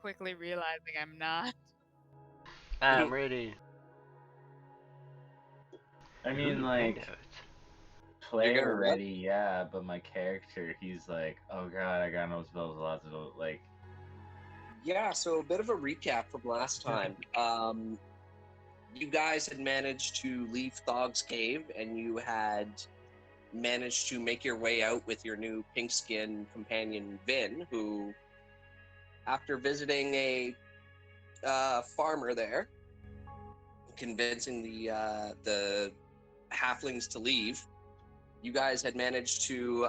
quickly realizing I'm not. I'm ready. I mean, Ooh, like, handout. player gonna what? ready, yeah, but my character, he's like, oh god, I got no spells, lots of, like... Yeah, so a bit of a recap from last time. You guys had managed to leave Thog's cave, and you had managed to make your way out with your new pink skin companion, Vin, who, after visiting a farmer there, convincing the halflings to leave, you guys had managed to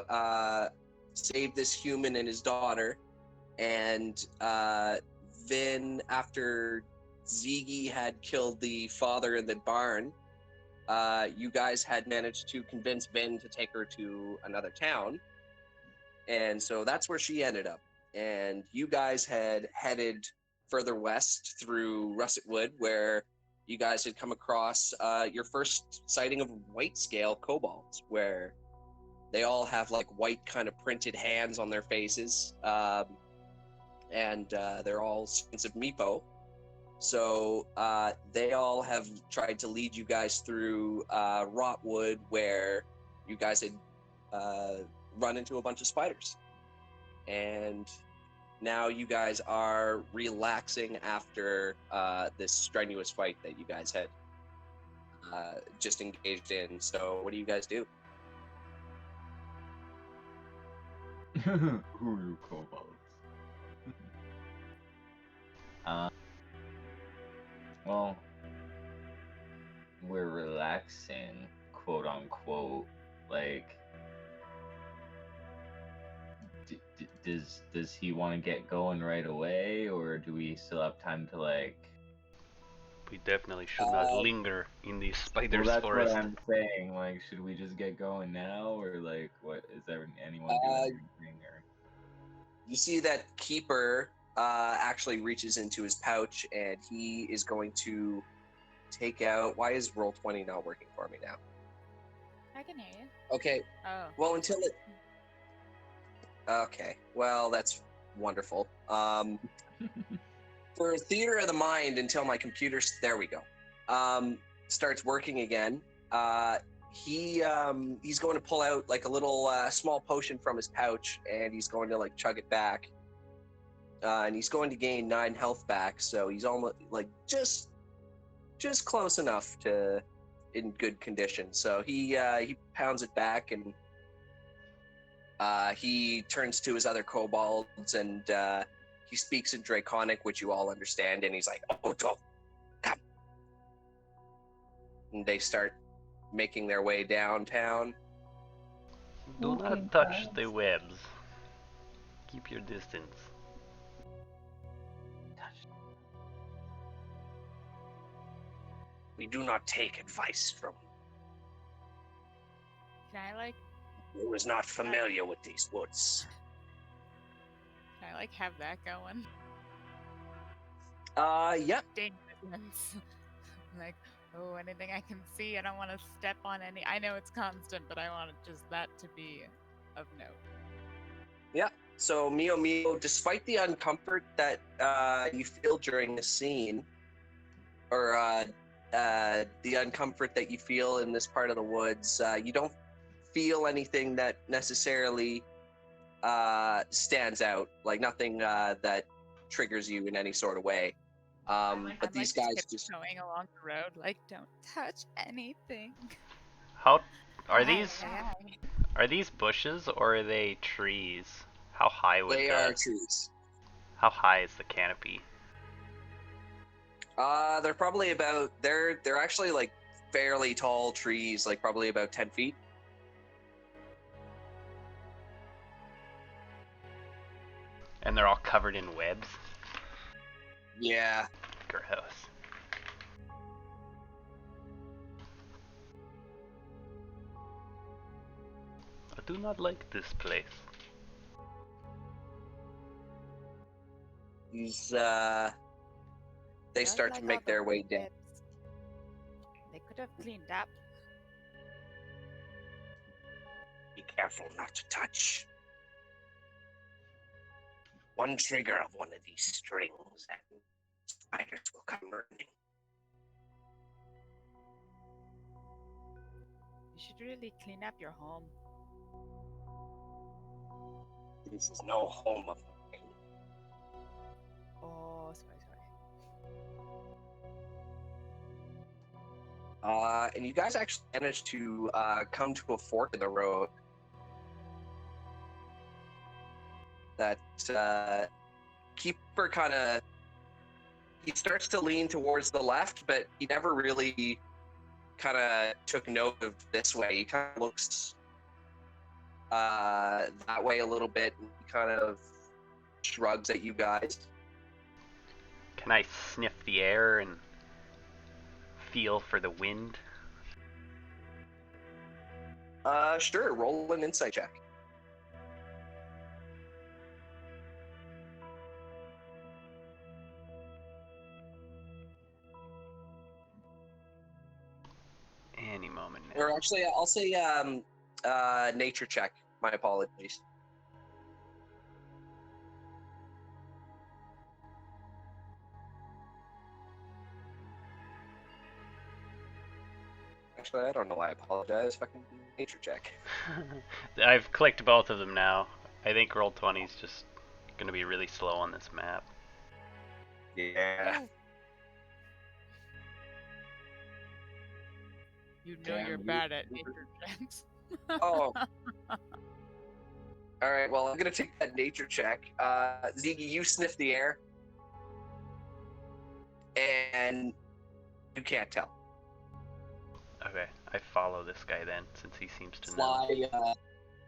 save this human and his daughter, and Vin, after Ziggy had killed the father in the barn, you guys had managed to convince Vin to take her to another town, and so that's where she ended up. And you guys had headed further west through Russet Wood, where you guys had come across your first sighting of white-scale kobolds, where they all have like white kind of printed hands on their faces, and they're all sons of Meepo. So they all have tried to lead you guys through Rotwood, where you guys had run into a bunch of spiders. And now you guys are relaxing after this strenuous fight that you guys had just engaged in. So what do you guys do? Who are you, kobolds? Well, we're relaxing, quote unquote. Like, does he want to get going right away, or do we still have time to, like? We definitely should not linger in the Well, spider's that's forest. what I'm saying. Like, should we just get going now, or like, what is there anyone doing anything? Or You see that Keeper actually reaches into his pouch, and he is going to take out. Why is Roll20 not working for me now? I can hear you. Okay. Oh. Well, until it. Okay. Well, that's wonderful. For Theater of the Mind, until my computer. There we go. Starts working again. He's going to pull out like a little small potion from his pouch, and he's going to like chug it back. And he's going to gain 9 health back, so he's almost like just close enough to in good condition. So he pounds it back, and he turns to his other kobolds, and he speaks in Draconic, which you all understand, and he's like, "Oh, come!" And they start making their way downtown. Do not touch the webs. Keep your distance. We do not take advice from Can I like who is not familiar with these woods. have that going? Yep. Dangerous. Like, oh, anything I can see. I don't want to step on any. I know it's constant, but I want just that to be of note. Yeah. So Mio, despite the uncomfort that you feel during the scene, or the uncomfort that you feel in this part of the woods, you don't feel anything that necessarily stands out, like nothing that triggers you in any sort of way. But these guys just going along the road, like, don't touch anything. How are these bushes or are they trees? How high would they are trees. How high is the canopy? They're probably about they're actually like fairly tall trees, like probably about 10 feet. And they're all covered in webs? Yeah. Gross. I do not like this place. These they start to make their way down. They could have cleaned up. Be careful not to touch. One trigger of one of these strings, and spiders will come running. You should really clean up your home. This is no home of mine. Oh, sorry. And you guys actually managed to come to a fork in the road that Keeper kind of, he starts to lean towards the left, but he never really kind of took note of this way. He kind of looks that way a little bit, and he kind of shrugs at you guys. Can I sniff the air and feel for the wind? Sure, roll an insight check. Any moment now. Or actually, I'll say nature check. My apologies. Actually, I don't know why I apologize. Fucking nature check. I've clicked both of them now. I think Roll20 is just going to be really slow on this map. Yeah. You know you're bad at nature checks. Oh. All right. Well, I'm gonna take that nature check. Ziggy, you sniff the air, and you can't tell. Okay, I follow this guy then, since he seems to know.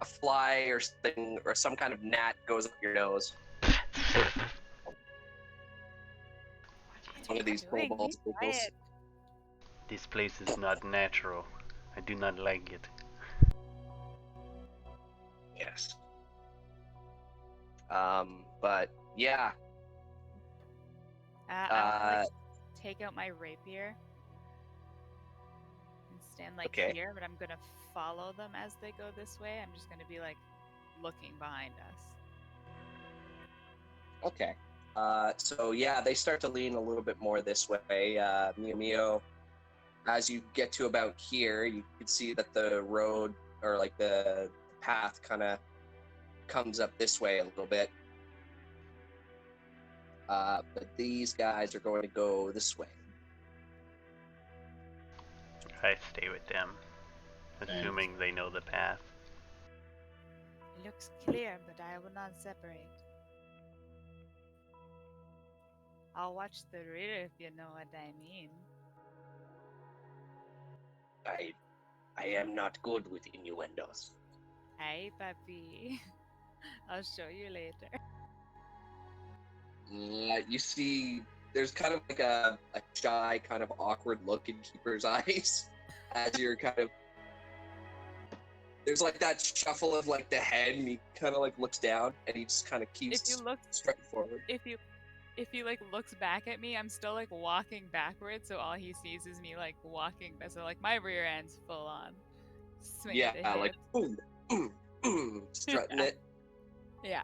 A fly or something, or some kind of gnat goes up your nose. One of these kobolds. This place is not natural. I do not like it. Yes. But yeah. I'll like, take out my rapier and stand like here, but I'm gonna follow them as they go this way. I'm just gonna be like looking behind us. Okay. So yeah, they start to lean a little bit more this way. Mio, as you get to about here, you can see that the road, or like the path, kind of comes up this way a little bit. But these guys are going to go this way. I stay with them, assuming they know the path. It looks clear, but I will not separate. I'll watch the rear if you know what I mean. I am not good with innuendos. Hey, puppy. I'll show you later. You see, there's kind of like a shy, kind of awkward look in Keeper's eyes as you're kind of. There's like that shuffle of like the head, and he kind of like looks down, and he just kind of keeps straight forward. If he like looks back at me, I'm still like walking backwards, so all he sees is me like walking. So like my rear end's full on. Yeah, like boom, boom, boom, strutting it. Yeah.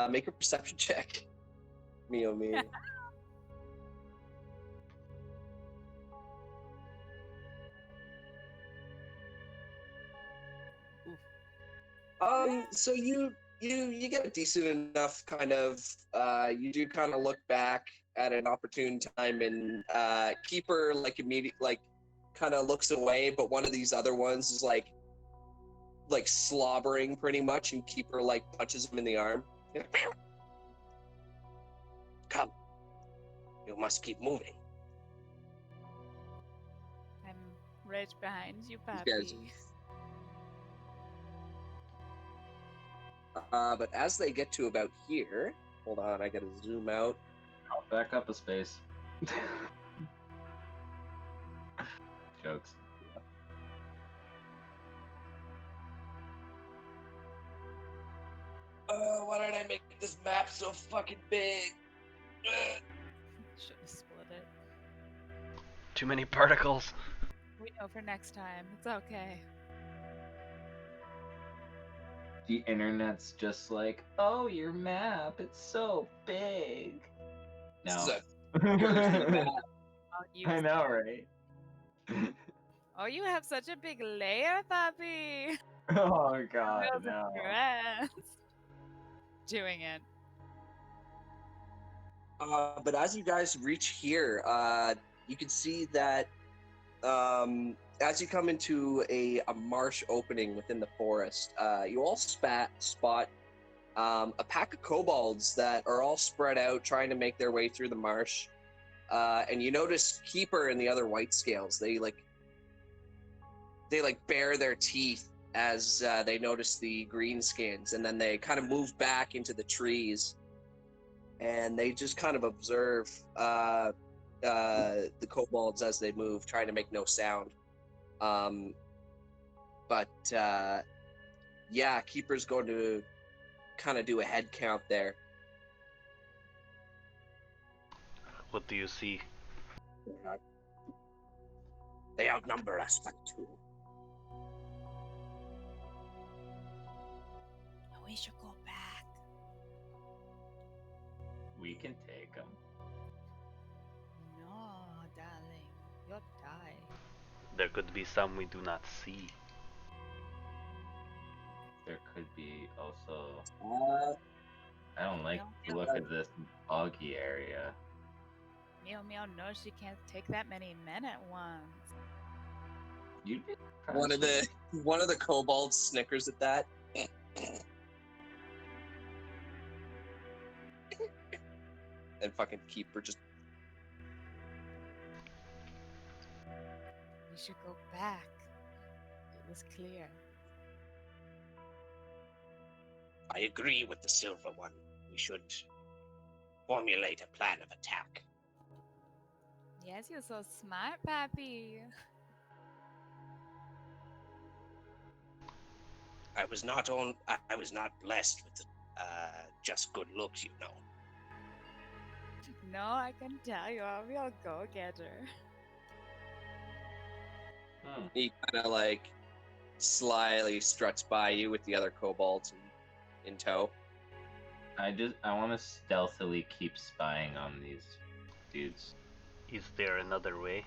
Make a perception check. Me. So you get a decent enough kind of. You do kind of look back at an opportune time, and Keeper like immediately like kind of looks away, but one of these other ones is like slobbering pretty much, and Keeper like punches him in the arm. Come, you must keep moving. I'm right behind you, puppy. But as they get to about here, hold on, I gotta zoom out. I'll back up a space. Jokes. Why did I make this map so fucking big? Should have split it. Too many particles. We know for next time. It's okay. The internet's just like, oh, your map, it's so big. No. I know, right? Oh, you have such a big layer, puppy. Oh god, Feels no. stressed. Doing it. But as you guys reach here, you can see that as you come into a marsh opening within the forest, you all spot a pack of kobolds that are all spread out trying to make their way through the marsh. And you notice Keeper and the other white scales. They bare their teeth as they notice the greenskins, and then they kind of move back into the trees, and they just kind of observe the kobolds as they move, trying to make no sound. But yeah, Keeper's going to kind of do a head count there. What do you see? They outnumber us by 2. We should go back. We can take them. No, darling. You'll die. There could be some we do not see. There could be also... I don't Meow, like the look of this boggy area. Meow Meow knows she can't take that many men at once. You did One of the kobolds snickers at that. And fucking Keeper just... We should go back. It was clear. I agree with the silver one. We should formulate a plan of attack. Yes, you're so smart, Pappy. I was not blessed with just good looks, you know. No, I can tell you're a real go-getter. He kind of like slyly struts by you with the other kobolds in tow. I want to stealthily keep spying on these dudes. Is there another way?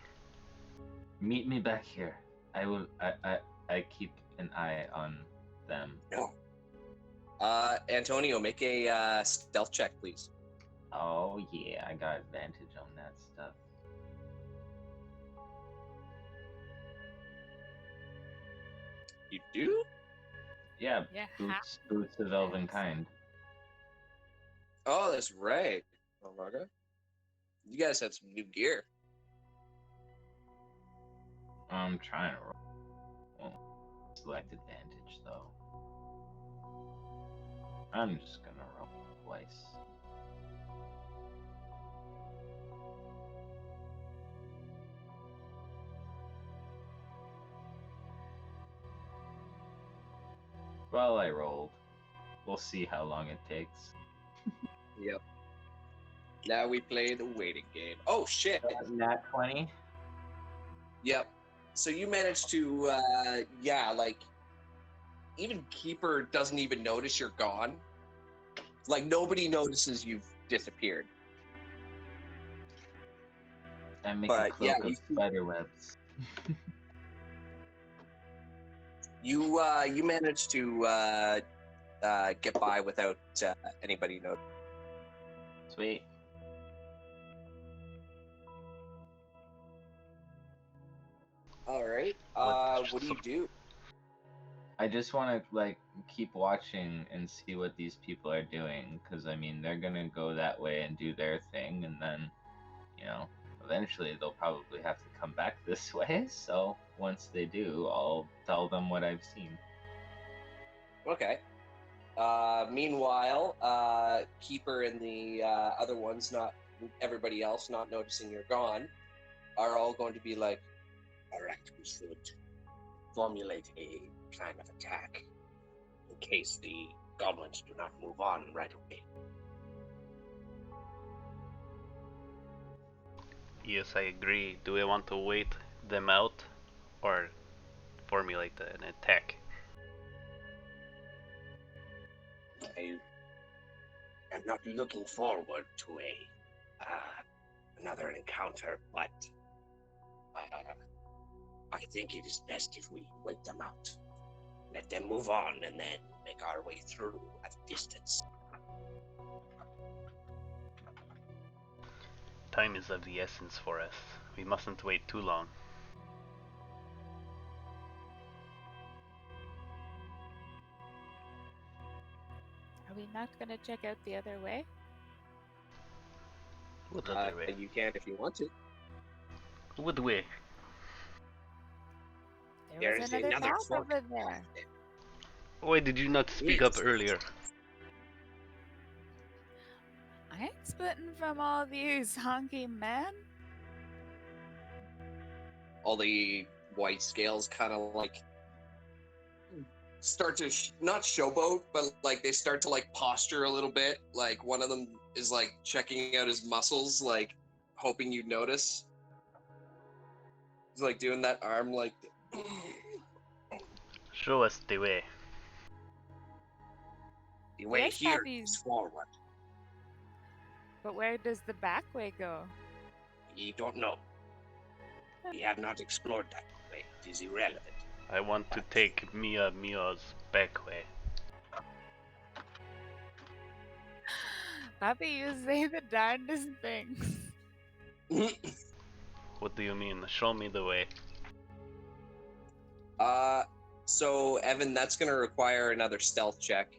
Meet me back here. I keep an eye on them. No. Antonio, make a stealth check, please. Oh yeah, I got advantage on that stuff. You do? Yeah, Yeah, boots of elven kind. Oh, that's right. Oh, Marga. You guys have some new gear. I'm trying to roll. Well, select advantage though. I'm just gonna roll twice. Well, I rolled. We'll see how long it takes. Yep. Now we play the waiting game. Oh, shit. Nat 20? Yep. So you managed to, even Keeper doesn't even notice you're gone. Like, nobody notices you've disappeared. I make a cloak of spider webs. You managed to get by without anybody noticing. Sweet. All right. What do you do? I just want to keep watching and see what these people are doing, because I mean they're gonna go that way and do their thing, and then eventually they'll probably have to come back this way. So once they do, I'll tell them what I've seen. Okay. Meanwhile, Keeper and the other ones, not everybody else, not noticing you're gone, are all going to be like, all right, we should formulate a plan of attack in case the goblins do not move on right away. Yes, I agree. Do we want to wait them out or formulate an attack? I'm not looking forward to another encounter, but I think it is best if we wait them out. Let them move on and then make our way through at a distance. Time is of the essence for us. We mustn't wait too long. Are we not gonna check out the other way? What other way? You can if you want to. What way? There was another path over there. Why did you not speak up earlier? I ain't splitting from all these honky men. All the white scales kind of like start to not showboat, but like they start to like posture a little bit. Like one of them is like checking out his muscles, like hoping you'd notice. He's like doing that arm like. Show us the way. The way here is forward. But where does the back way go? We don't know. We have not explored that way. It is irrelevant. I want to take Mia's back way. Happy you say the darndest things. What do you mean? Show me the way. So Evan, that's gonna require another stealth check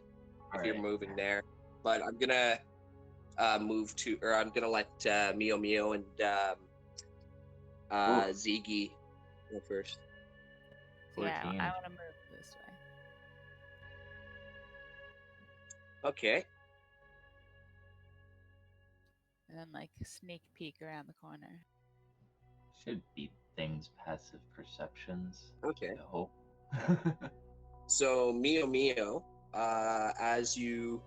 if you're Alright. moving there. But I'm gonna I'm gonna let Mio and Ziggy go first. Yeah, 14. I want to move this way. Okay. And then like sneak peek around the corner. Should beat things passive perceptions. Okay. I hope. So Mio, as you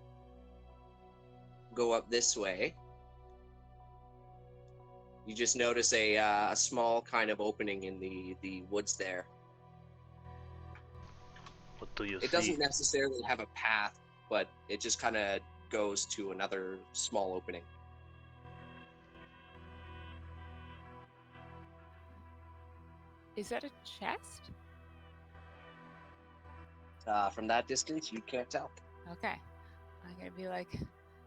go up this way, you just notice a small kind of opening in the woods there. What do you see? It doesn't necessarily have a path, but it just kind of goes to another small opening. Is that a chest? From that distance, you can't tell. Okay. I'm gonna be like,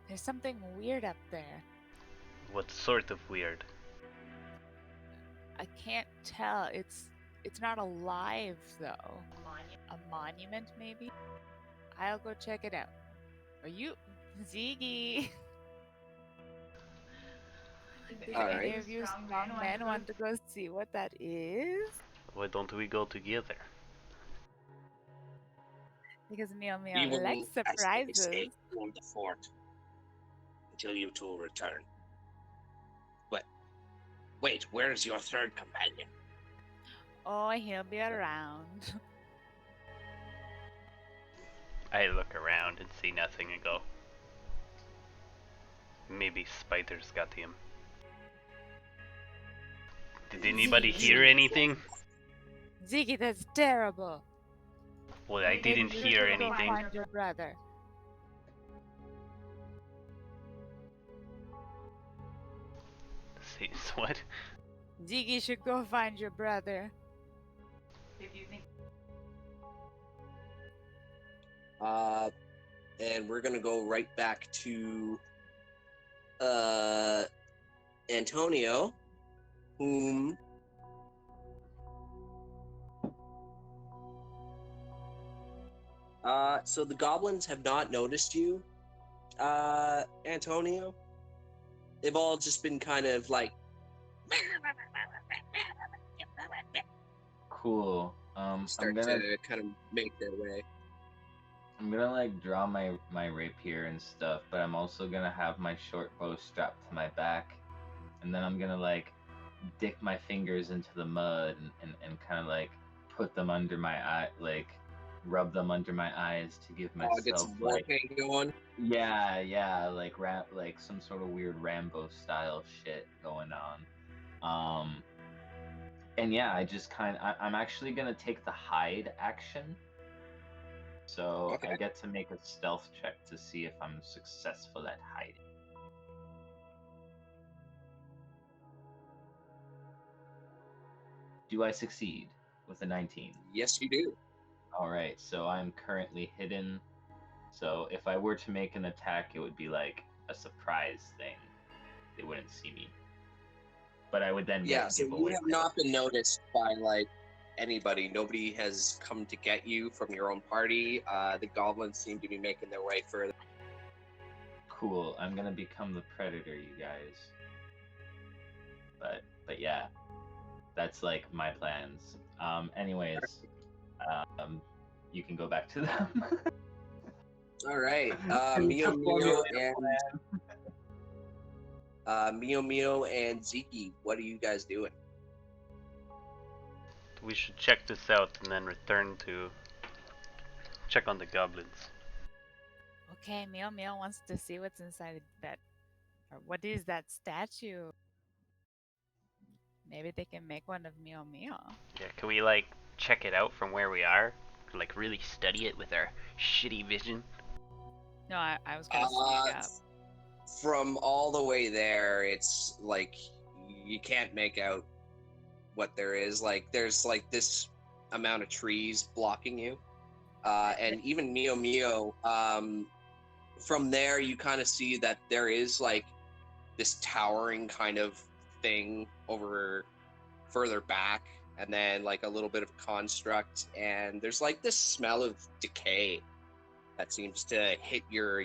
there's something weird up there. What sort of weird? I can't tell. It's not alive though. A monument maybe? I'll go check it out. Are you Ziggy? Did Alright. any of you strong men want to go see what that is? Why don't we go together? Because Mio We will likes stay surprises. on the fort until you two return. But wait, where is your third companion? Oh, he'll be around. I look around and see nothing and go, maybe spiders got him. Did anybody hear anything? Ziggy, that's terrible. Well, I Maybe didn't you hear should go anything. find your brother. See, what? Ziggy should go find your brother. And we're gonna go right back to Antonio, whom so the goblins have not noticed you, Antonio. They've all just been kind of like Cool. start I'm gonna to kind of make their way. I'm gonna like draw my rapier and stuff, but I'm also gonna have my short bow strapped to my back, and then I'm gonna like dick my fingers into the mud and kind of like put them under my eye, like rub them under my eyes to give myself Get some war like paint going. yeah like like some sort of weird Rambo style shit going on. And yeah, I'm actually gonna take the hide action So Okay. I get to make a stealth check to see if I'm successful at hiding. Do I succeed with a 19? Yes, you do. Alright, so I'm currently hidden. So if I were to make an attack, it would be like a surprise thing. They wouldn't see me. But I would then Yeah, so give you away have my not been noticed by like anybody. Nobody has come to get you from your own party. The goblins seem to be making their way further. Cool. I'm gonna become the predator, you guys. But yeah, that's like my plans. Anyways, you can go back to them. All right, Need to formulate a Mio and Zeke, what are you guys doing? We should check this out and then return to check on the goblins. Okay, Meow wants to see what's inside that. Or what is that statue? Maybe they can make one of Meow. Yeah, can we like check it out from where we are? Like really study it with our shitty vision? No, I was gonna sneak up. From all the way there, it's like you can't make out what there is. Like there's like this amount of trees blocking you, and even Mio. From there, you kind of see that there is like this towering kind of thing over further back, and then like a little bit of construct, and there's like this smell of decay that seems to hit your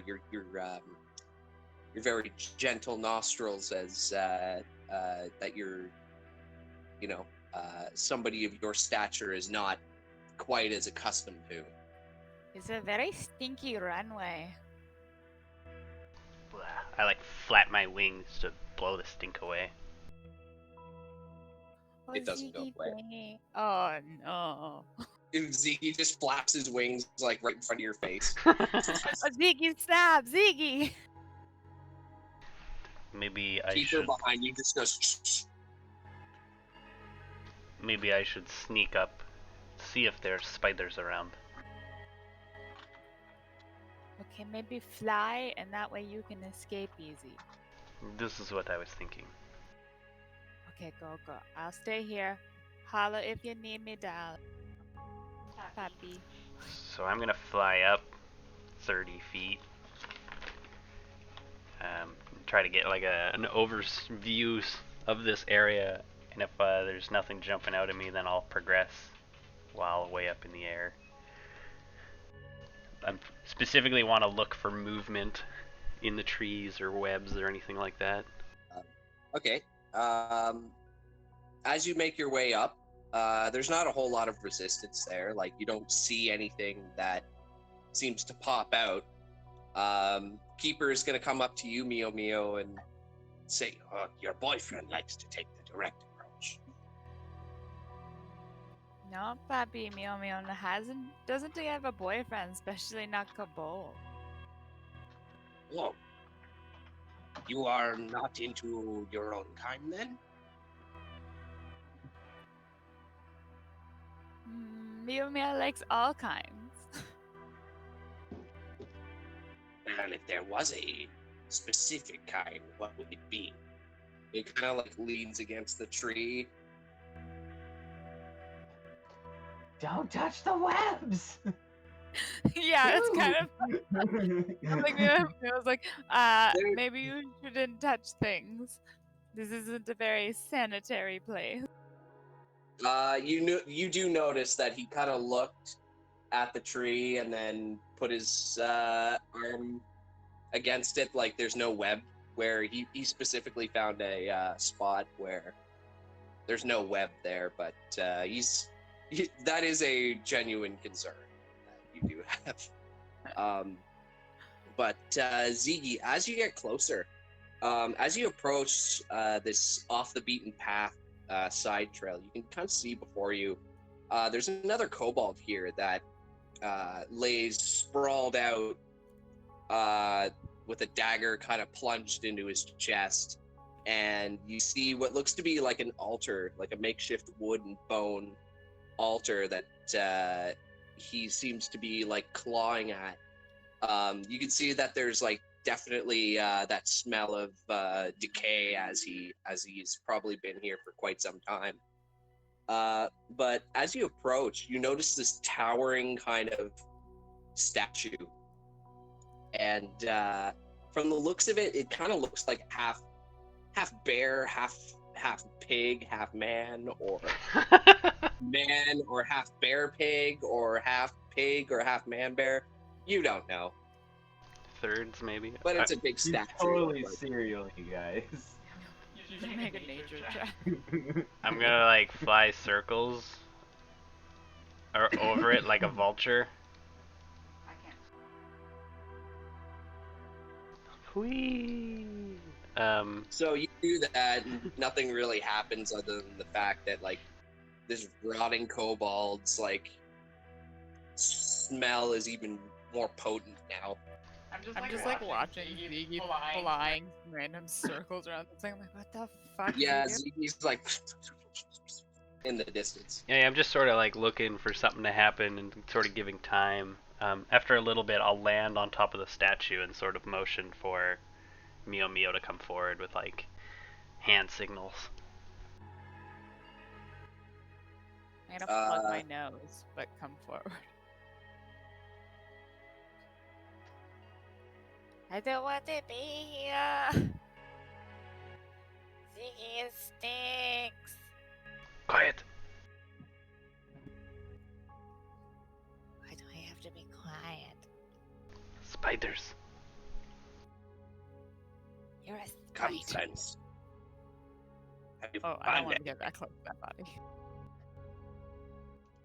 very gentle nostrils as that you're, somebody of your stature is not quite as accustomed to. It's a very stinky runway. Blah. I like flap my wings to blow the stink away. Oh, It doesn't go Ziggy away. thingy. Oh no. Ziggy just flaps his wings like right in front of your face. Oh, Ziggy, stop! Ziggy! Maybe I Keeper should. behind you just goes. Maybe I should sneak up, see if there's spiders around. Okay, maybe fly, and that way you can escape easy. This is what I was thinking. Okay, go. I'll stay here. Holla if you need me, darling. Puppy. So I'm gonna fly up 30 feet. Try to get like an overview of this area, and if there's nothing jumping out at me, then I'll progress while way up in the air. I specifically want to look for movement in the trees or webs or anything like that. Okay. As you make your way up, there's not a whole lot of resistance there. Like you don't see anything that seems to pop out. Keeper is going to come up to you, Mio, and say, your boyfriend likes to take the direct approach. No, Puppy, Meow doesn't he have a boyfriend, especially not Kobold. Oh, you are not into your own kind then? Meow likes all kinds. And if there was a specific kind, what would it be? It kind of like leans against the tree. Don't touch the webs! Yeah, it's kind of like I was like, maybe you shouldn't touch things. This isn't a very sanitary place. You do notice that he kind of looked at the tree and then put his arm against it, like there's no web. Where he specifically found a spot where there's no web there, but that is a genuine concern that you do have. But Ziggy, as you get closer, as you approach this off the beaten path side trail, you can kind of see before you there's another kobold here that lays sprawled out with a dagger kind of plunged into his chest, and you see what looks to be like an altar, like a makeshift wood and bone altar that he seems to be like clawing at. You can see that there's like definitely that smell of decay as he's probably been here for quite some time. But as you approach, you notice this towering kind of statue, and from the looks of it, it kind of looks like half bear, half pig, half man, or man, or half bear pig, or half pig, or half man bear. You don't know. Thirds, maybe? But it's a big He's statue. totally like- cereal, you guys. You should make a nature check. I'm gonna, like, fly circles or over it like a vulture. I can't. Whee! So you do that, and nothing really happens other than the fact that like this rotting kobold's like smell is even more potent now. I'm just like watching Ziggy flying random circles around the thing. I'm like, what the fuck? Yeah, is he Ziggy's like in the distance. Yeah, I'm just sort of like looking for something to happen and sort of giving time. After a little bit, I'll land on top of the statue and sort of motion for Meepo to come forward with like hand signals. doing? I'm gonna plug my nose, but come forward. I don't want to be here. Ziggy stinks. Quiet. Why do I have to be quiet? Spiders. You're a Come, spider. friends. Have you Oh, I don't found want it? to get that close to that body.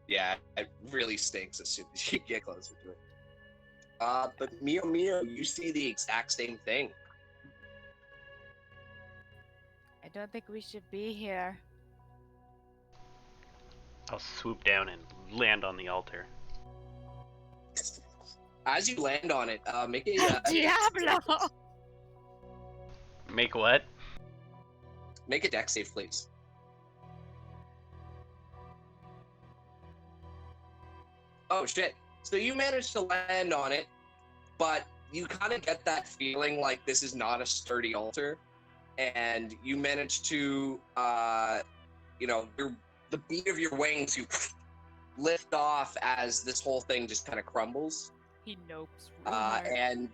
Yeah, it really stinks as soon as you get closer to it. But Meepo, you see the exact same thing. I don't think we should be here. I'll swoop down and land on the altar. As you land on it, make a Diablo! Make what? make a dex save, please. Oh shit! So you managed to land on it, but you kind of get that feeling like this is not a sturdy altar, and you manage to, the beat of your wings, you lift off as this whole thing just kind of crumbles. He nopes. And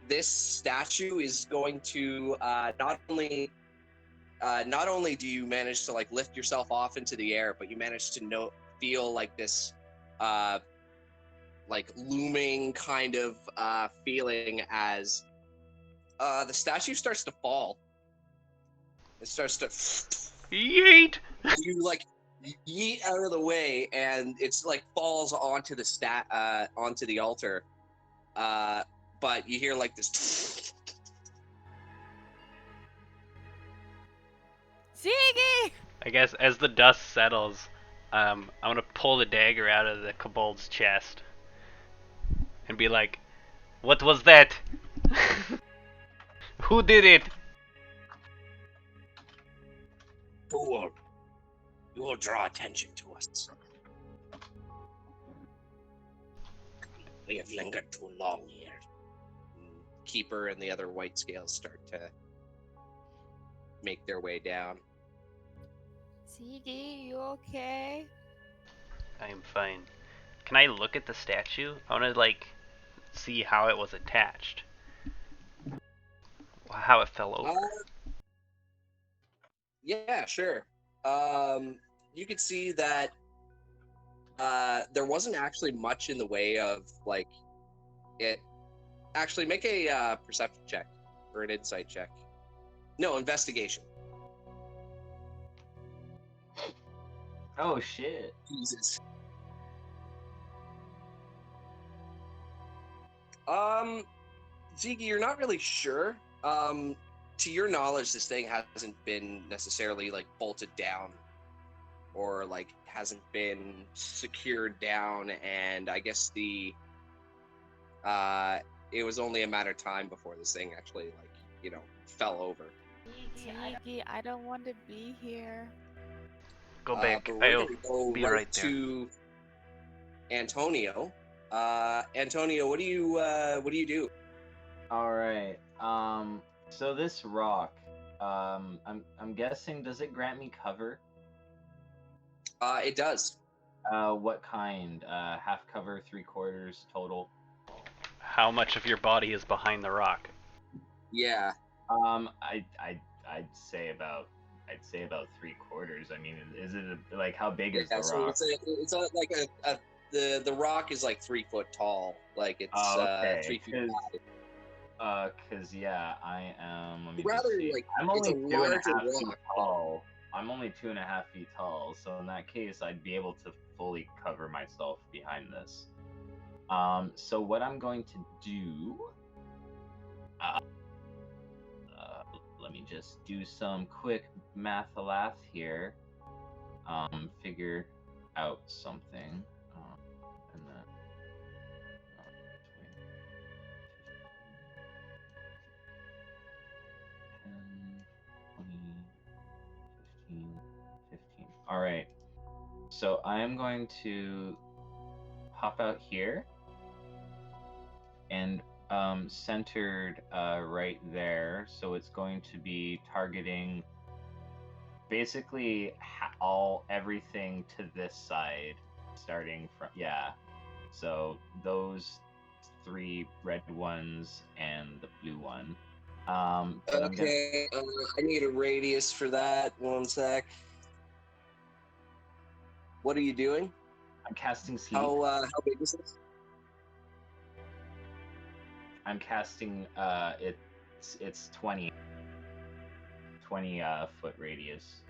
this statue is going to not only do you manage to like lift yourself off into the air, but you manage to feel like this like looming kind of feeling as the statue starts to fall. It starts to Yeet! you like yeet out of the way, and it's like falls onto the onto the altar. But you hear like this. Ziggy! I guess as the dust settles, I'm gonna pull the dagger out of the kobold's chest and be like, "What was that? Who did it?" Fool! You will draw attention to us. We have lingered too long here. Keeper and the other white scales start to make their way down. Ziggy, you okay? I am fine. Can I look at the statue? I wanna like see how it was attached. How it fell over. Yeah, sure. You could see that there wasn't actually much in the way of like it. Actually, make a perception check or an insight check. No, investigation. Oh shit. Jesus. Ziggy, you're not really sure. To your knowledge, this thing hasn't been necessarily like bolted down or like hasn't been secured down, and I guess it was only a matter of time before this thing actually like, fell over. Ziggy, I don't want to be here. Go back. But we're I'll gonna go be right there. to Antonio. Antonio, what do you do? All right. So this rock, I'm guessing, does it grant me cover? It does. What kind? Half cover, 3/4 total. How much of your body is behind the rock? Yeah. I'd say about 3/4. I mean, is it like how big is the So rock? it's like the rock is like 3 foot tall. Like it's okay. 3 feet high. Cause yeah, I am. Let me Rather, just see. like, I'm it's only a 2.5 larger feet rock. tall. I'm only 2.5 feet tall, so in that case, I'd be able to fully cover myself behind this. So what I'm going to do, let me just do some quick math here. Figure out something. And then 10, 20, 15. All right. So I am going to hop out here and centered right there. So it's going to be targeting basically everything to this side, starting from So those 3 red ones and the blue one. But Okay, I need a radius for that. 1 sec. What are you doing? I'm casting sleep. How big is this? I'm casting it's 20 foot radius.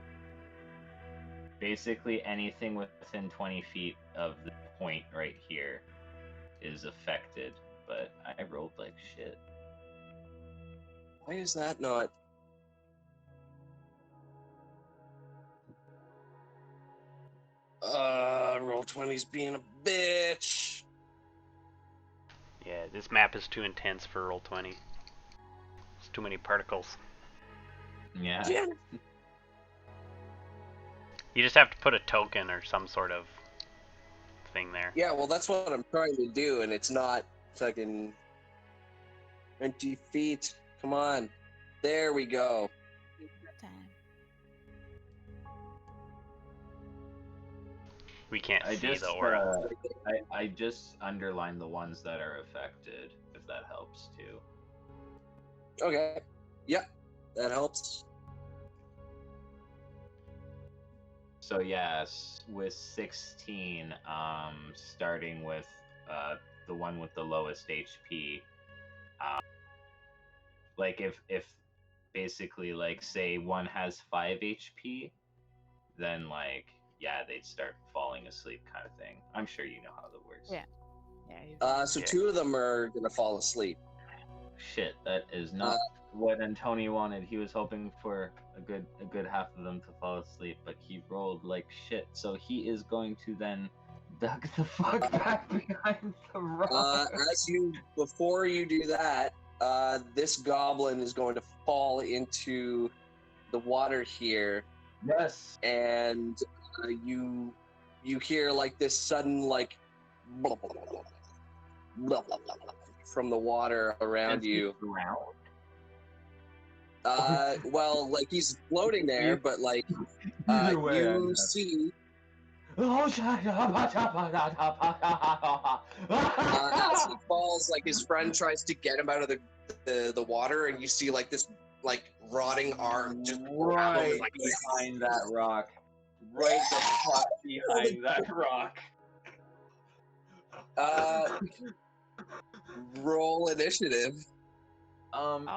Basically anything within 20 feet of the point right here is affected, but I rolled like shit. Why is that not? Roll20's being a bitch. Yeah, this map is too intense for Roll20. It's too many particles. Yeah. You just have to put a token or some sort of thing there. Yeah, well, that's what I'm trying to do, and it's not fucking 20 feet. Come on. There we go. Time. We can't I see just the aura. I just underlined the ones that are affected, if that helps too. Okay. Yep, that helps. So yes, with 16, starting with the one with the lowest HP, like if basically like say one has 5 HP, then like they'd start falling asleep kind of thing. I'm sure you know how that works. Yeah. Yeah. So Yeah. 2 of them are gonna fall asleep. Shit, that is not what Antoni wanted. He was hoping for a good half of them to fall asleep, but he rolled like shit. So he is going to then duck the fuck back behind the rock. Before you do that, this goblin is going to fall into the water here, Yes. and you hear like this sudden like blah, blah, blah, blah, blah, blah, blah, blah, from the water around you. Well, like he's floating there, but like you see as he falls, like his friend tries to get him out of the water, and you see like this like rotting arm just right like, behind that rock. Right the fuck behind that rock. Roll initiative.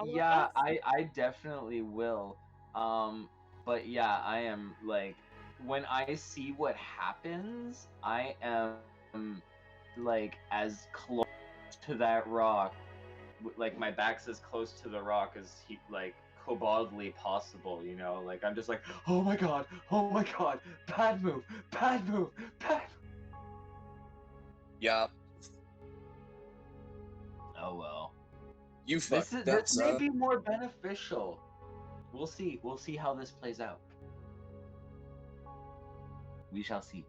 Yeah, I definitely will. But yeah, I am like, when I see what happens, I am like as close to that rock, like my back's as close to the rock as koboldly possible, you know? Like I'm just like, oh my god, bad move. Yeah. Oh well. You fucked up, This may son. be more beneficial. We'll see how this plays out. We shall see.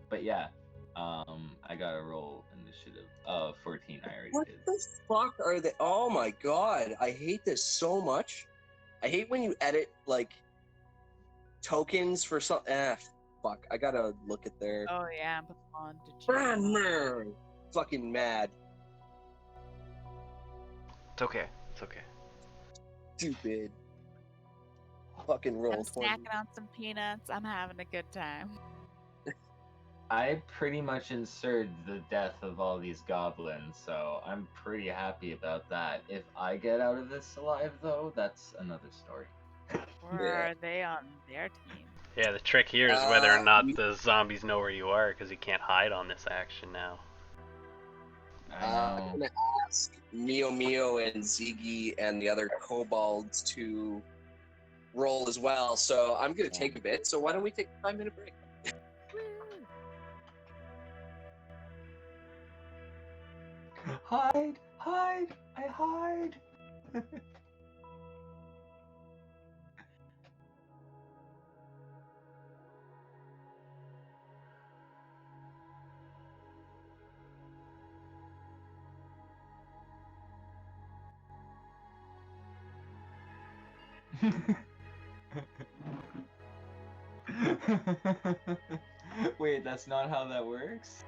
But yeah, I got to roll initiative. 14. I already What did. the fuck are they? Oh my god, I hate this so much. I hate when you edit like tokens for some. Fuck. I gotta look at their. Oh yeah, put them on to channel. Fucking mad. It's okay. It's okay. Stupid. Fucking roll I'm 20. snacking on some peanuts. I'm having a good time. I pretty much inserted the death of all these goblins, so I'm pretty happy about that. If I get out of this alive, though, that's another story. Or Yeah. are they on their team? Yeah, the trick here is whether or not we- the zombies know where you are, because you can't hide on this action now. I I'm know. gonna ask Mio and Ziggy and the other kobolds to roll as well. So I'm gonna take a bit. So why don't we take a 5-minute break? Woo! Hide! Hide! I hide! Wait, that's not how that works?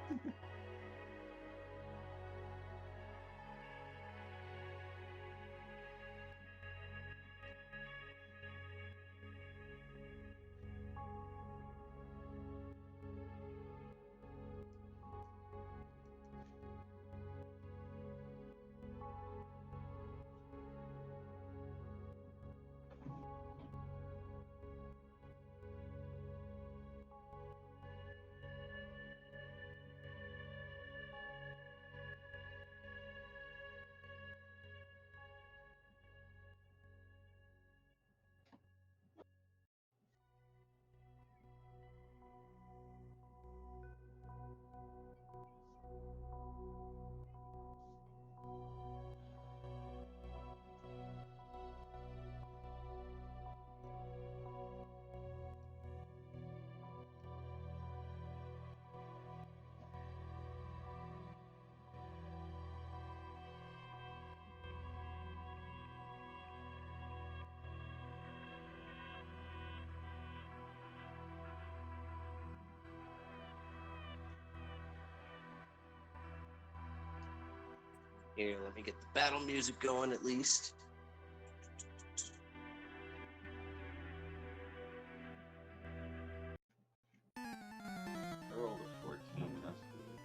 Here, let me get the battle music going at least. I rolled a 14, that's good.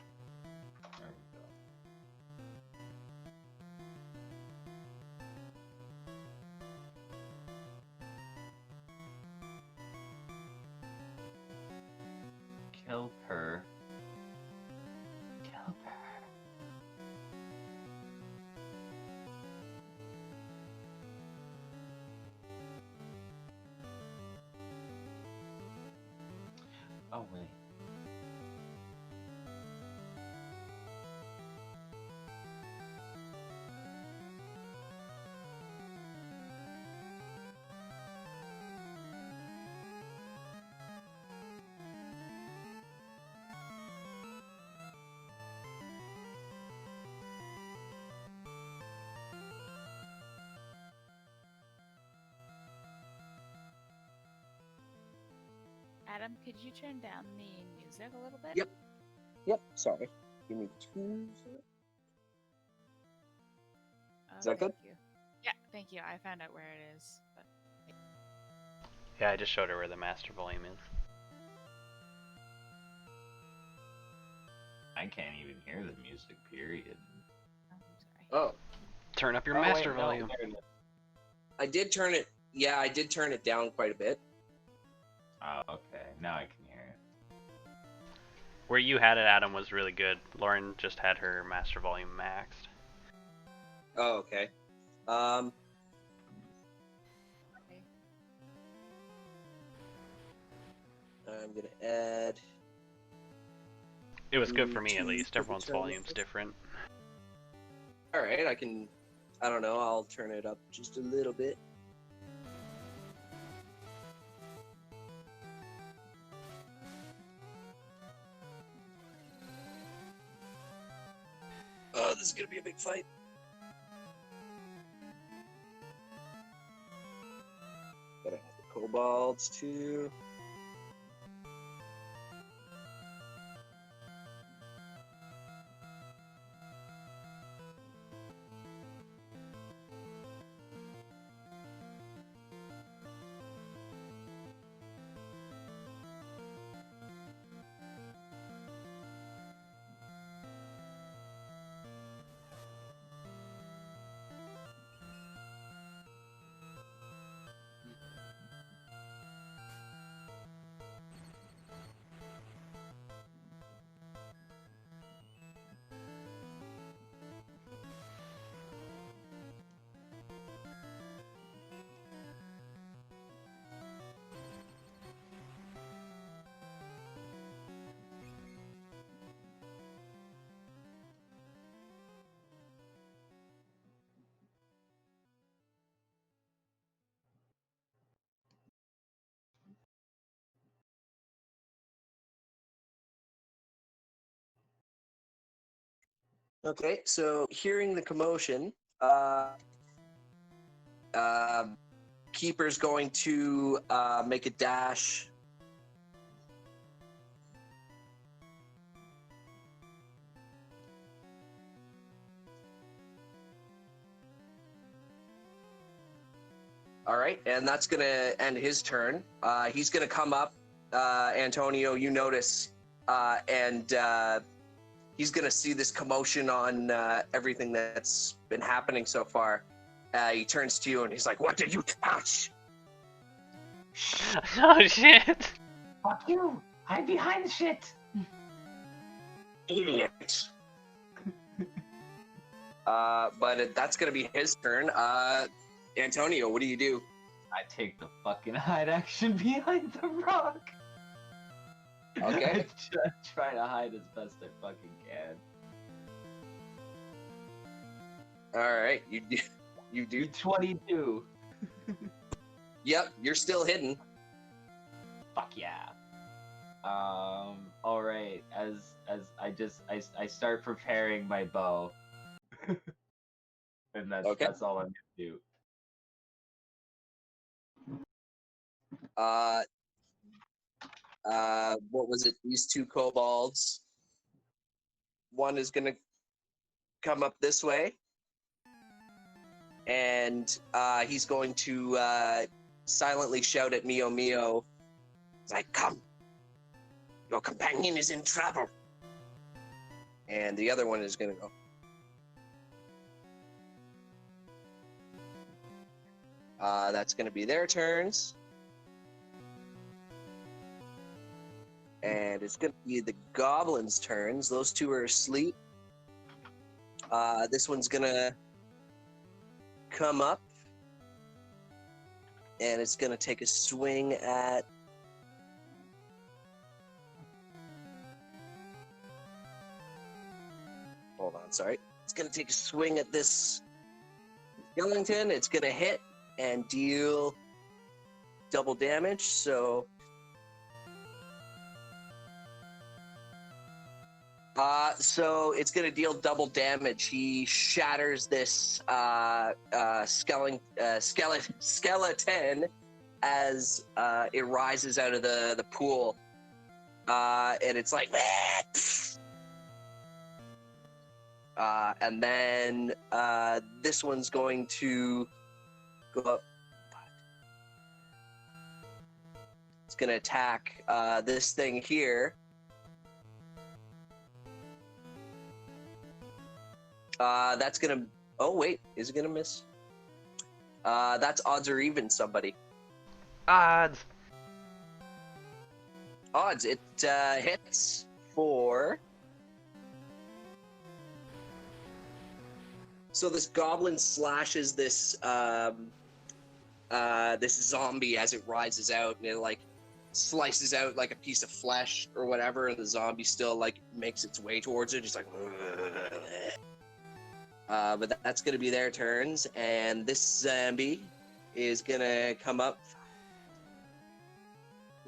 There we go. Kill her. Kill her. Oh, wait. Adam, could you turn down the music a little bit? Yep. Yep, sorry. Give me 2 seconds. Is that good? Thank you. Yeah, thank you. I found out where it is. But Yeah, I just showed her where the master volume is. I can't even hear the music, period. I'm sorry. Oh, Turn up your Oh, wait, master no, volume. there it is. I did turn it. Yeah, I did turn it down quite a bit. Oh, okay. Now I can hear it. Where you had it, Adam, was really good. Lauren just had her master volume maxed. Oh, okay. Okay. I'm gonna add. It was good for me, at Two least. for the Everyone's turn. volume's different. All right, I can. I don't know. I'll turn it up just a little bit. this is gonna be a big fight. Gotta have the kobolds too. Okay, so hearing the commotion, Keeper's going to make a dash. All right, and that's going to end his turn. He's going to come up, Antonio, you notice, and he's going to see this commotion on everything that's been happening so far. He turns to you and he's like, "What did you touch?" Oh shit! Fuck you! Hide behind the shit! Idiot. But that's going to be his turn. Antonio, what do you do? I take the fucking hide action behind the rock. Okay. I try to hide as best I fucking can. All right, you do. You do. 22. Yep, you're still hidden. Fuck yeah. All right. As I start preparing my bow, and that's all I'm gonna do. What was it? These two kobolds. One is gonna come up this way, and he's going to silently shout at Mio. He's like, "Come, your companion is in trouble." And the other one is gonna go. That's gonna be their turns. And it's going to be the goblins' turns. Those two are asleep. This one's going to come up. And it's going to take a swing at... Hold on, sorry. It's going to take a swing at this skeleton. It's going to hit and deal double damage. So it's going to deal double damage. He shatters this skeleton as it rises out of the pool. And it's like... and then this one's going to go up. It's going to attack this thing here. That's gonna... Oh, wait. Is it gonna miss? That's odds or even, somebody. Odds. Odds. It hits for... So this goblin slashes this this zombie as it rises out, and it like slices out like a piece of flesh or whatever, and the zombie still like makes its way towards it. It's like... But that's going to be their turns, and this zombie is going to come up.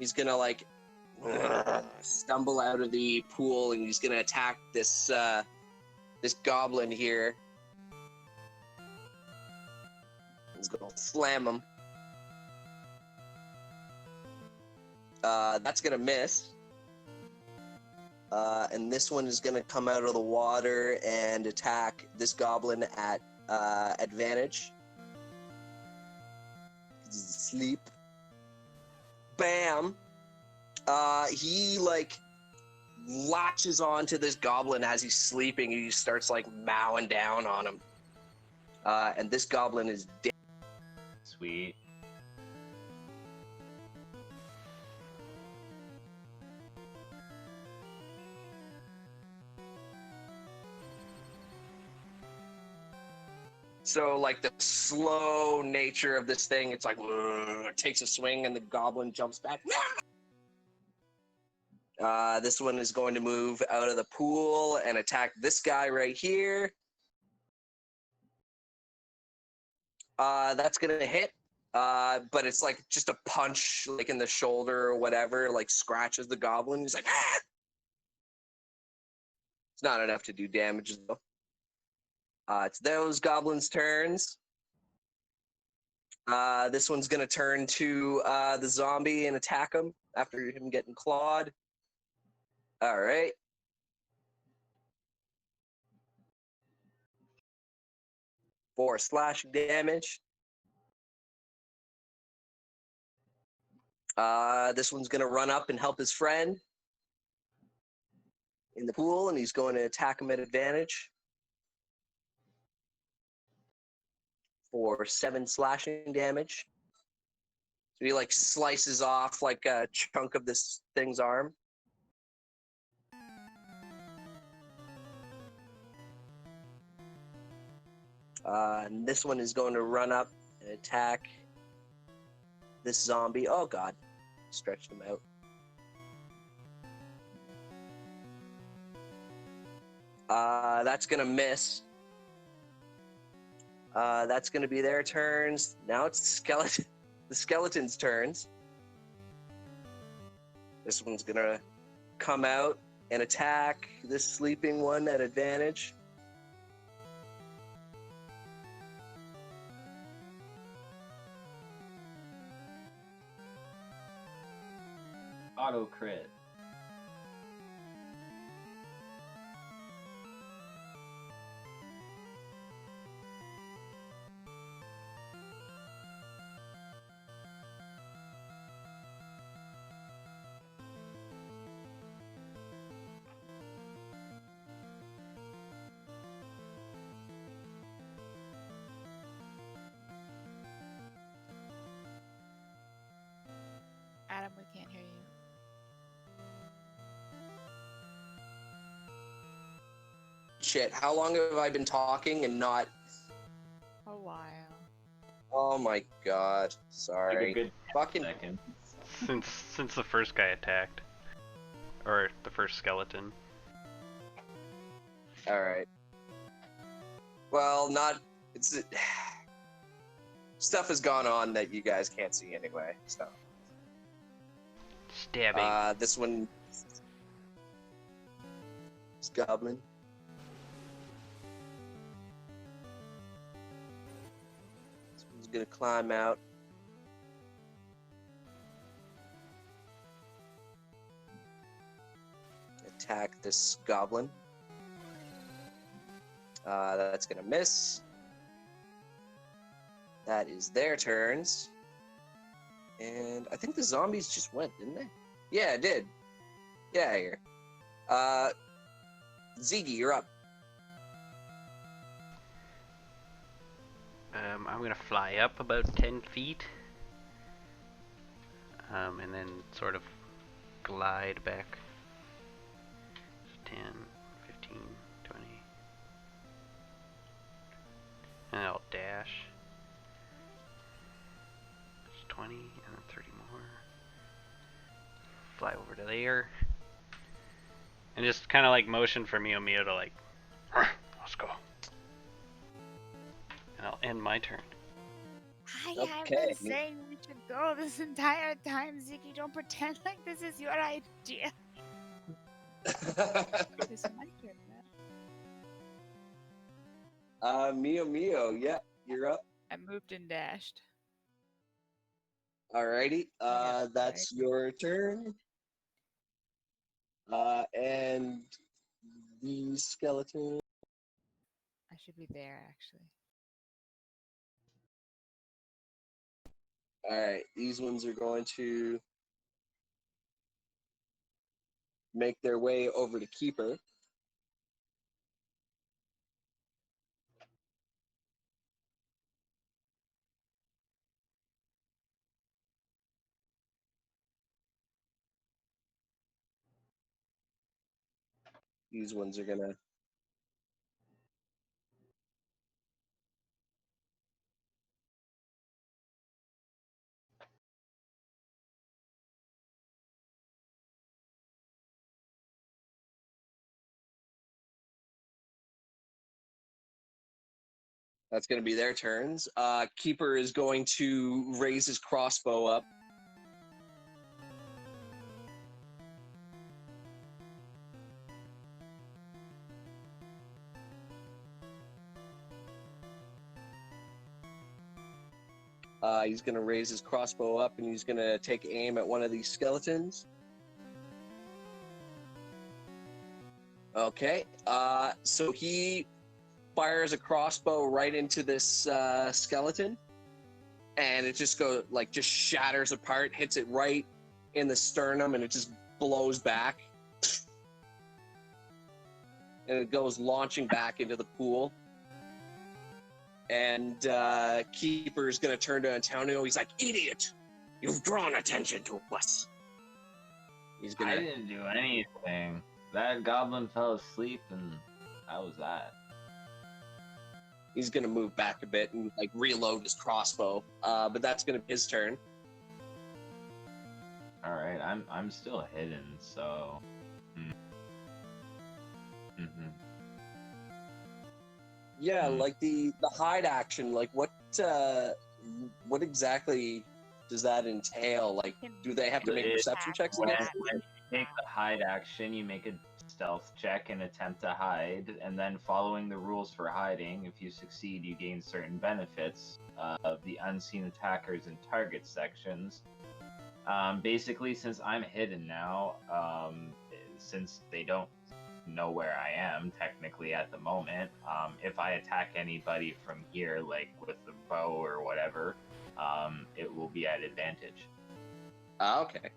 He's going to, like, stumble out of the pool, and he's going to attack this this goblin here is going to slam him. That's going to miss. And this one is going to come out of the water and attack this goblin at advantage. He's asleep. Bam! He, like, latches onto this goblin as he's sleeping. He starts, like, mowing down on him. And this goblin is dead. Sweet. So, like, the slow nature of this thing, it's like, it takes a swing and the goblin jumps back. This one is going to move out of the pool and attack this guy right here. That's going to hit, but it's like just a punch, like in the shoulder or whatever, like scratches the goblin. He's like, ah! It's not enough to do damage, though. It's those goblins' turns. This one's going to turn to the zombie and attack him after him getting clawed. All right. For slashing damage. This one's going to run up and help his friend in the pool, and he's going to attack him at advantage. For 7 slashing damage. So he like slices off like a chunk of this thing's arm. And this one is going to run up and attack this zombie. Oh god, stretched him out. That's gonna miss. That's going to be their turns. Now it's the skeleton's turns. This one's going to come out and attack this sleeping one at advantage. Auto crit. Adam, we can't hear you. Shit, how long have I been talking and not... A while. Oh my god, sorry. Like a good Fucking... second. Since the first guy attacked. Or the first skeleton. Alright. Well, not... It's... Stuff has gone on that you guys can't see anyway, so... Stabbing. This one... This goblin. This one's gonna climb out. Attack this goblin. That's gonna miss. That is their turns. And I think the zombies just went, didn't they? Yeah, it did. Get out of here. Ziggy, you're up. I'm gonna fly up about 10 feet. And then sort of glide back. 10, 15, 20. And I'll dash. 20 and then 30 more. Fly over to there. And just kind of like motion for Meepo to like, let's go. And I'll end my turn. I've been saying we should go this entire time, Ziggy. Don't pretend like this is your idea. It's my turn now. Mio, yeah, you're up. I moved and dashed. Alrighty, Yeah, that's your turn. And the skeleton. I should be there actually. Alright, these ones are going to make their way over to Keeper. These ones are gonna. That's gonna be their turns. Keeper is going to raise his crossbow up. He's going to raise his crossbow up and he's going to take aim at one of these skeletons. Okay. So he fires a crossbow right into this skeleton, and it just just shatters apart, hits it right in the sternum, and it just blows back. And it goes launching back into the pool. And Keeper's going to turn to Antonio. He's like, "Idiot! You've drawn attention to us." He's gonna. I didn't do anything. That goblin fell asleep, and that was that. He's gonna move back a bit and reload his crossbow. But that's gonna be his turn. All right, I'm still hidden, so. Mm-hmm. Yeah, the hide action. What exactly does that entail? Do they have to make perception checks When against you take the hide action, you make a stealth check and attempt to hide, and then following the rules for hiding, if you succeed, you gain certain benefits of the unseen attackers and target sections. Basically, since I'm hidden now, since they don't know where I am technically at the moment, if I attack anybody from here, with the bow or whatever, it will be at advantage. Okay.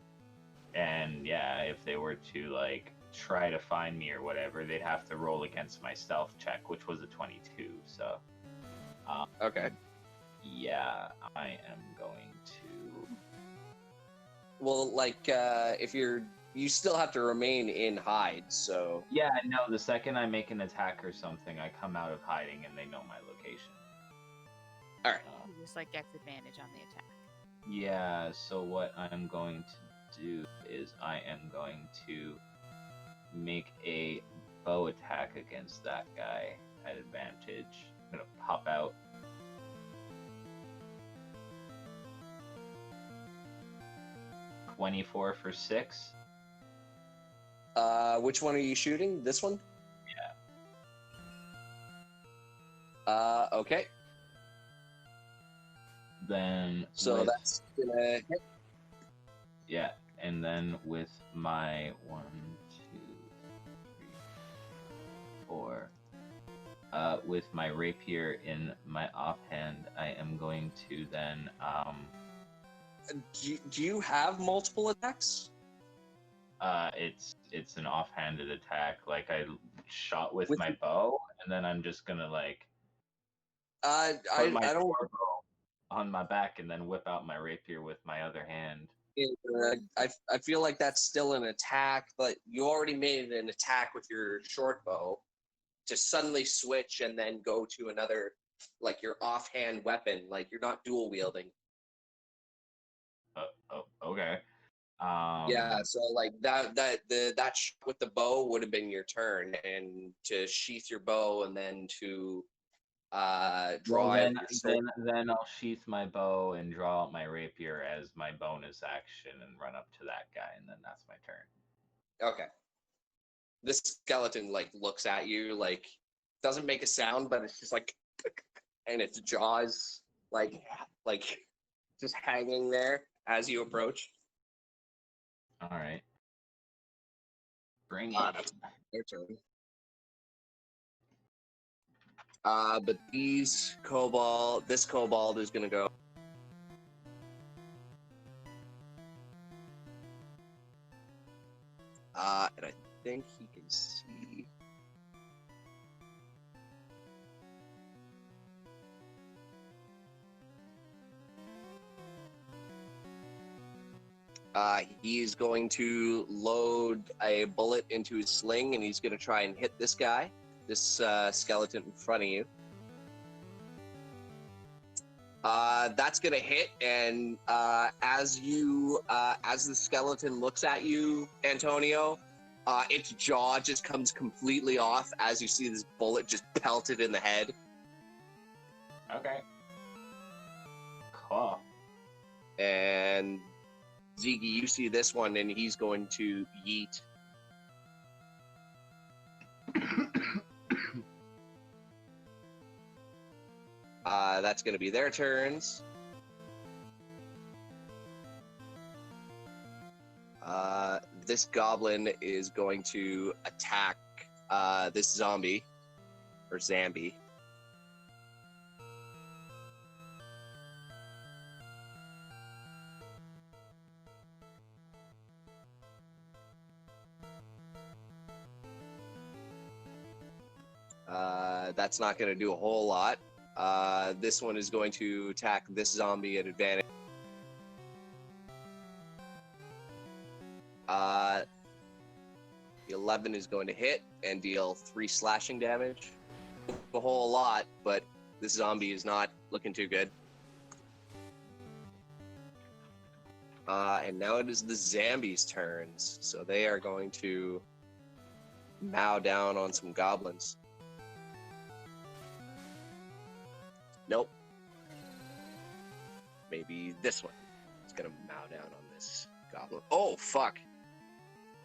And yeah, if they were to try to find me or whatever, they'd have to roll against my stealth check, which was a 22. So okay. Yeah, I am going to. Well, if you still have to remain in hide, so. Yeah, no, the second I make an attack or something, I come out of hiding and they know my location. Alright. He just gets advantage on the attack. Yeah, so what I'm going to do is I am going to make a bow attack against that guy at advantage. I'm gonna pop out. $24 for 6. Which one are you shooting? This one? Yeah. Okay. Then so that's gonna hit. Yeah, and then with my 1, 2, 3, 4, with my rapier in my offhand, I am going to then Do you have multiple attacks? It's an offhanded attack. I shot with my bow, and then I'm just gonna put my bow on my back and then whip out my rapier with my other hand. I feel like that's still an attack, but you already made an attack with your short bow. To suddenly switch and then go to another, your offhand weapon, you're not dual wielding. Okay. Yeah, so that shot with the bow would have been your turn, and to sheath your bow and then to draw out your sword. Then I'll sheath my bow and draw out my rapier as my bonus action and run up to that guy, and then that's my turn. Okay. This skeleton looks at you doesn't make a sound, but it's just like, and its jaws like just hanging there as you approach. All right. Bring That's their turn. But this kobold is gonna go. And I think he can see. He's going to load a bullet into his sling, and he's going to try and hit this guy, this skeleton in front of you. That's going to hit, and as the skeleton looks at you, Antonio, its jaw just comes completely off as you see this bullet just pelted in the head. Okay. Cool. And Ziggy, you see this one, and he's going to yeet. That's going to be their turns. This goblin is going to attack this zombie, or Zambi. That's not going to do a whole lot. This one is going to attack this zombie at advantage. The 11 is going to hit and deal 3 slashing damage. A whole lot, but this zombie is not looking too good. And now it is the zombies' turns. So they are going to mow down on some goblins. Nope. Maybe this one. It's gonna mow down on this goblin. Oh, fuck.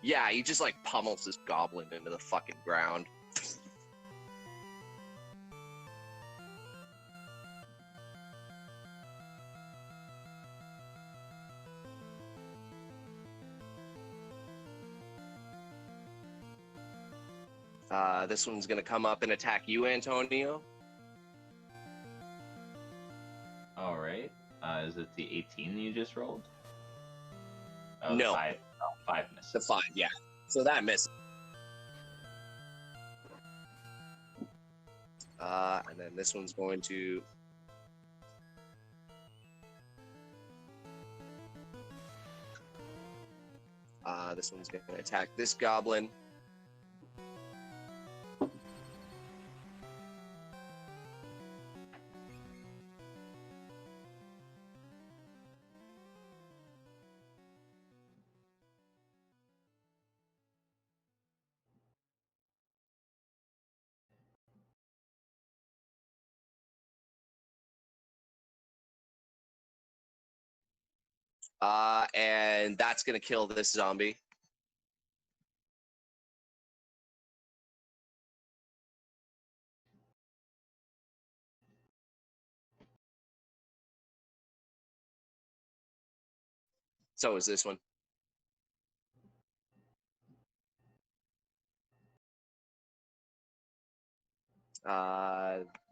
Yeah, he just like pummels this goblin into the fucking ground. This one's gonna come up and attack you, Antonio. All right. Is it the 18 you just rolled? No. 5. Oh, 5 misses. The 5, yeah. So that missed. And then this one's going to... this one's going to attack this goblin. And that's going to kill this zombie. So is this one.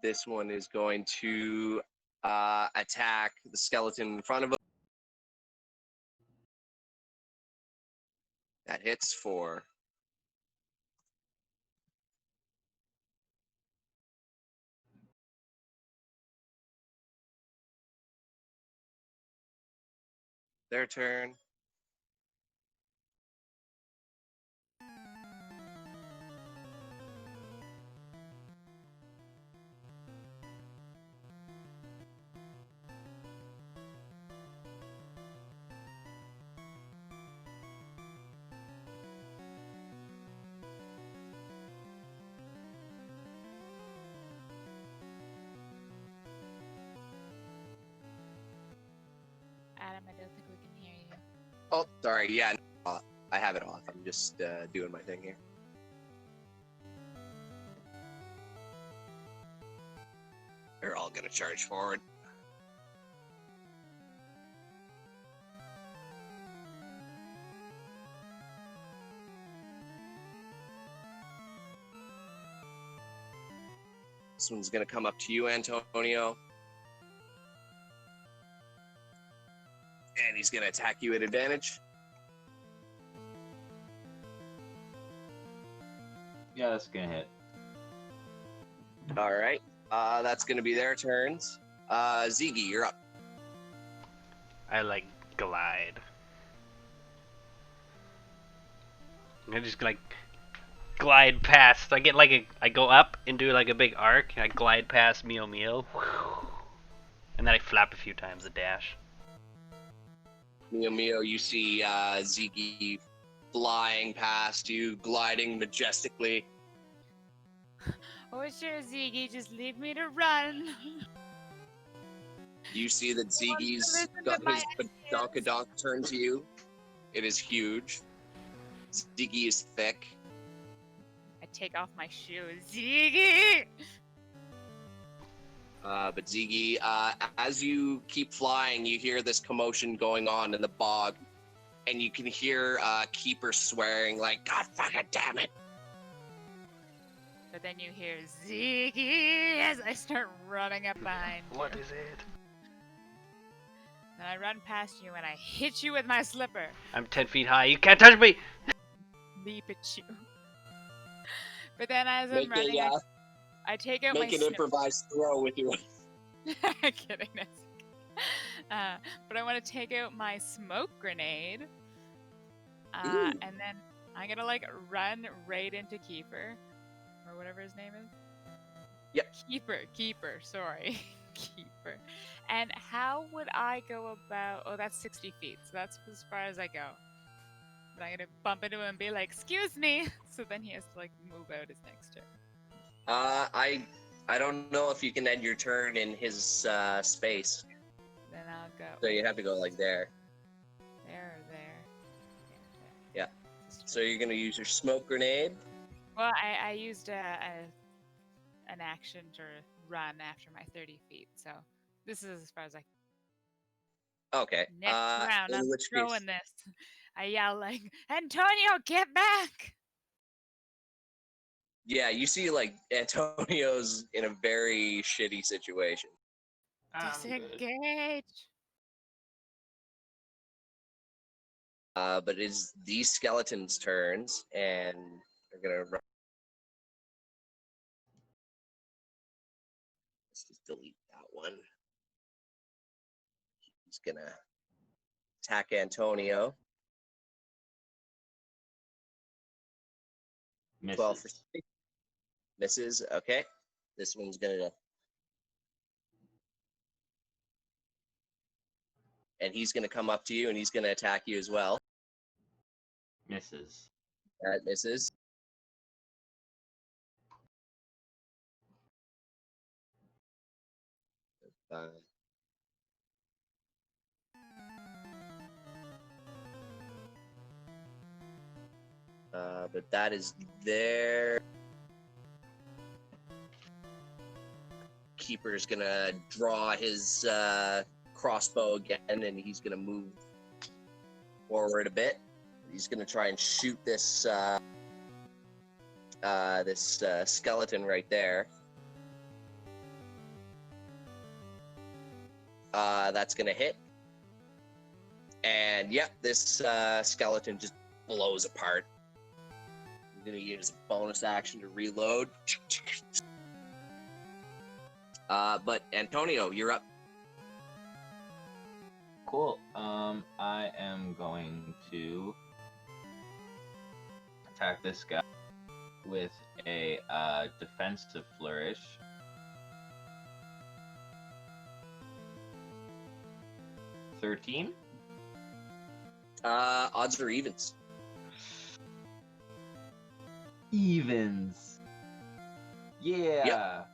This one is going to attack the skeleton in front of him. That hits for... their turn. Adam, I don't think we can hear you. Oh, sorry. Yeah, no, I have it off. I'm just doing my thing here. They're all gonna charge forward. This one's gonna come up to you, Antonio. And he's gonna attack you at advantage. Yeah, that's gonna hit. All right. That's gonna be their turns. Ziggy, you're up. I like glide. I'm just like glide past. I get like I go up and do like a big arc. And I glide past Meow, and then I flap a few times a dash. Mio, you see Ziggy flying past you, gliding majestically. Oh, sure, Ziggy, just leave me to run. You see that Ziggy's listen got to my his badonkadonk turn to you. It is huge. Ziggy is thick. I take off my shoes. Ziggy! But Ziggy, as you keep flying, you hear this commotion going on in the bog. And you can hear Keeper swearing like, God fucking damn it. But then you hear Ziggy as I start running up behind you. What is it? And I run past you and I hit you with my slipper. I'm 10 feet high. You can't touch me! Leap at you. But then as I'm Make running, a, I take out my make an improvised throw with your... Kidding. But I want to take out my smoke grenade. And then I'm going to like run right into Keeper. Or whatever his name is. Yep. Keeper, sorry. Keeper. And how would I go about... Oh, that's 60 feet. So that's as far as I go. But I'm going to bump into him and be like, excuse me. So then he has to like move out his next turn. I don't know if you can end your turn in his space. Then I'll go So you have to go like there. there or there. Yeah. So you're going to use your smoke grenade. Well, I used an action to run after my 30 feet, so this is as far as I can. Okay. Next round, in I'm which throwing case, this. I yell like, Antonio, get back! yeah, you see like Antonio's in a very shitty situation. Disengage! But it's these skeletons' turns, and they're gonna run. Let's just delete that one. He's gonna attack Antonio. Misses. 12 for 60. Misses. Okay. This one's gonna. And he's gonna come up to you, and he's gonna attack you as well. Misses. That misses. But that is there. Keeper's gonna draw his crossbow again, and he's gonna move forward a bit. He's gonna try and shoot this skeleton right there. That's gonna hit. And yep, this skeleton just blows apart. I'm gonna use a bonus action to reload. But Antonio, you're up. Cool. I am going to attack this guy with a defensive flourish. $13. Odds or evens? Evens. Yeah. Yep.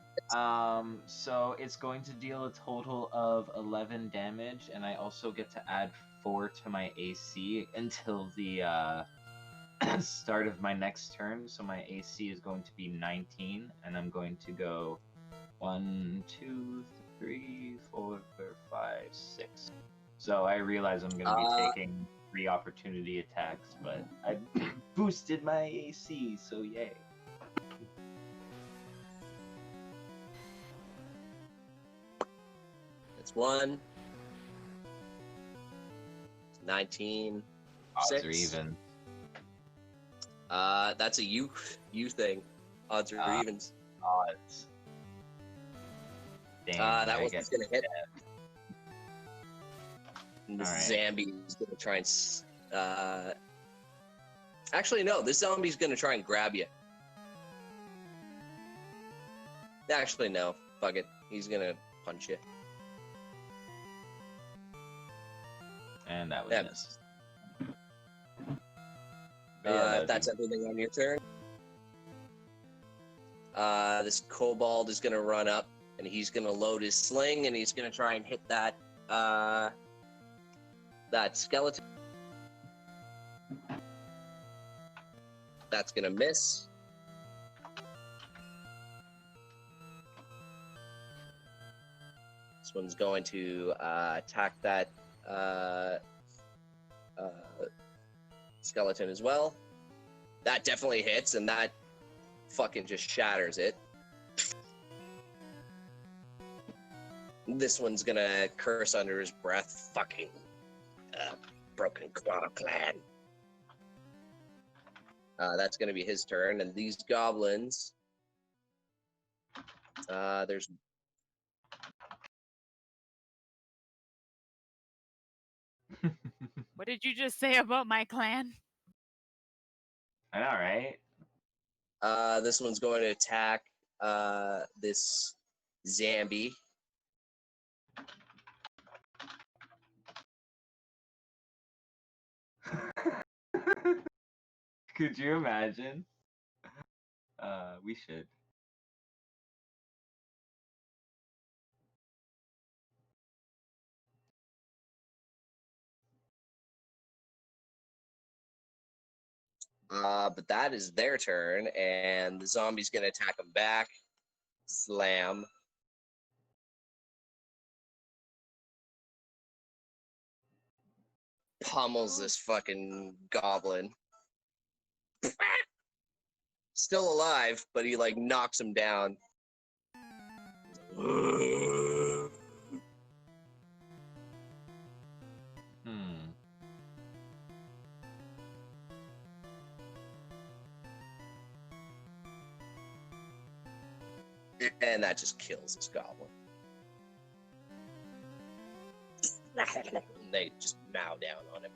So it's going to deal a total of 11 damage, and I also get to add 4 to my AC until the start of my next turn. So my AC is going to be 19, and I'm going to go 1, 2, 3, 4, 5, 6. So I realize I'm going to be taking 3 opportunity attacks, but I boosted my AC, so yay. That's 1. 19. Odds 6. are even. That's a you thing. Odds are evens. Odds. Damn, That one's gonna hit. And this All right. zombie is gonna try and. Actually, no. This zombie's gonna try and grab you. Actually, no. Fuck it. He's gonna punch you. And that was Yeah. missed. Yeah, That's everything on your turn. This kobold is gonna run up, and he's gonna load his sling, and he's gonna try and hit that that skeleton. That's gonna miss. This one's going to attack that skeleton as well. That definitely hits, and that fucking just shatters it. This one's gonna curse under his breath. Fucking broken Chronicle. That's gonna be his turn, and these goblins. There's. What did you just say about my clan? I know, right? This one's going to attack this zombie. Could you imagine? We should. But that is their turn, and the zombie's gonna attack them back. Slam. Pummels this fucking goblin. Still alive, but he like knocks him down. And that just kills this goblin. And they just mow down on him.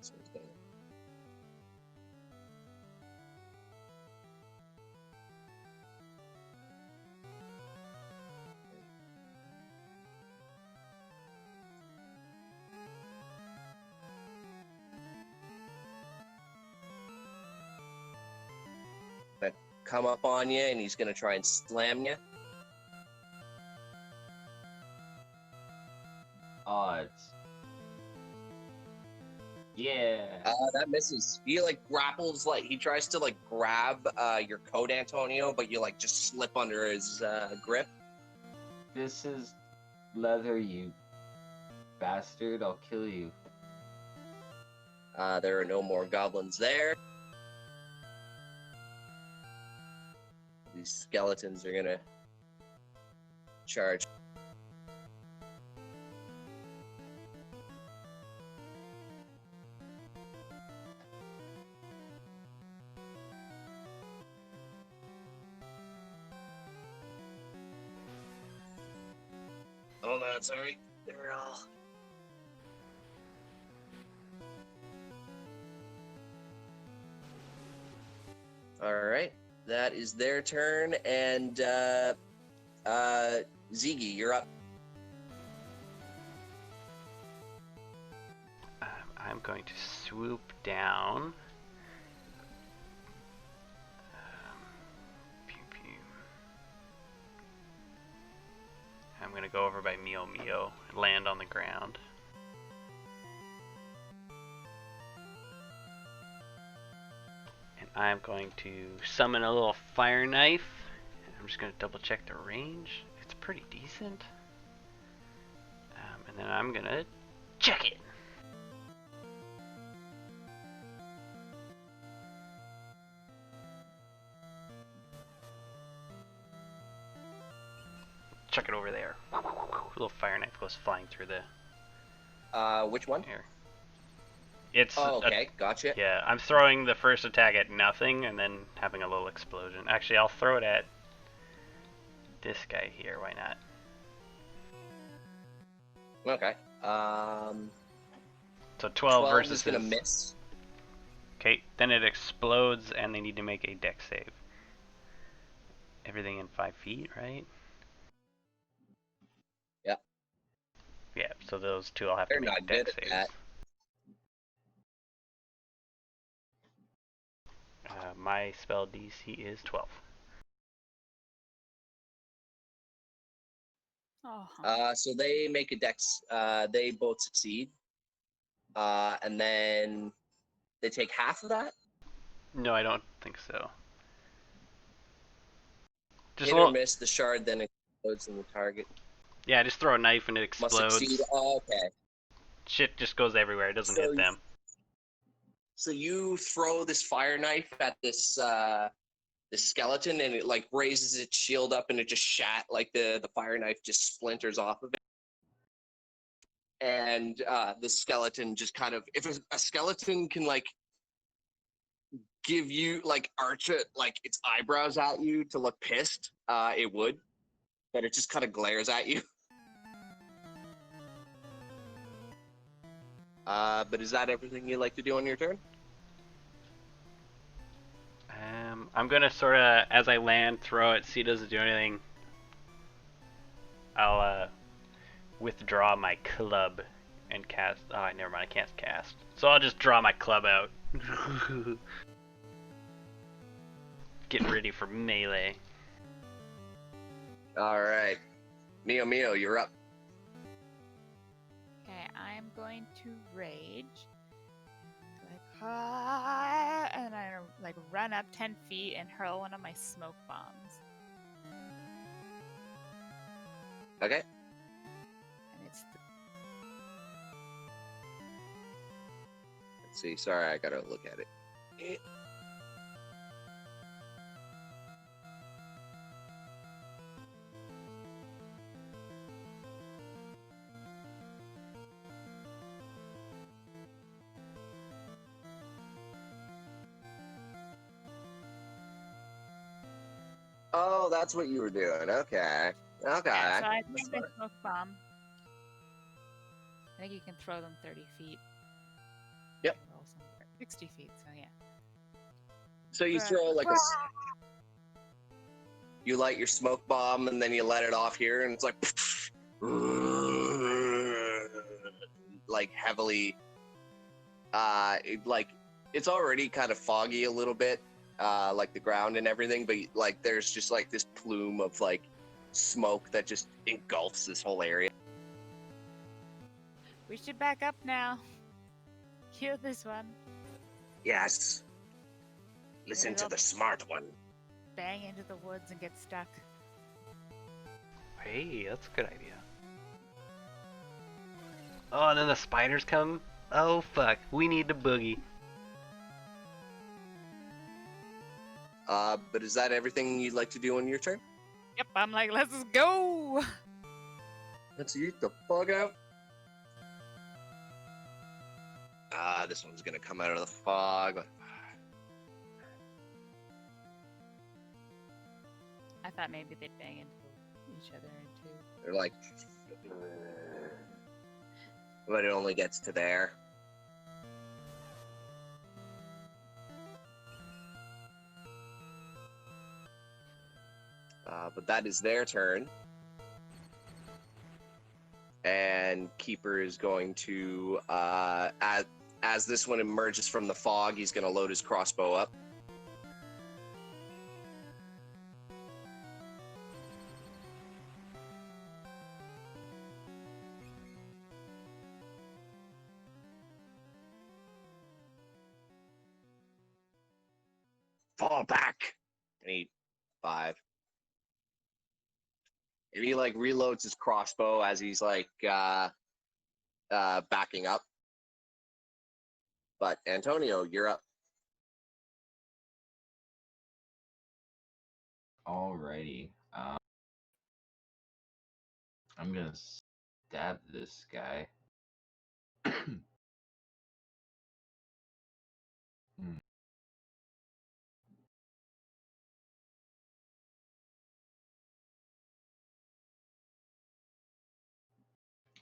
So he's gonna... come up on you, and he's gonna try and slam you. Odds. Yeah. That misses. He like grapples, like he tries to like grab your coat, Antonio, but you like just slip under his grip. This is leather, you bastard. I'll kill you. There are no more goblins there. These skeletons are gonna charge. Hold on, sorry. They're all... Alright, that is their turn, and Ziggy, you're up. I'm going to swoop down. Pew, pew. I'm going to go over by Meepo and land on the ground. I'm going to summon a little fire knife. I'm just going to double check the range. It's pretty decent. And then I'm going to check it. Chuck it over there. A little fire knife goes flying through the Which one? air. It's okay, gotcha. Yeah, I'm throwing the first attack at nothing and then having a little explosion. Actually, I'll throw it at this guy here. Why not? Okay. So 12 versus is gonna miss. Okay, then it explodes and they need to make a dex save. Everything in 5 feet, right? Yeah. Yeah, so those two I'll have They're to make not dex good at saves. that. My spell DC is 12. Oh. So they make a dex. They both succeed. And then they take half of that. No, I don't think so. Just Hit a or little. miss, the shard then explodes in the target. Yeah, just throw a knife and it Must explodes. succeed. Oh, okay. Shit just goes everywhere. It doesn't hit them. So you throw this fire knife at this this skeleton, and it like raises its shield up, and it just like the fire knife just splinters off of it. And the skeleton just kind of, if a skeleton can like give you like arch it like its eyebrows at you to look pissed, it would, but it just kind of glares at you. But is that everything you like to do on your turn? I'm gonna sort of, as I land, throw it, see it doesn't do anything. I'll withdraw my club and cast. Oh, never mind, I can't cast. So I'll just draw my club out. Getting ready for melee. All right, Mio, you're up. Okay, I'm going to rage. Like, and I like run up 10 feet and hurl one of my smoke bombs. Okay. And it's Let's see. Sorry, I gotta look at it. Oh, that's what you were doing. Okay. Okay. yeah, so I think my smoke bomb. I think you can throw them 30 feet. Yep. 60 feet, so yeah. So you throw like you light your smoke bomb and then you let it off here, and it's like heavily like it's already kind of foggy a little bit, like the ground and everything, but like there's just like this plume of like smoke that just engulfs this whole area. We should back up now. Kill this one. Yes. Listen to the smart one. Bang into the woods and get stuck. Hey, that's a good idea. Oh, and then the spiders come. Oh fuck, we need to boogie. But is that everything you'd like to do on your turn? Yep, I'm like, let's go. Let's eat the fuck out. This one's gonna come out of the fog. I thought maybe they'd bang into each other too. They're like, but it only gets to there. But that is their turn. And Keeper is going to, as this one emerges from the fog, he's going to load his crossbow up. fall back. And he 5. And he like reloads his crossbow as he's like backing up. But Antonio, you're up. Alrighty. I'm gonna stab this guy.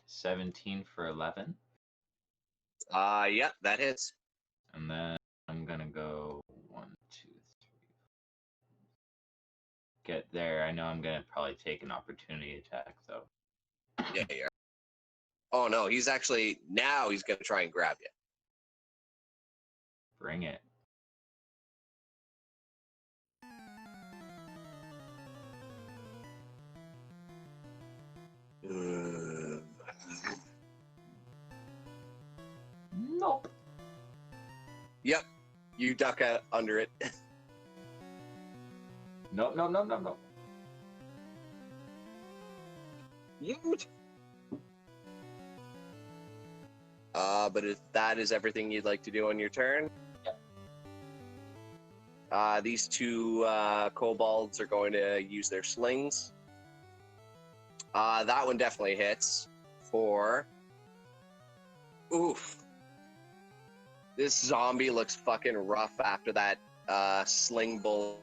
17 for 11. Yeah, that hits. And then I'm gonna go 1, 2, 3. Get there. I know I'm gonna probably take an opportunity attack though. Yeah. Oh no, he's actually now he's gonna try and grab you. Bring it. Nope. Yep, you duck under it. No. But if that is everything you'd like to do on your turn, Yep. These two kobolds are going to use their slings. That one definitely hits for. Oof. This zombie looks fucking rough after that sling bullet.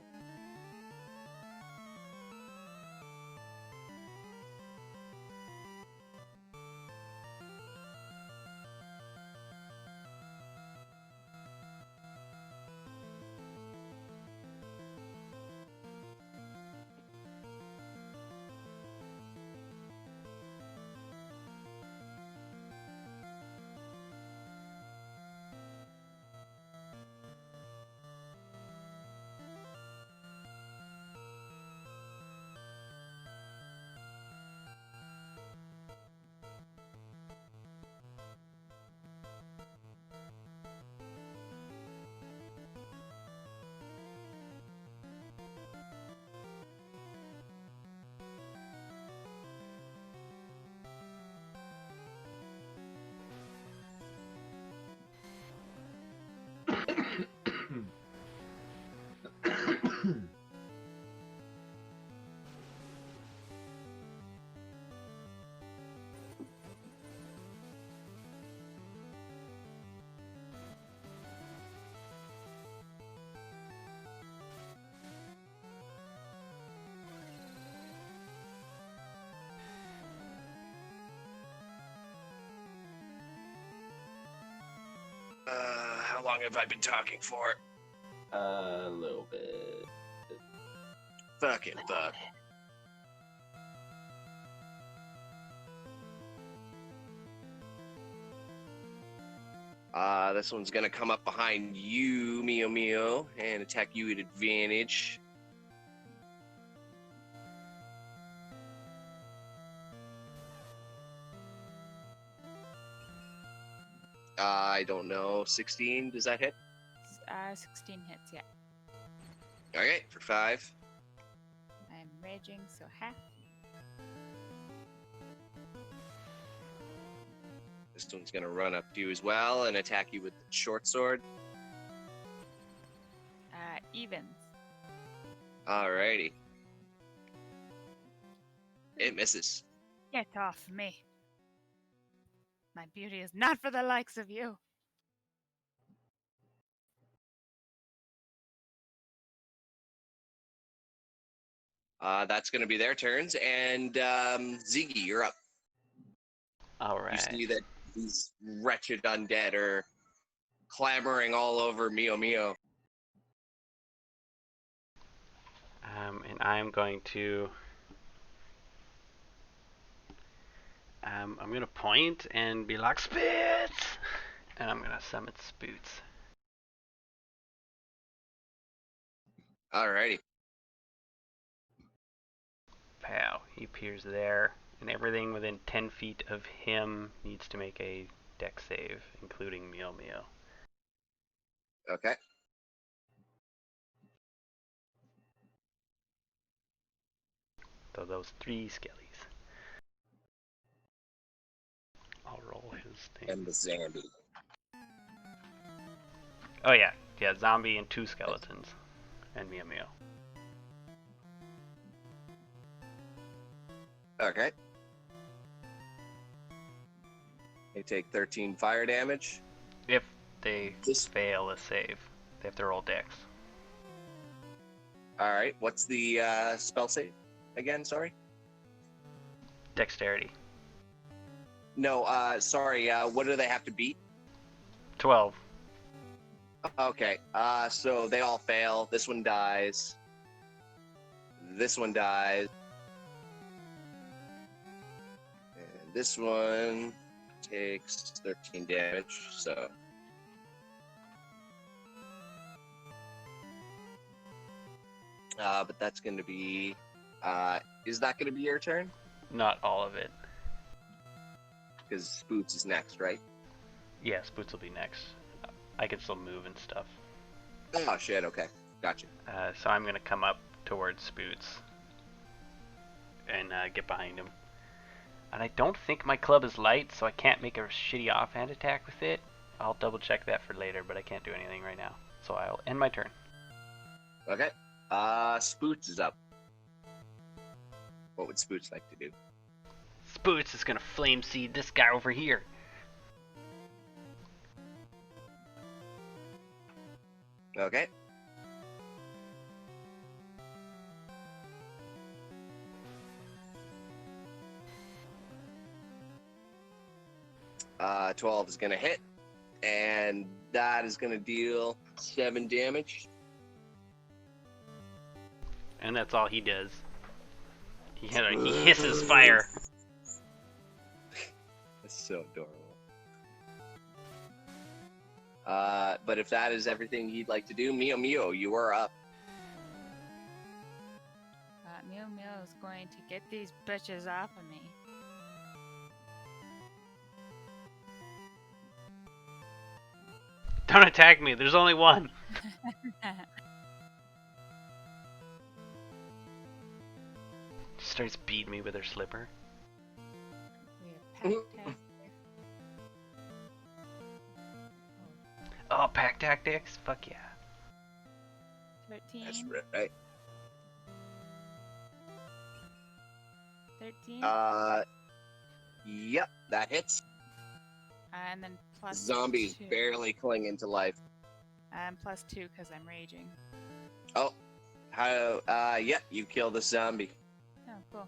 How long have I been talking for? A little bit. Fucking fuck. This one's gonna come up behind you, Mio, and attack you at advantage. I don't know. 16, does that hit? 16 hits, yeah. Okay, for 5. I'm raging, so half. This one's gonna run up to you as well and attack you with the short sword. Evens. Alrighty. It misses. Get off me. My beauty is not for the likes of you. That's gonna be their turns, and Ziggy, you're up. All right. You see that these wretched undead are clamoring all over Mio. And I'm going to I'm gonna point and be like, Spits! And I'm gonna summon Spoots. Alrighty. Pow. He appears there, and everything within 10 feet of him needs to make a dex save, including Mio. Okay. So those 3 skellies. I'll roll his thing. And the zombie. Oh yeah, zombie and 2 skeletons, and Meow Meow. Okay. They take 13 fire damage. If they fail a save, they have to roll dex. Alright, what's the spell save again? Sorry? Dexterity. No, sorry, what do they have to beat? 12. Okay, so they all fail. This one dies. This one dies. And this one takes 13 damage, so. But that's going to be. Is that going to be your turn? Not all of it. Because Boots is next, right? Yes, Boots will be next. I can still move and stuff. Oh, shit, okay. Gotcha. So I'm going to come up towards Boots and get behind him. And I don't think my club is light, so I can't make a shitty offhand attack with it. I'll double check that for later, but I can't do anything right now. So I'll end my turn. Okay. Spoots is up. What would Spoots like to do? Spoots is going to flame seed this guy over here. Okay. Uh, 12 is gonna hit, and that is gonna deal 7 damage. And that's all he does. He hisses fire. That's so adorable. But if that is everything he'd like to do, Meow, you are up. Mew Mew is going to get these bitches off of me. Don't attack me, there's only one. She starts beating me with her slipper. We have pack tactics. Oh, pack tactics? Fuck yeah. 13. That's right. 13. Yep, that hits. And then plus Zombies 2. barely clinging to life. And plus 2 because I'm raging. Oh, yeah, you kill the zombie. Oh, cool.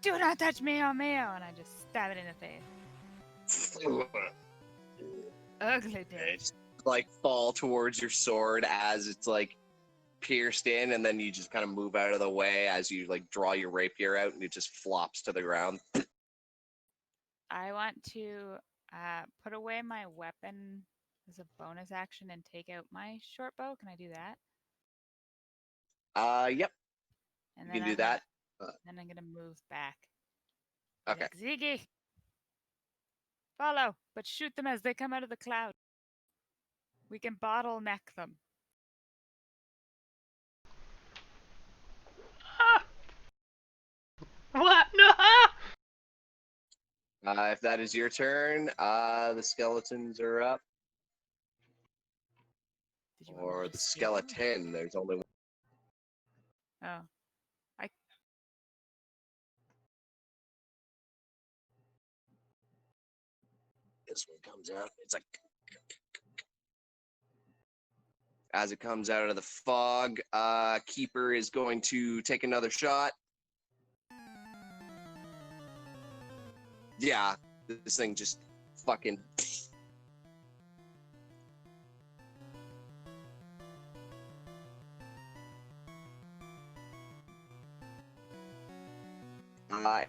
Do not touch me, oh Mayo! And I just stab it in the face. Ugly bitch. It's like fall towards your sword as it's like pierced in, and then you just kind of move out of the way as you like draw your rapier out, and it just flops to the ground. I want to put away my weapon as a bonus action and take out my short bow. Can I do that? Yep, And you then can do that. Then I'm gonna move back. Okay. Like, Ziggy, follow, but shoot them as they come out of the cloud. We can bottleneck them. Ah! What? No! If that is your turn, the skeletons are up. Did you want me Or to the steal them? skeleton. There's only one. Oh, This one comes out. It's like as it comes out of the fog, Keeper is going to take another shot. Yeah, this thing just fucking.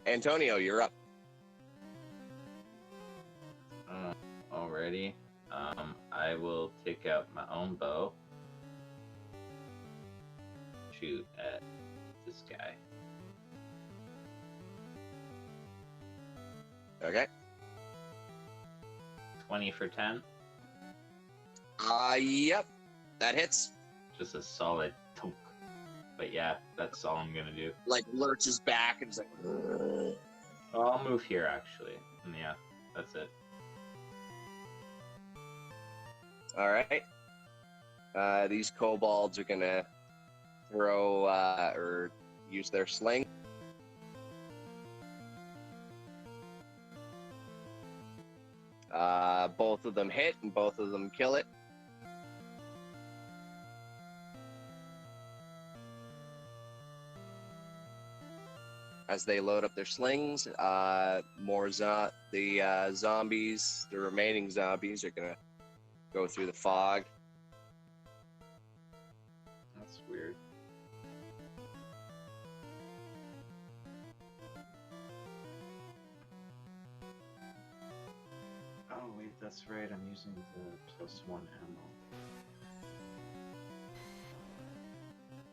Antonio, you're up. Already. I will take out my own bow. Shoot at this guy. Okay. 20 for 10. Yep, that hits. Just a solid tunk. But yeah, that's all I'm gonna do. Like lurches back and is like. Oh, I'll move here actually. And yeah, that's it. All right. These kobolds are gonna throw or use their sling. Both of them hit and both of them kill it. As they load up their slings, the zombies, the remaining zombies, are gonna go through the fog. That's weird. Oh wait, that's right. I'm using the +1 ammo.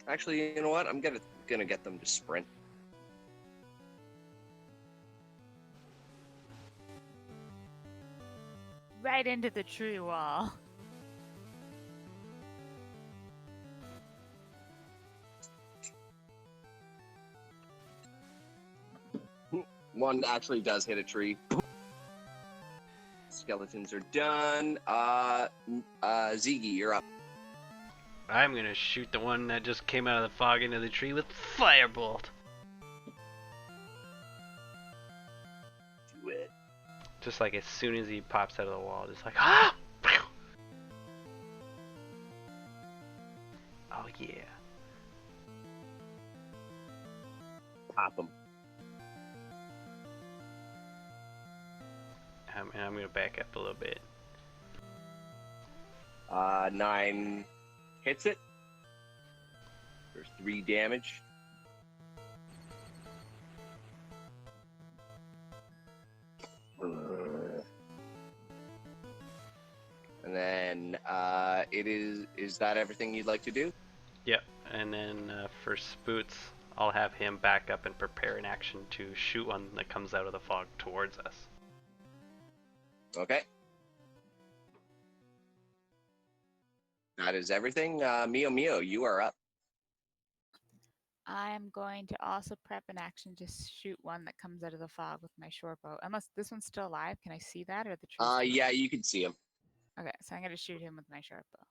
Actually, you know what? I'm gonna get them to sprint. Right into the tree wall. One actually does hit a tree. Skeletons are done. Ziggy, you're up. I'm gonna shoot the one that just came out of the fog into the tree with firebolt. Do it. Just like as soon as he pops out of the wall, just like ah! Oh yeah. Pop him. And I'm gonna back up a little bit. 9 hits it for 3 damage. And then is that everything you'd like to do? Yep. And then for Spoots, I'll have him back up and prepare an action to shoot one that comes out of the fog towards us. Okay. That is everything. Mio, you are up. I'm going to also prep an action to shoot one that comes out of the fog with my short bow. Unless this one's still alive, can I see that, or the tree? Yeah, you can see him. Okay, so I'm gonna shoot him with my short bow.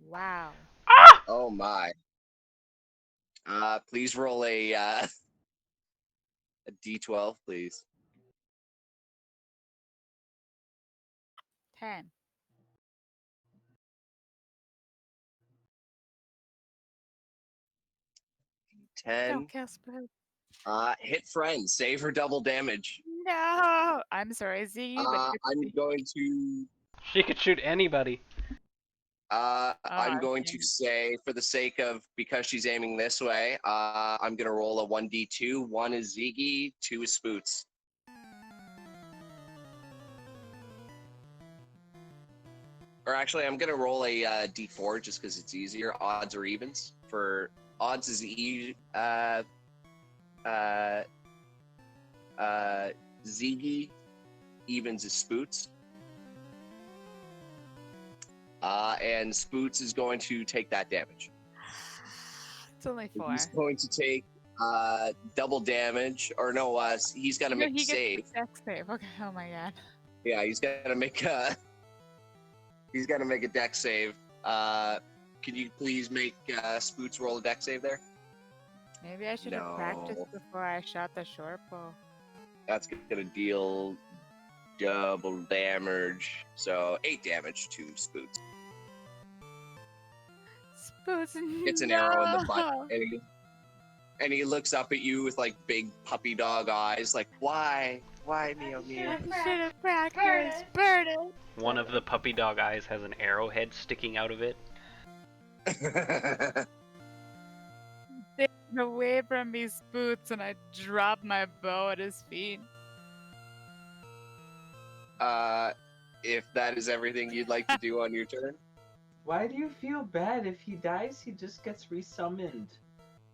Wow. Ah! Oh my. Please roll a D12, please. 10. 10. Don't kill Spook. Hit friend. Save for double damage. No! I'm sorry, Z. But I'm going to. She could shoot anybody. I'm going to say, for the sake of, because she's aiming this way, I'm going to roll a 1d2. 1 is Ziggy, 2 is Spoots. Or actually, I'm going to roll a d4 just because it's easier. Odds or evens. For odds is Ziggy, evens is Spoots. And Spoots is going to take that damage. It's only 4. He's going to take double damage, or no, he's got to make a save. Dex save. Okay. Oh my god. Yeah, he's got to make a. He's got to make a dex save. Can you please make Spoots roll a dex save there? Maybe I should have practiced before I shot the short bow. That's gonna deal double damage, so 8 damage to Spoots. Spoots, It's an arrow in the butt, and he looks up at you with like big puppy dog eyes, like why Mio? I should have practiced. Burn it. One of the puppy dog eyes has an arrowhead sticking out of it. Stay away from me, Spoots, and I drop my bow at his feet. If that is everything you'd like to do on your turn. Why do you feel bad? If he dies, he just gets resummoned.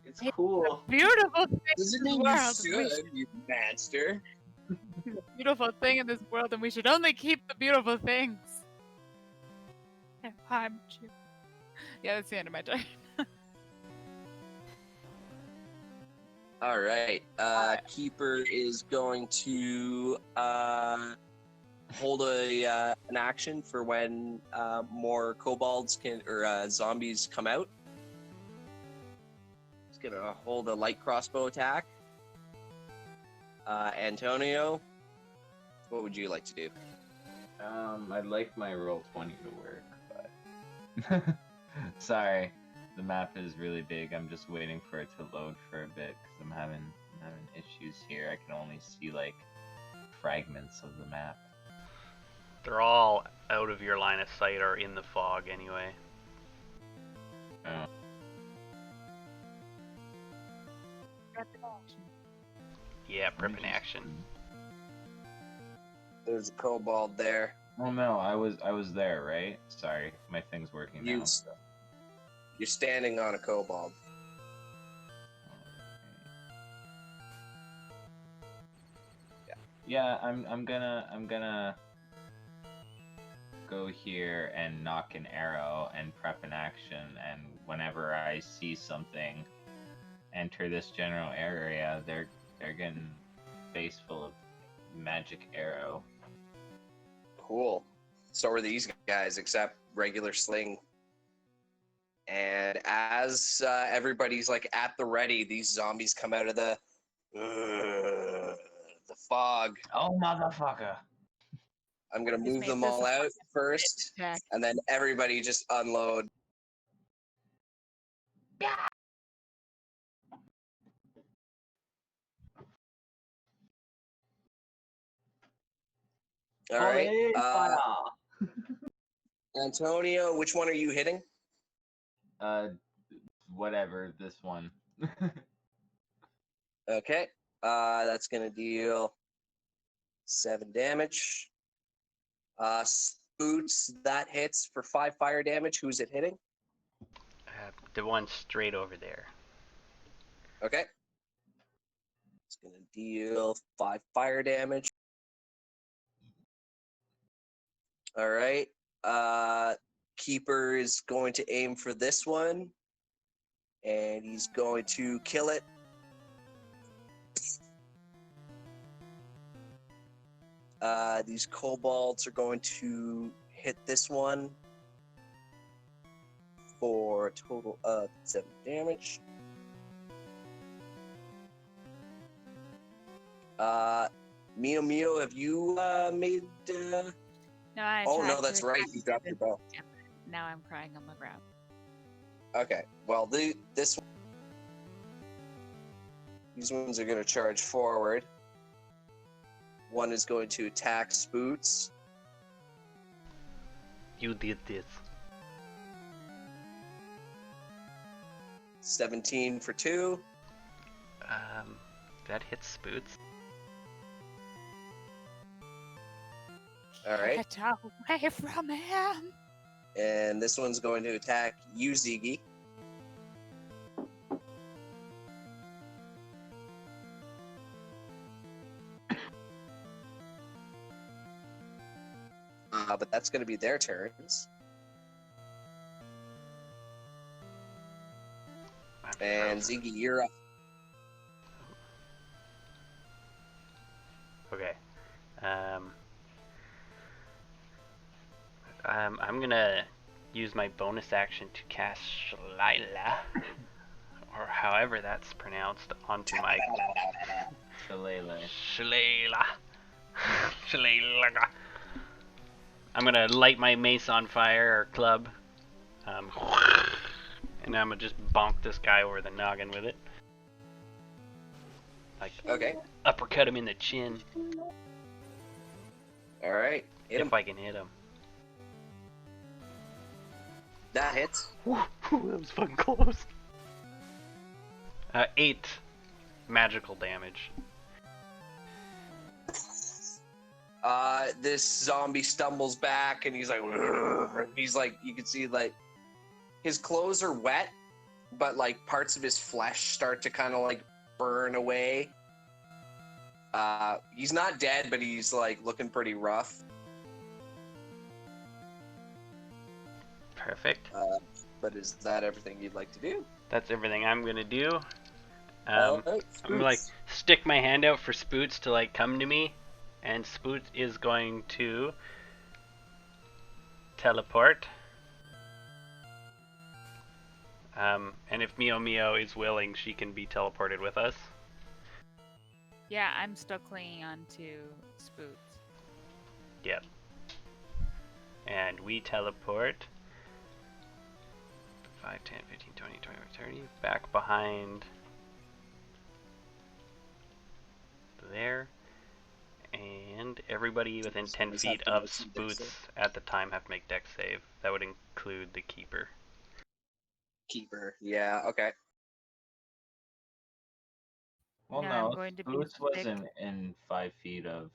It's cool. Beautiful thing Doesn't in the mean world. you should, you monster. He's a beautiful thing in this world, and we should only keep the beautiful things. If I'm true. Yeah, that's the end of my turn. All right. Keeper is going to hold an action for when more kobolds or zombies come out. He's gonna hold a light crossbow attack. Antonio, what would you like to do? I'd like my roll 20 to work, but sorry, the map is really big. I'm just waiting for it to load for a bit because I'm having issues here. I can only see like fragments of the map. They're all out of your line of sight or in the fog anyway. Oh. Yeah, prep in action. There's a kobold there. Oh no, I was there, right? Sorry, my thing's working now. You're standing on a kobold. Yeah, I'm gonna go here and knock an arrow and prep an action, and whenever I see something enter this general area, they're getting face full of magic arrow. Cool. So are these guys, except regular sling. And as everybody's like at the ready, these zombies come out of the fog. Oh motherfucker! I'm gonna Just move make them this all a out first, attack. and then everybody just unload. All right. Antonio, which one are you hitting? Whatever, this one. Okay. That's gonna deal 7 damage. Boots, that hits for 5 fire damage. Who's it hitting? The one straight over there. Okay. It's gonna deal 5 fire damage. All right. Keeper is going to aim for this one, and he's going to kill it. These kobolds are going to hit this one for a total of 7 damage. Meepo, have you made... No, I Oh, tried no, to that's right. attack You dropped your bow. Now I'm crying on the ground. Okay. Well, these ones are going to charge forward. One is going to attack Spoots. You did this. 17 for 2. That hits Spoots. All right. Get away from him! And this one's going to attack you, Ziggy. But that's going to be their turns. And Ziggy, you're up. Okay. I'm gonna use my bonus action to cast Shalila, or however that's pronounced, onto my Shalila. I'm gonna light my mace on fire, or club, and I'm gonna just bonk this guy over the noggin with it. Like, Okay. uppercut him in the chin. All right. Hit him. If I can hit him. That hits. Whew, that was fucking close. 8 magical damage. This zombie stumbles back and he's like, "Ugh." He's like, you can see like his clothes are wet, but like parts of his flesh start to kind of like burn away. He's not dead, but he's like looking pretty rough. Perfect. But is that everything you'd like to do? That's everything I'm gonna do. Alright, I'm gonna like stick my hand out for Spoots to like come to me, and Spoots is going to teleport. And if Mio Mio is willing, she can be teleported with us. Yeah, I'm still clinging on to Spoots. Yep. And we teleport 5, 10, 15, 20, 25, 30 back behind there. And everybody within 10 feet of Spoots at the time have to make dex save. That would include the keeper. Keeper, yeah, okay. Well, No, no, I'm going to be Boots sick. wasn't in 5 feet of.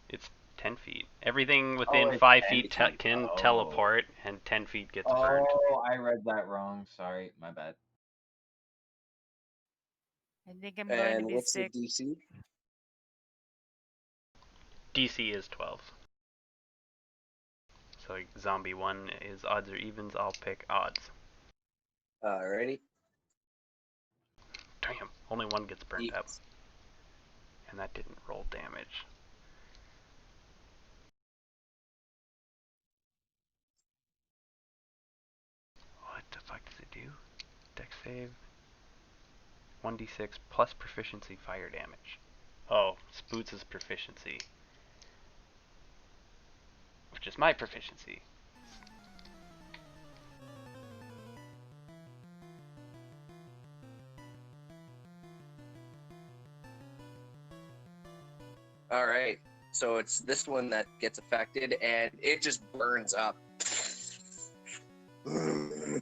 It's 10 feet. Everything within it's 5 10 feet feet. can Oh. teleport, and 10 feet gets burned. Oh, I read that wrong. Sorry, my bad. I think I'm going to And be what's sick. the DC? DC is 12. So zombie 1 is odds or evens. I'll pick odds. Alrighty. Damn, only one gets burned up. And that didn't roll damage. What the fuck does it do? Dex save. 1d6 plus proficiency fire damage. Oh, Spoots' proficiency. Which is my proficiency. Alright. So it's this one that gets affected, and it just burns up. Yeah,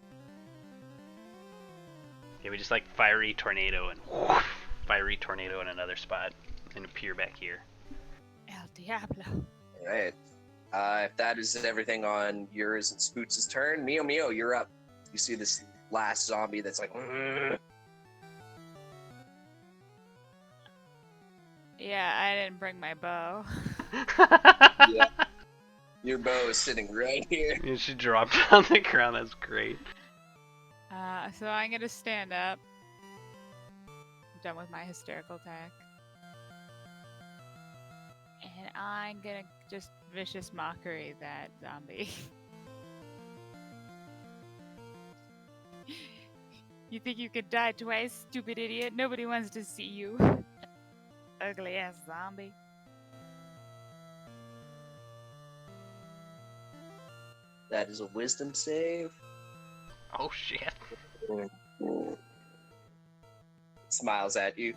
we just like fiery tornado and whoosh, fiery tornado in another spot and appear back here. El Diablo. Alright. If that is everything on yours and Spoots' turn, Mio Mio, you're up. You see this last zombie that's like... Yeah, I didn't bring my bow. Yeah. Your bow is sitting right here. Yeah, she dropped on the ground. That's great. So I'm gonna stand up. I'm done with my hysterical attack. And I'm gonna just vicious mockery that zombie. You think you could die twice, stupid idiot? Nobody wants to see you. Ugly ass zombie. That is a wisdom save. Oh shit. Smiles at you.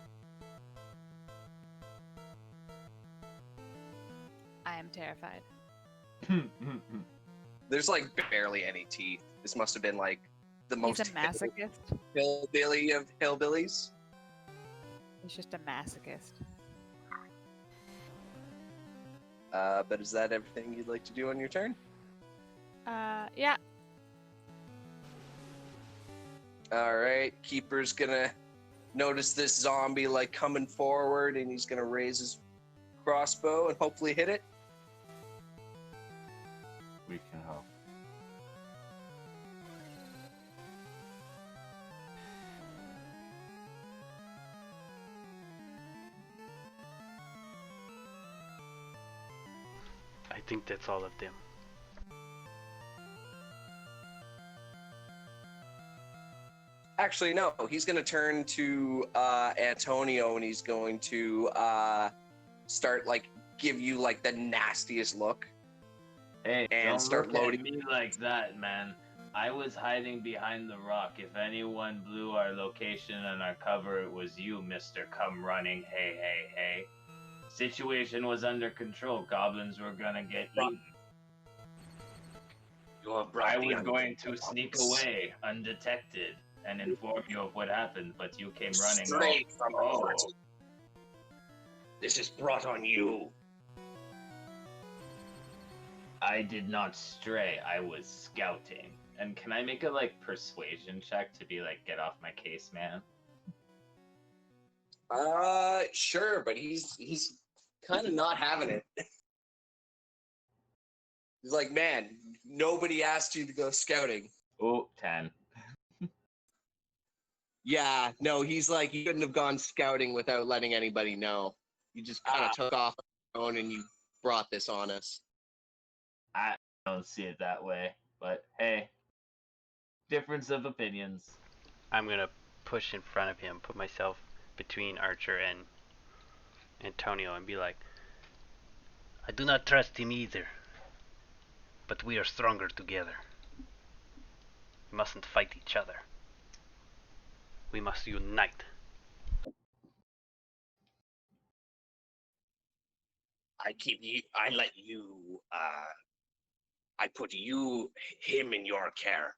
I am terrified. There's like barely any teeth. This must have been like the most He's a masochist. hillbilly of hillbillies. He's just a masochist. But is that everything you'd like to do on your turn? Yeah. Alright, Keeper's gonna notice this zombie like coming forward, and he's gonna raise his crossbow and hopefully hit it. We can hope. I think that's all of them. Actually, no. He's going to turn to Antonio, and he's going to start like give you like the nastiest look. Hey, And don't start look loading. at me like that, man. I was hiding behind the rock. If anyone blew our location and our cover, it was you, mister. Come running. Hey, hey, hey. Situation was under control. Goblins were gonna get eaten. I was going to sneak away undetected and inform you of what happened, but you came running. Straight from the Oh. heart. This is brought on you. I did not stray. I was scouting. And can I make a persuasion check to be like, get off my case, man? Sure, but he's kind of not having it. He's like, man, nobody asked you to go scouting. Oh, 10. Yeah, no, he's like, you couldn't have gone scouting without letting anybody know. You just kind of took off on your own and you brought this on us. I don't see it that way, but hey, difference of opinions. I'm gonna push in front of him, put myself between Archer and Antonio, and be like, I do not trust him either, but we are stronger together. We mustn't fight each other. We must unite. I let you, I put him in your care.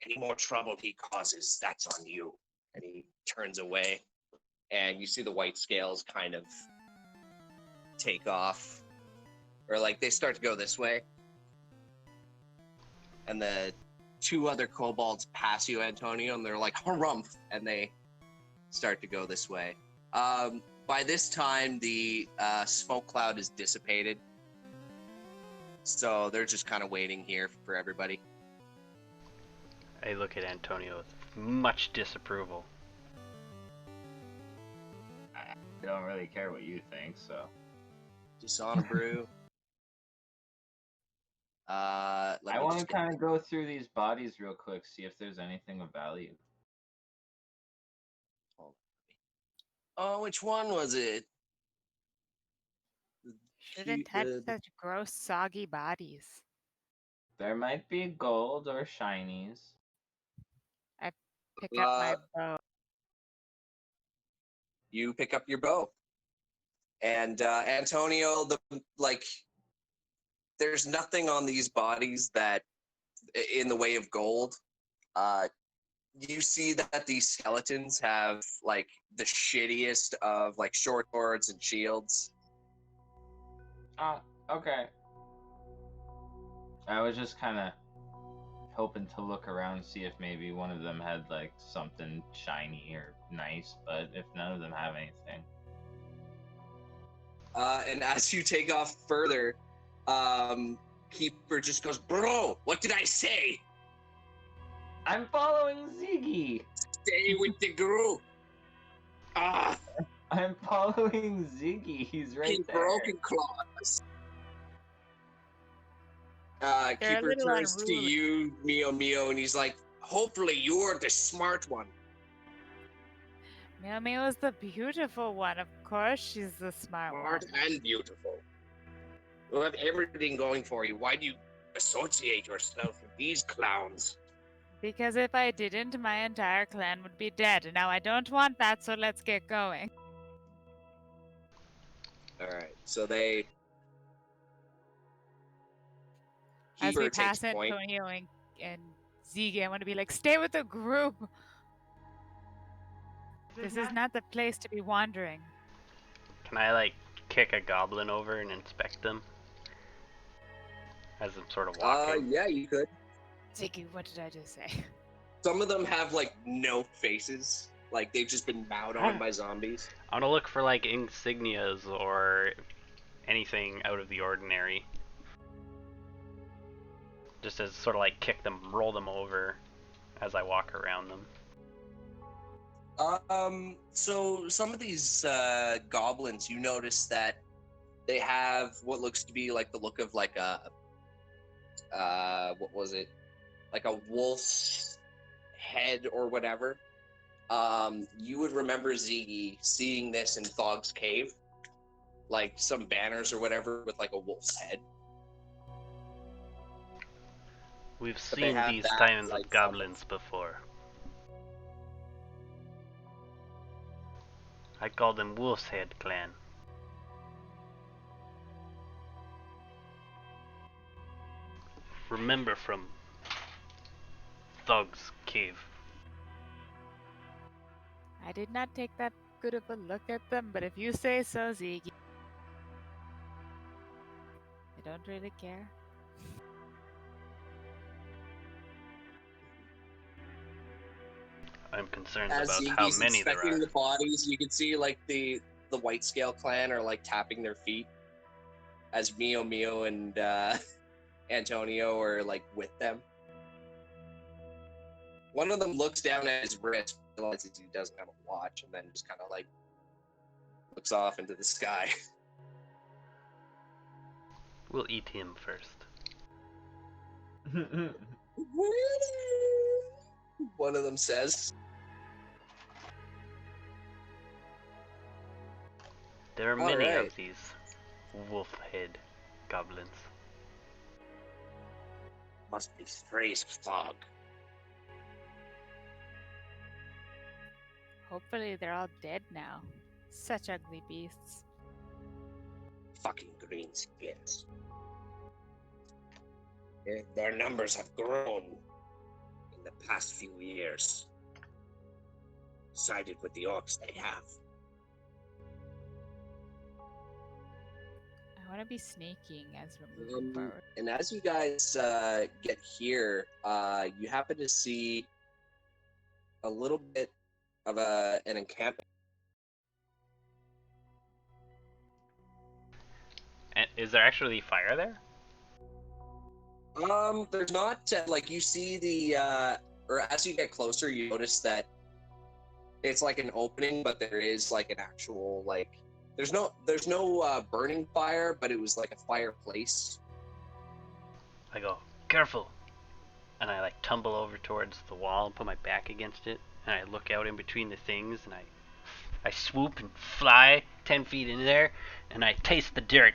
Any more trouble he causes, that's on you. And he turns away, and you see the white scales kind of take off, or like they start to go this way. And the two other kobolds pass you, Antonio, and they're like, harumph, and they start to go this way. By this time, the smoke cloud is dissipated. So they're just kind of waiting here for everybody. I look at Antonio with much disapproval. I don't really care what you think, so. Dishonor brew. I want to kind of go through these bodies real quick, see if there's anything of value. Oh, which one was it? Shouldn't touch such gross, soggy bodies. There might be gold or shinies. I pick up my bow. You pick up your bow. And Antonio, there's nothing on these bodies that, in the way of gold. You see that these skeletons have like the shittiest of like short swords and shields. Okay. I was just kind of hoping to look around, see if maybe one of them had like something shiny or nice, but if none of them have anything. And as you take off further, Keeper just goes, bro, what did I say? I'm following Ziggy! Stay with the group. I'm following Ziggy, he's right there. Broken claws. Keeper turns to you, Mio, and he's like, hopefully you're the smart one. Mio is the beautiful one. Of course she's the smart one. And beautiful. You have everything going for you. Why do you associate yourself with these clowns? Because if I didn't, my entire clan would be dead. Now I don't want that, so let's get going. Alright, so they... As we pass Antonio and Ziggy, I want to be like, stay with the group! This is not the place to be wandering. Can I, like, kick a goblin over and inspect them? As I'm sort of walking? Yeah, you could. Ziggy, what did I just say? Some of them have, like, no faces. Like, they've just been mowed on by zombies. I want to look for, like, insignias or anything out of the ordinary. Just as sort of, like, kick them, roll them over as I walk around them. So some of these goblins, you notice that they have what looks to be like the look of like a what was it? Like a wolf's head or whatever. You would remember Ziggy seeing this in Thog's Cave, like some banners or whatever with like a wolf's head. We've seen these kinds of goblins before. I call them Wolf's Head Clan. Remember from Thog's Cave. I did not take that good of a look at them, but if you say so, Ziggy. I don't really care. I'm concerned As about he's how many there inspecting are. the bodies, you can see like the White Scale clan are like tapping their feet as Mio and Antonio are like with them. One of them looks down at his wrist, realizes he doesn't have a watch, and then just kind of like looks off into the sky. We'll eat him first. One of them says. There are All many right. of these wolf-head goblins. Must be strays of fog. Hopefully they're all dead now. Such ugly beasts. Fucking green skins. Their numbers have grown in the past few years. Sided with the orcs they have. I want to be sneaking as we're moving forward. And as you guys get here, you happen to see a little bit of an encampment. And is there actually fire there? There's not like you see the or as you get closer, you notice that it's like an opening, but there is like an actual like there's no burning fire, but it was like a fireplace. I go, careful! And I like tumble over towards the wall and put my back against it, and I look out in between the things, and I swoop and fly 10 feet in there, and I taste the dirt.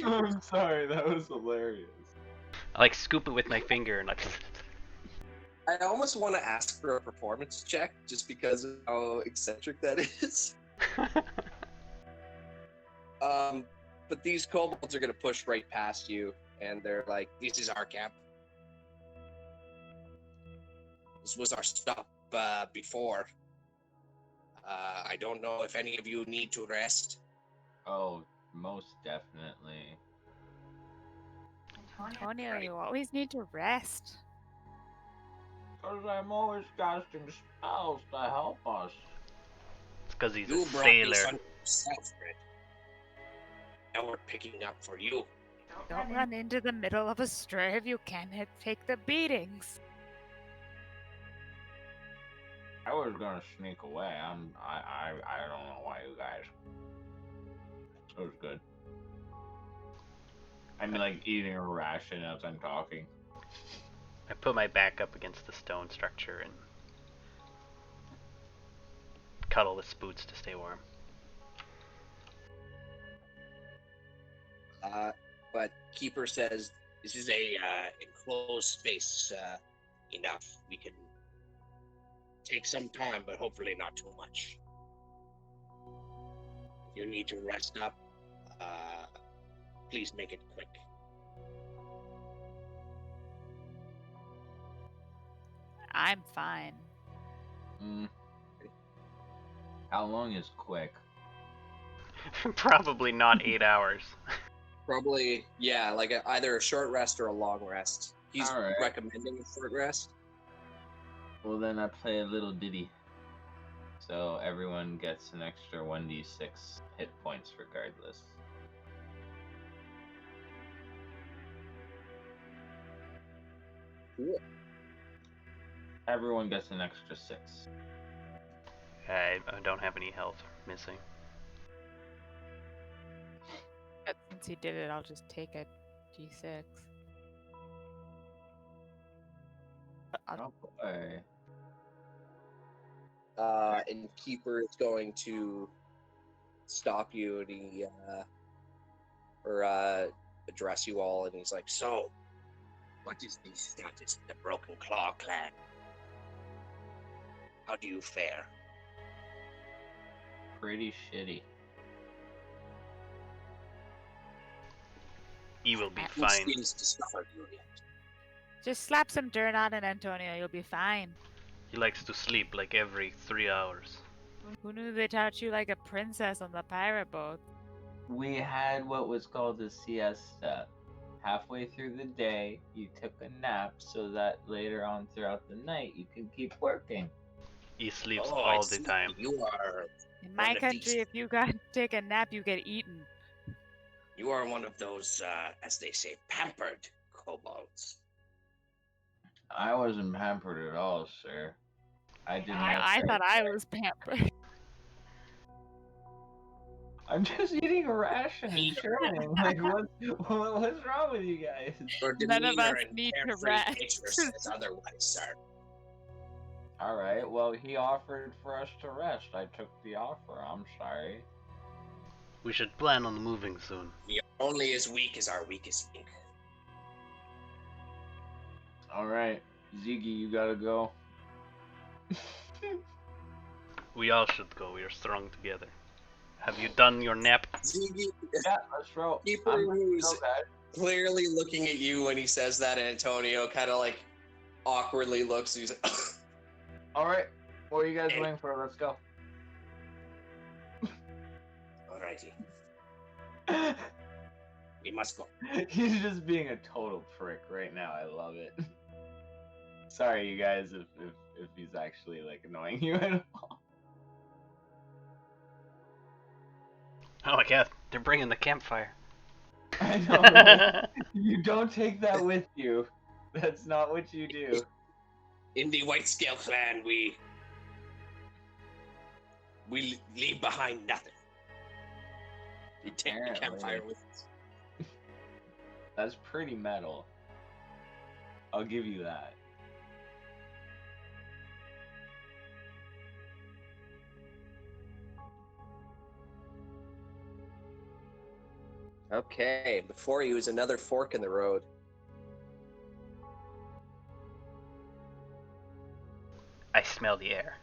I'm sorry, that was hilarious. I like scoop it with my finger and like. I almost want to ask for a performance check just because of how eccentric that is. But these kobolds are going to push right past you, and they're like, this is our camp. This was our stop before. I don't know if any of you need to rest. Oh, most definitely. Antonio, you always need to rest. Because I'm always casting spells to help us. It's because he's You a brought sailor. this on yourself, Fred. Now we're picking up for you. Don't run into the middle of a stray if you can take the beatings. I was gonna sneak away. I don't know why you guys. It was good. I'm like eating a ration as I'm talking. I put my back up against the stone structure and cuddle the boots to stay warm. But Keeper says this is a enclosed space enough. We can take some time, but hopefully not too much. If you need to rest up, please make it quick. I'm fine. How long is quick? Probably not 8 hours. Probably, yeah, like either a short rest or a long rest. He's All right. recommending a short rest. Well, then I play a little ditty. So everyone gets an extra 1d6 hit points regardless. Cool. Everyone gets an extra 6. I don't have any health missing. But since he did it, I'll just take a d6. Oh boy. And Keeper is going to stop you, and he address you all, and he's like, "So, what is the status of the Broken Claw clan? How do you fare?" Pretty shitty. He will be Who fine. seems discovered you yet? Just slap some dirt on it, Antonio. You'll be fine. He likes to sleep like every 3 hours. Who knew they taught you like a princess on the pirate boat? We had what was called a siesta, halfway through the day, you took a nap so that later on throughout the night you can keep working. He sleeps Oh, all I the see. time. You are In my one of country, these- if you got take a nap, you get eaten. one of those, as they say, pampered kobolds. I wasn't pampered at all, sir. I didn't have I that. thought I was pampered. I'm just eating a ration and chilling. Like, what's wrong with you guys? Your None of demeanor us and need to carefree rest. nature says otherwise, sir. All right. Well, he offered for us to rest. I took the offer. I'm sorry. We should plan on moving soon. We are only as weak as our weakest link. All right, Ziggy, you gotta go. We all should go. We are strong together. Have you done your nap? Ziggy, Yeah, let's roll. Keeper, I'm gonna who's go, guys. clearly looking at you when he says that, Antonio kind of like awkwardly looks. He's like, All right, what are you guys waiting for? Let's go. alrighty, we must go. He's just being a total prick right now. I love it. Sorry, you guys, if he's actually like annoying you at all. Oh my god, they're bringing the campfire. I know. Right? You don't take that with you. That's not what you do. In the White Scale clan, we leave behind nothing. We take the Apparently. campfire with us. That's pretty metal. I'll give you that. Okay, before you is another fork in the road. I smell the air.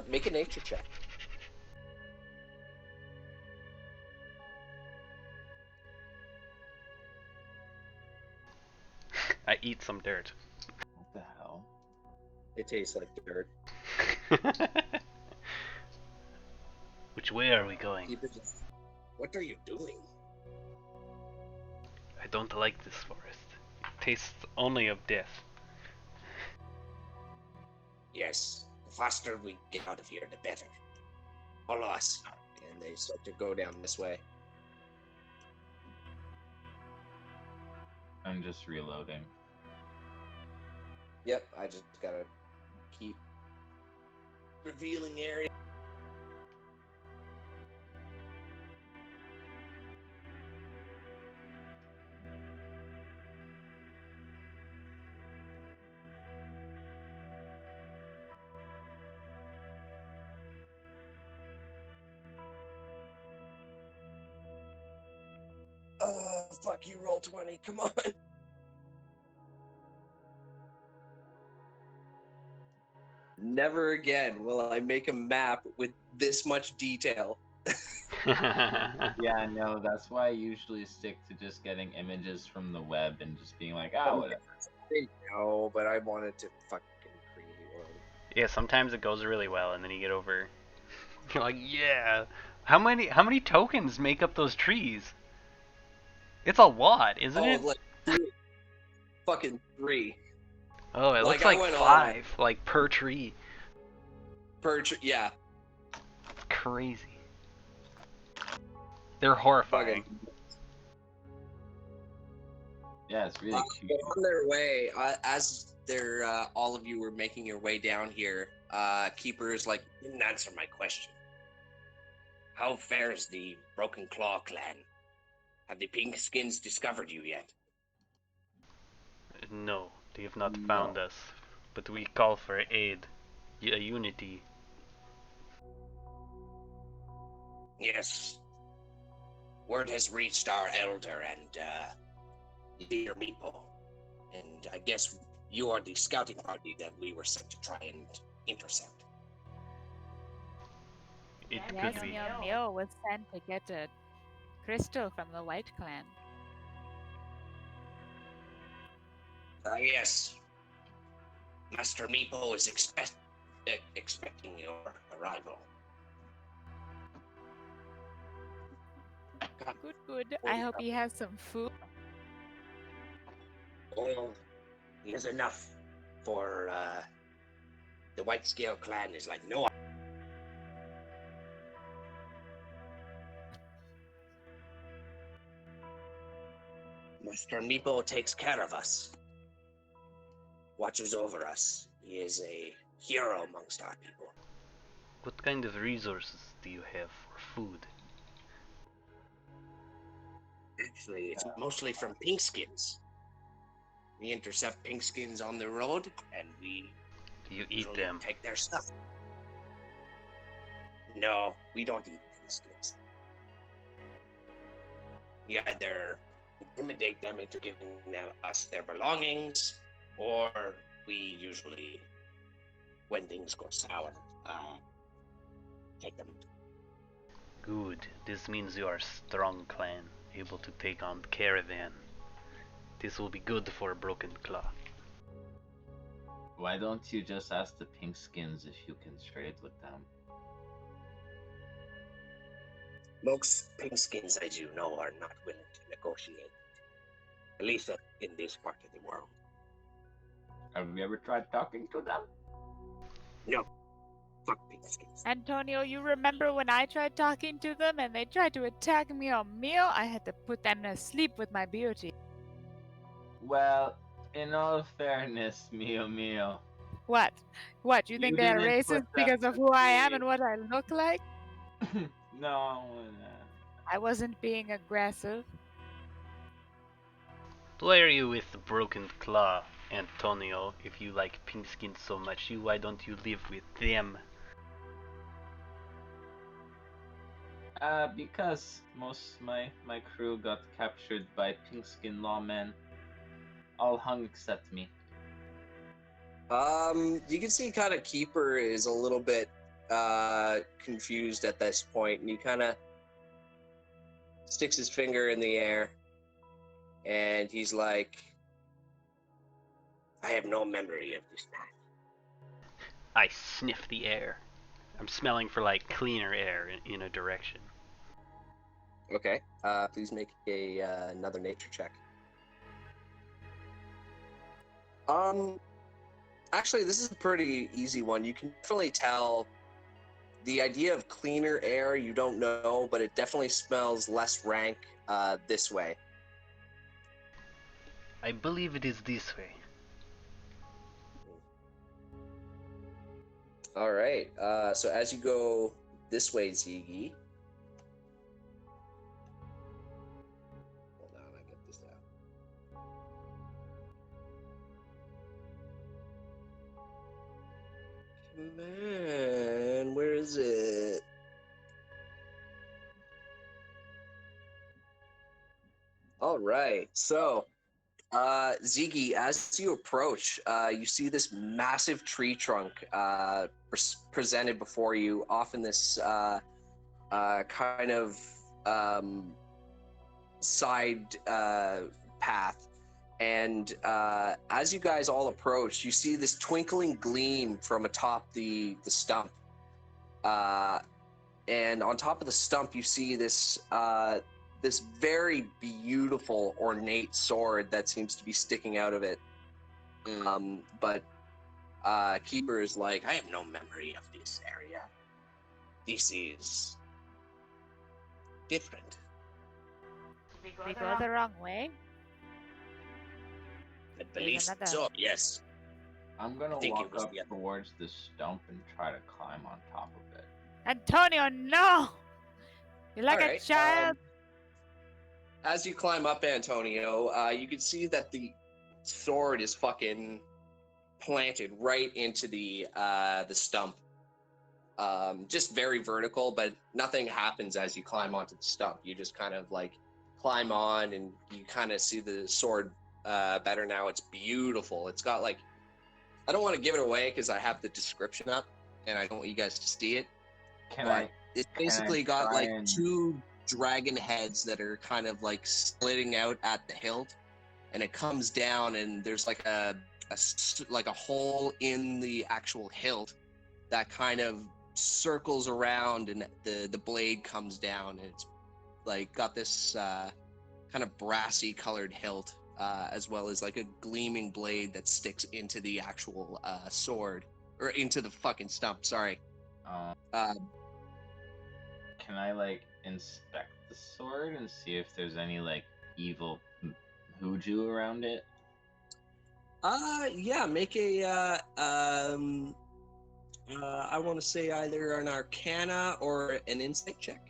Make a nature check. I eat some dirt. What the hell? It tastes like dirt. Which way are we going? Keep it. What are you doing? I don't like this forest. It tastes only of death. Yes, the faster we get out of here, the better. Follow us. And they start to go down this way. I'm just reloading. Yep, I just gotta keep revealing the area. Fuck you, roll 20, come on. Never again will I make a map with this much detail. Yeah, no, that's why I usually stick to just getting images from the web and just being like, whatever. No, but I wanted to fucking create one. Yeah, sometimes it goes really well, and then you get over. You're like, yeah. How many tokens make up those trees? It's a lot, isn't it? Like fucking 3 Oh, it looks I like went on 5, like per tree. per yeah. Crazy. They're horrifying. Fucking. Yeah, it's really cute. On their way, as they're all of you were making your way down here, Keeper's like, didn't answer my question. How fares the Broken Claw clan? Have the Pink Skins discovered you yet? No, they have not No. found us. But we call for aid. A unity. Yes. Word has reached our elder and leader Meepo. And I guess you are the scouting party that we were sent to try and intercept. It Yes, could be. Meow was sent to get a crystal from the White Clan. Yes. Master Meepo is expecting your arrival. Good. I hope he has some food. Well, there's enough for the White Scale clan is like no. Master Meepo takes care of us, watches over us. He is a hero amongst our people. What kind of resources do you have for food? Actually, it's mostly from pinkskins. We intercept pinkskins on the road, and we Do you eat usually them? take their stuff. No, we don't eat pinkskins. We either intimidate them into giving us their belongings, or we usually, when things go sour, take them. Good. This means you are a strong clan, able to take on the caravan. This will be good for Broken Claw. Why don't you just ask the Pinkskins if you can trade with them? Most pinkskins I do know are not willing to negotiate, at least in this part of the world. Have you ever tried talking to them? No, fuck pinkskins. Antonio, you remember when I tried talking to them and they tried to attack me on meal? I had to put them to sleep with my beauty. Well, in all fairness, Mio. What? What? You think You they're didn't racist put them because of to who I am sleep. and what I look like? No. I wasn't being aggressive. Why are you with Broken Claw, Antonio? If you like Pinkskins so much, why don't you live with them? Because most my crew got captured by Pinkskin lawmen. All hung except me. You can see kind of Keeper is a little bit confused at this point, and he kind of sticks his finger in the air, and he's like, I have no memory of this man. I sniff the air. I'm smelling for like cleaner air in a direction. okay, please make another nature check. Actually, this is a pretty easy one. You can definitely tell the idea of cleaner air, you don't know, but it definitely smells less rank this way. I believe it is this way. All right. So as you go this way, Ziggy. Hold on, I get this out. Man, where is it? All right. So, Ziggy, as you approach, you see this massive tree trunk presented before you, off in this kind of side path. And as you guys all approach, you see this twinkling gleam from atop the stump. And on top of the stump, you see this this very beautiful, ornate sword that seems to be sticking out of it. But Keeper is like, I have no memory of this area. This is different. We go the wrong way? I believe another- so, yes. I'm gonna I think it walk was up the other- towards the stump and try to climb on top of it. Antonio, no! You're like all a right, child. as you climb up, Antonio, you can see that the sword is fucking planted right into the stump. Just very vertical, but nothing happens as you climb onto the stump. You just kind of like climb on, and you kind of see the sword better now. It's beautiful. It's got like, I don't want to give it away because I have the description up, and I don't want you guys to see it. Can It's can I basically got try like and- two dragon heads that are kind of like splitting out at the hilt, and it comes down, and there's like a hole in the actual hilt that kind of circles around, and the blade comes down, and it's like got this kind of brassy colored hilt, as well as like a gleaming blade that sticks into the actual sword, or into the fucking stump. Sorry. Can I like inspect the sword and see if there's any like evil hoodoo around it? Yeah. Make a I want to say either an Arcana or an Insight check.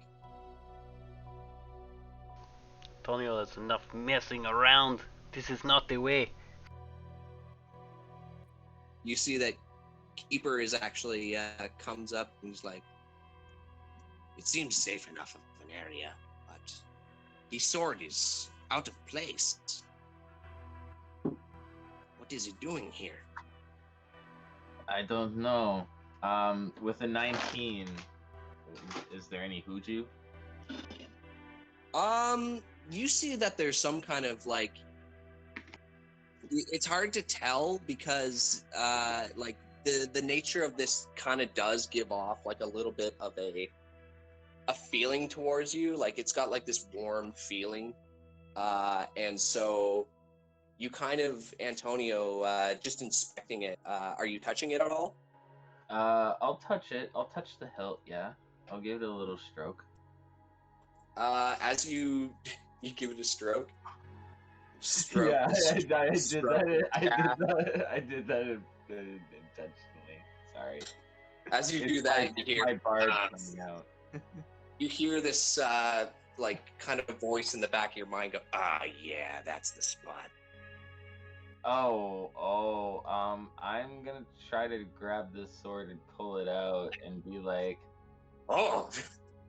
Antonio, that's enough messing around. This is not the way. You see that Keeper is actually comes up and he's like, It seems safe enough of an area, but the sword is out of place. What is it doing here? I don't know. With a 19, is there any hoodoo? you see that there's some kind of like, it's hard to tell because like the nature of this kind of does give off like a little bit of a feeling towards you. Like it's got like this warm feeling, and so you kind of, Antonio, just inspecting it, are you touching it at all? I'll touch it. I'll touch the hilt, yeah. I'll give it a little stroke. As you give it a stroke. Yeah, I did that. I did that intentionally. Sorry. As you do that, you hear my bard coming out. you hear this like kind of voice in the back of your mind go, Yeah, that's the spot. I'm gonna try to grab this sword and pull it out and be like, Oh,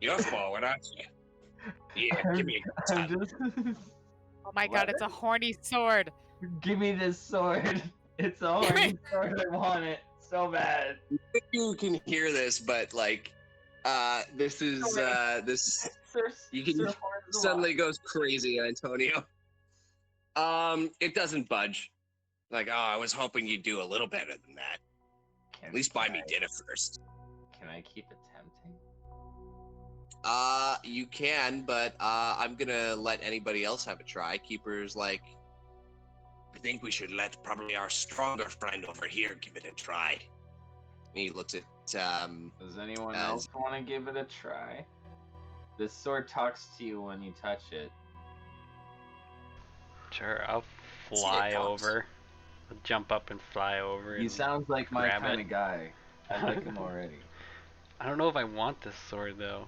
you're forward, aren't you? Yeah, give me a I'm good just, Oh my god, it's a horny sword. give me this sword. It's a horny sword. I want it so bad. you can hear this, but like this is this you can suddenly goes crazy, Antonio. It doesn't budge. Like, I was hoping you'd do a little better than that. At least buy me dinner first. Can I keep attempting? You can, but I'm gonna let anybody else have a try. Keeper's like, I think we should let probably our stronger friend over here give it a try. he looks at Does anyone else want to give it a try? This sword talks to you when you touch it. Sure, I'll fly over. I'll jump up and fly over. He sounds like my grab kind it. of guy. I like him already. I don't know if I want this sword though.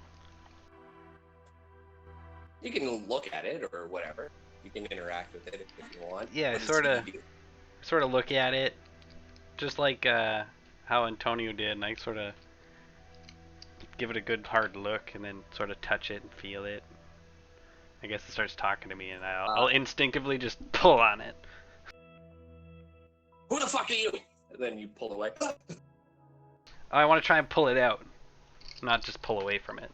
you can look at it or whatever. You can interact with it if you want. Yeah, What sort does of. he do? Sort of look at it, just like how Antonio did, and I sort of give it a good hard look, and then sort of touch it and feel it. I guess it starts talking to me, and I'll instinctively just pull on it. Who the fuck are you? And then you pull away. Oh, I want to try and pull it out, not just pull away from it.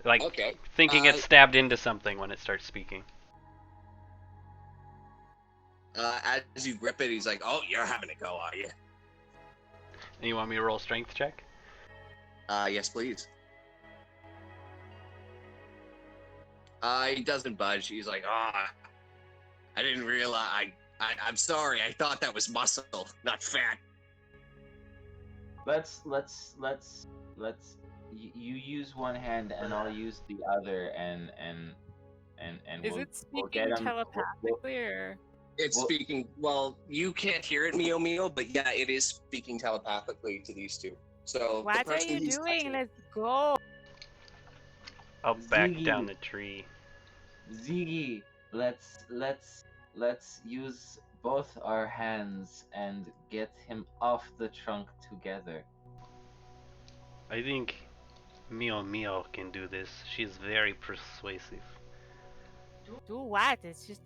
Like Okay. thinking it's stabbed into something when it starts speaking. As you grip it, he's like, "Oh, you're having a go, are you?" And you want me to roll strength check? Yes, please. He doesn't budge. He's like, I didn't realize. I'm sorry. I thought that was muscle, not fat." Let's you use one hand and I'll use the other and Is we'll, it we'll speaking get him. telepathically or? It's speaking. Well, you can't hear it, Meepo, but yeah, it is speaking telepathically to these two. So What the are person you he's doing? touching- Let's go. I'll back Ziggy. down the tree. Ziggy, let's use both our hands and get him off the trunk together. I think Mio can do this. She's very persuasive. Do what? It's just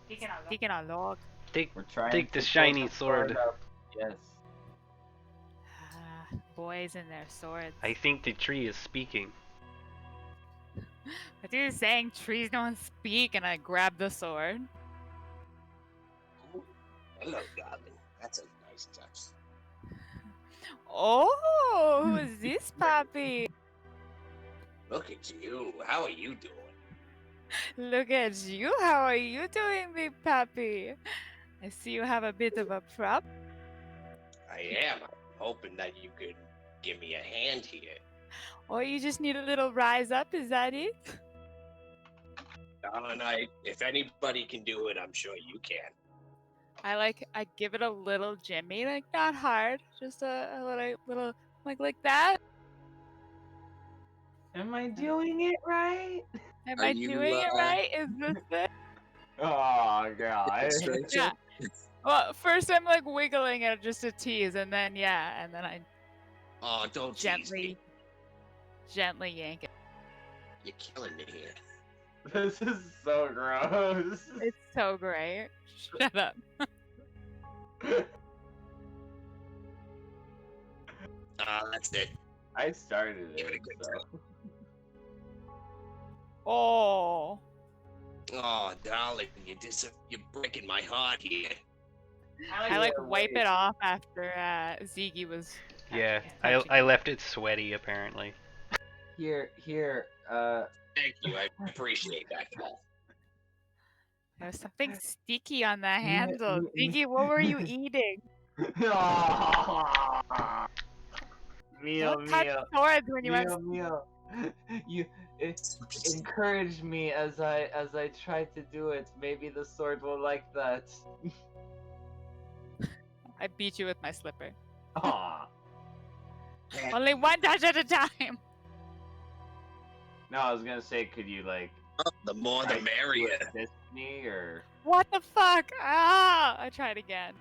taking a log. We're trying Take to the pull shiny the sword. up. Yes. Boys and their swords. I think the tree is speaking. But you're saying trees don't speak, and I grab the sword. Hello, darling. That's a nice touch. Oh, who is this puppy? Look at you. How are you doing? Look at you. How are you doing, big puppy? I see you have a bit of a prop. I am. I'm hoping that you could give me a hand here. Or you just need a little rise up, is that it? And if anybody can do it, I'm sure you can. I give it a little jimmy, like not hard, just a little like that. Am I doing it right? Am Are I you, doing it right? Is this it? Oh god. strength Yeah. check? Well, first I'm like wiggling it just a tease, and then I Oh, don't tease me. gently yank it. You're killing me here. This is so gross. It's so great. Shut up. That's it. I started Give it it, a good so. Oh. Oh, darling, you're breaking my heart here. I like wipe it off after Ziggy was. Yeah, touching I it. left it sweaty apparently. Here, Thank you. I appreciate that, Paul. There was something sticky on the Yeah, handle. yeah. Ziggy, what were you eating? Meal, Don't touch meal, swords when you have. meal. You encourage me as I try to do it. Maybe the sword will like that. I beat you with my slipper. Aw. Only one touch at a time. No, I was gonna say, could you like The more the merrier. assist me or? What the fuck? Ah! I tried again.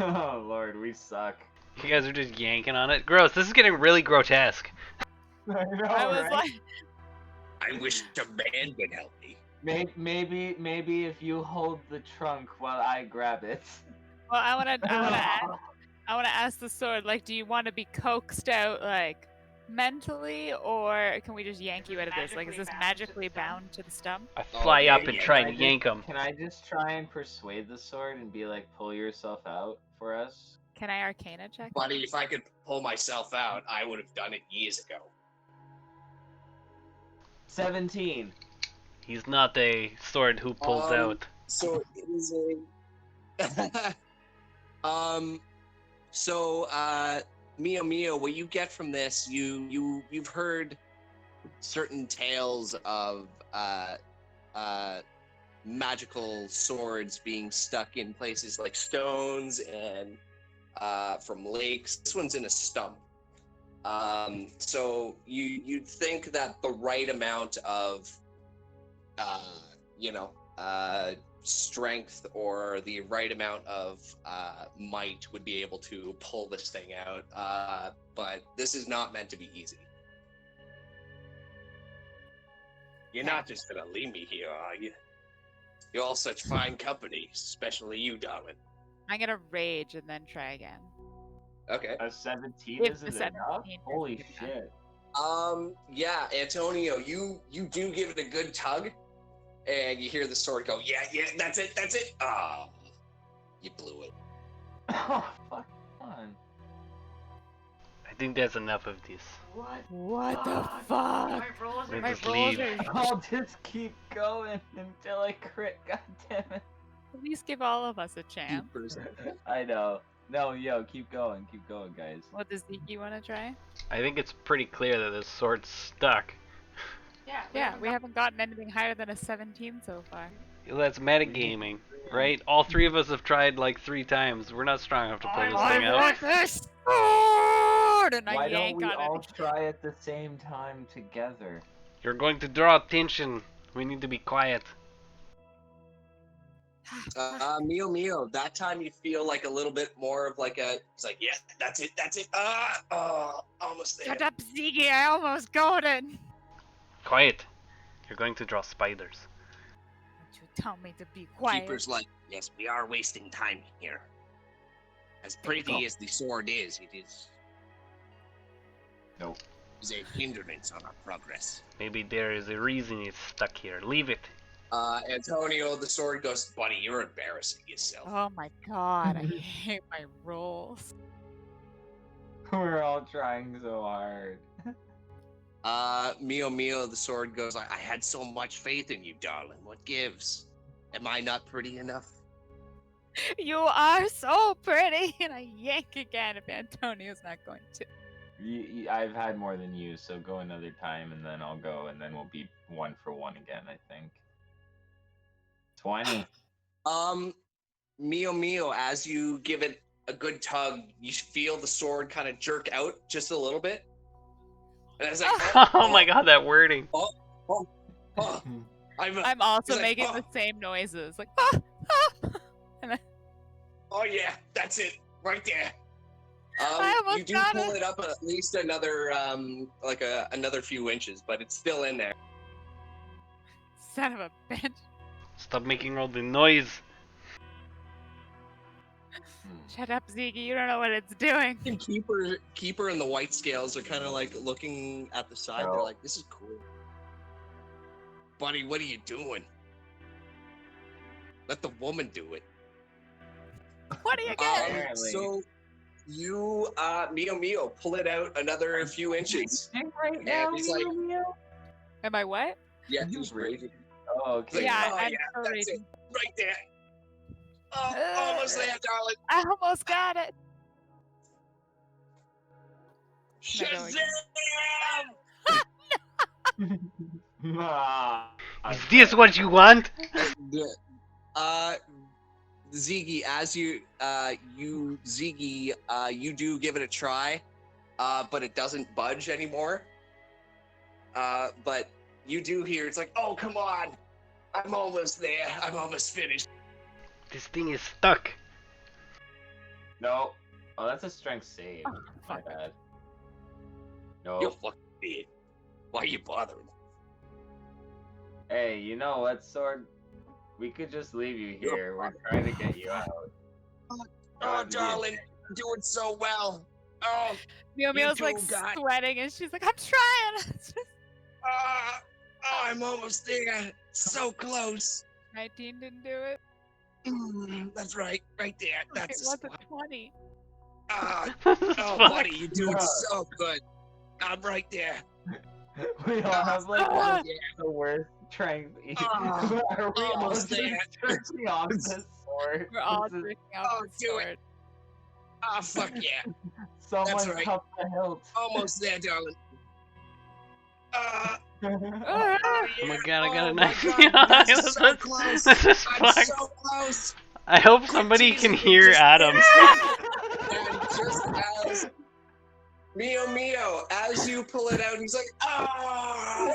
Oh Lord, we suck. You guys are just yanking on it. Gross. This is getting really grotesque. I know, I was right? like, I wish a man could help me. Maybe if you hold the trunk while I grab it. well, I wanna ask the sword. Like, do you want to be coaxed out, like, mentally, or can we just yank you out of this? Like, is this magically bound to the stump? I fly yeah, up and yeah, try Can I and just- yank him. Can I just try and persuade the sword and be like, pull yourself out for us? Can I Arcana check? Buddy, if I could pull myself out, I would have done it years ago. 17. He's not a sword who pulls out. So it is a. Mio, what you get from this, you've heard certain tales of magical swords being stuck in places like stones and from lakes. This one's in a stump. So you'd think that the right amount of strength or the right amount of might would be able to pull this thing out. But this is not meant to be easy. You're not just gonna leave me here, are you? You're all such fine company, especially you, darling. I'm gonna rage and then try again. Okay. A 17 If isn't the enough? 17 Holy isn't shit. Yeah, Antonio, you do give it a good tug, and you hear the sword go, yeah, that's it. Ah, you blew it. Oh, fuck on. I think that's enough of this. What the fuck? Let's My just rolls leave. are. I'll just keep going until I crit, goddammit. At least give all of us a chance. I know. No, yo, keep going, guys. What does Ziki want to try? I think it's pretty clear that this sword's stuck. Yeah, we haven't gotten anything higher than a 17 so far. That's metagaming, right? All three of us have tried like 3 times. We're not strong enough to pull this thing I out. want this sword! And I Why don't yank we on all it. try at the same time together? You're going to draw attention. We need to be quiet. Mio, that time you feel like a little bit more of like a, it's like, yeah, that's it. Almost there. Shut up, Ziggy, I almost got it! Quiet. You're going to draw spiders. Don't you tell me to be quiet. Keeper's like, yes, we are wasting time here. As pretty as the sword is, it is. Nope. Is a hindrance on our progress. Maybe there is a reason it's stuck here. Leave it. Antonio, the sword goes, buddy, you're embarrassing yourself. Oh my god, I hate my rolls. We're all trying so hard. Mio, the sword goes, I had so much faith in you, darling. What gives? Am I not pretty enough? You are so pretty, and I yank again if Antonio's not going to. I've had more than you, so go another time, and then I'll go, and then we'll be 1 for 1 again, I think. 20. Mio, as you give it a good tug, you feel the sword kind of jerk out just a little bit. And it's like, Oh my god, that wording. I'm also like, making the same noises, like oh yeah, that's it, right there. I almost You do got pull it. it up at least another, another few inches, but it's still in there. Son of a bitch. Stop making all the noise. Shut up, Ziggy. You don't know what it's doing. And Keeper and the white scales are kind of like looking at the side. No. They're like, this is cool. Buddy, what are you doing? Let the woman do it. What do you get? Apparently. So you, Mio, pull it out another few inches. Right now, he's like, Am I what? yeah, he's raging. Oh, okay. Yeah, Oh, I'm yeah, so that's reading. it. Right there. Oh, almost there, darling. I almost got it. Shazam! Is this what you want? Ziggy, as you do give it a try, but it doesn't budge anymore. But you do hear, it's like, oh, come on. I'm almost there. I'm almost finished. This thing is stuck. No. Oh, that's a strength save. Oh, My fuck. bad. You're No. fucking dead. Why are you bothering? Hey, you know what, Sword? We could just leave you here. We're trying to get you out. Oh, darling, you're doing so well. Oh, Mio's like sweating, and she's like, I'm trying. I'm almost there. So close. 19 didn't do it. That's right there. That's It the was a spot. 20. Oh, buddy, you're doing so good. I'm right there. We all have like Ah! the worst strength. Ah, Are we all almost just there. searching off this sword? We're all This is- drinking off Oh, the do it. sword. Oh, fuck yeah. Someone right. cup the hilt. Almost there, darling. Ah! Oh my god, I got a Oh my knife. God, this is so close. This is I'm fucked. so close. I hope somebody can hear Adam. And just as Mio, as you pull it out, he's like, oh,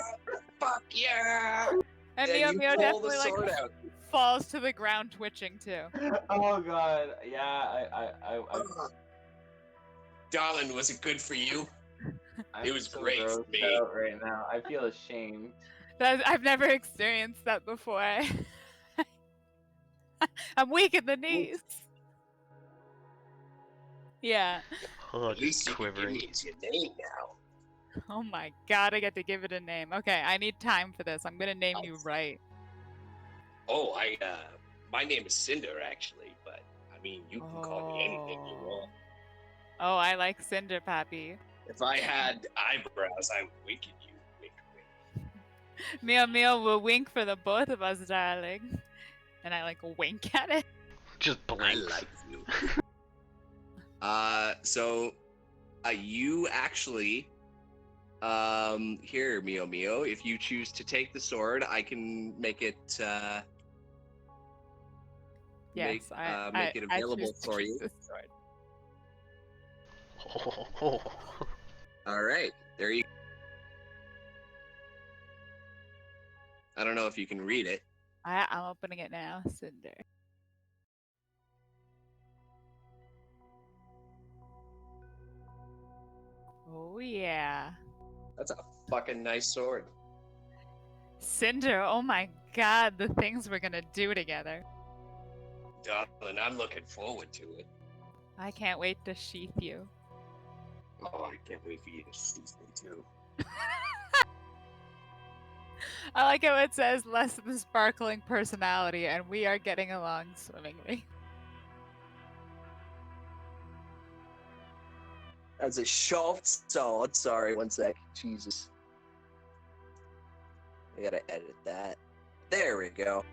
fuck yeah. And And Mio you pull the definitely sword like out. falls to the ground twitching too. Oh god, yeah, Darling, was it good for you? I'm It was so great for grossed me. out right now. I feel ashamed. I've never experienced that before. I'm weak in the knees. Yeah. Oh, At least just you can quivering. give me your name now. Oh my god, I get to give it a name. Okay, I need time for this. I'm gonna name you right. Oh, my name is Cinder, actually, but, I mean, you can call me anything you want. Oh, I like Cinder Pappy. If I had eyebrows, I would wink at you. Wink, wink. Mio will wink for the both of us, darling. And I like wink at it. Just I blinks. like you. So, you actually, here, Mio, if you choose to take the sword, I can make it, Yes, make it available choose to for keep you. this sword. All right, there you go. I don't know if you can read it. I'm opening it now, Cinder. Oh yeah. That's a fucking nice sword. Cinder, oh my god, the things we're gonna do together. Darling, I'm looking forward to it. I can't wait to sheath you. Oh, I can't wait for you to see me too. I like how it says less of the sparkling personality, and we are getting along swimmingly. That's a sharp sword. Sorry, one sec. Jesus. I gotta edit that. There we go.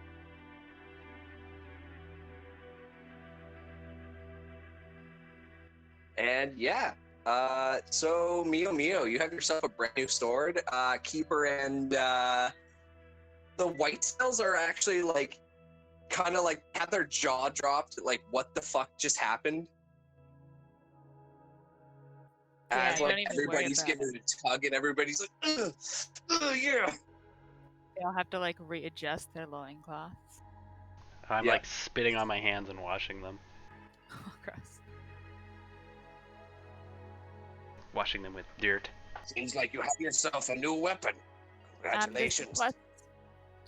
And yeah, so Mio, you have yourself a brand new sword. Keeper and the white cells are actually like, kind of like have their jaw dropped. Like, what the fuck just happened? Yeah, As don't like even worry everybody's about giving it a tug, and everybody's like, yeah. They'll have to like readjust their loincloths. I'm Yeah. like spitting on my hands and washing them. Oh, gross. Washing them with dirt. Seems like you have yourself a new weapon. Congratulations.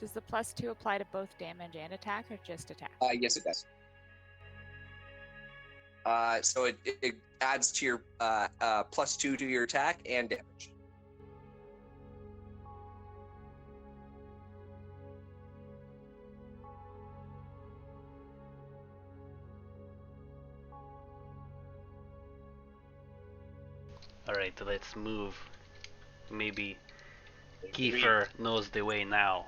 Does the +2 apply to both damage and attack, or just attack? Yes, it does. So it adds to your +2 to your attack and damage. Alright, so let's move. Maybe Kiefer knows the way now.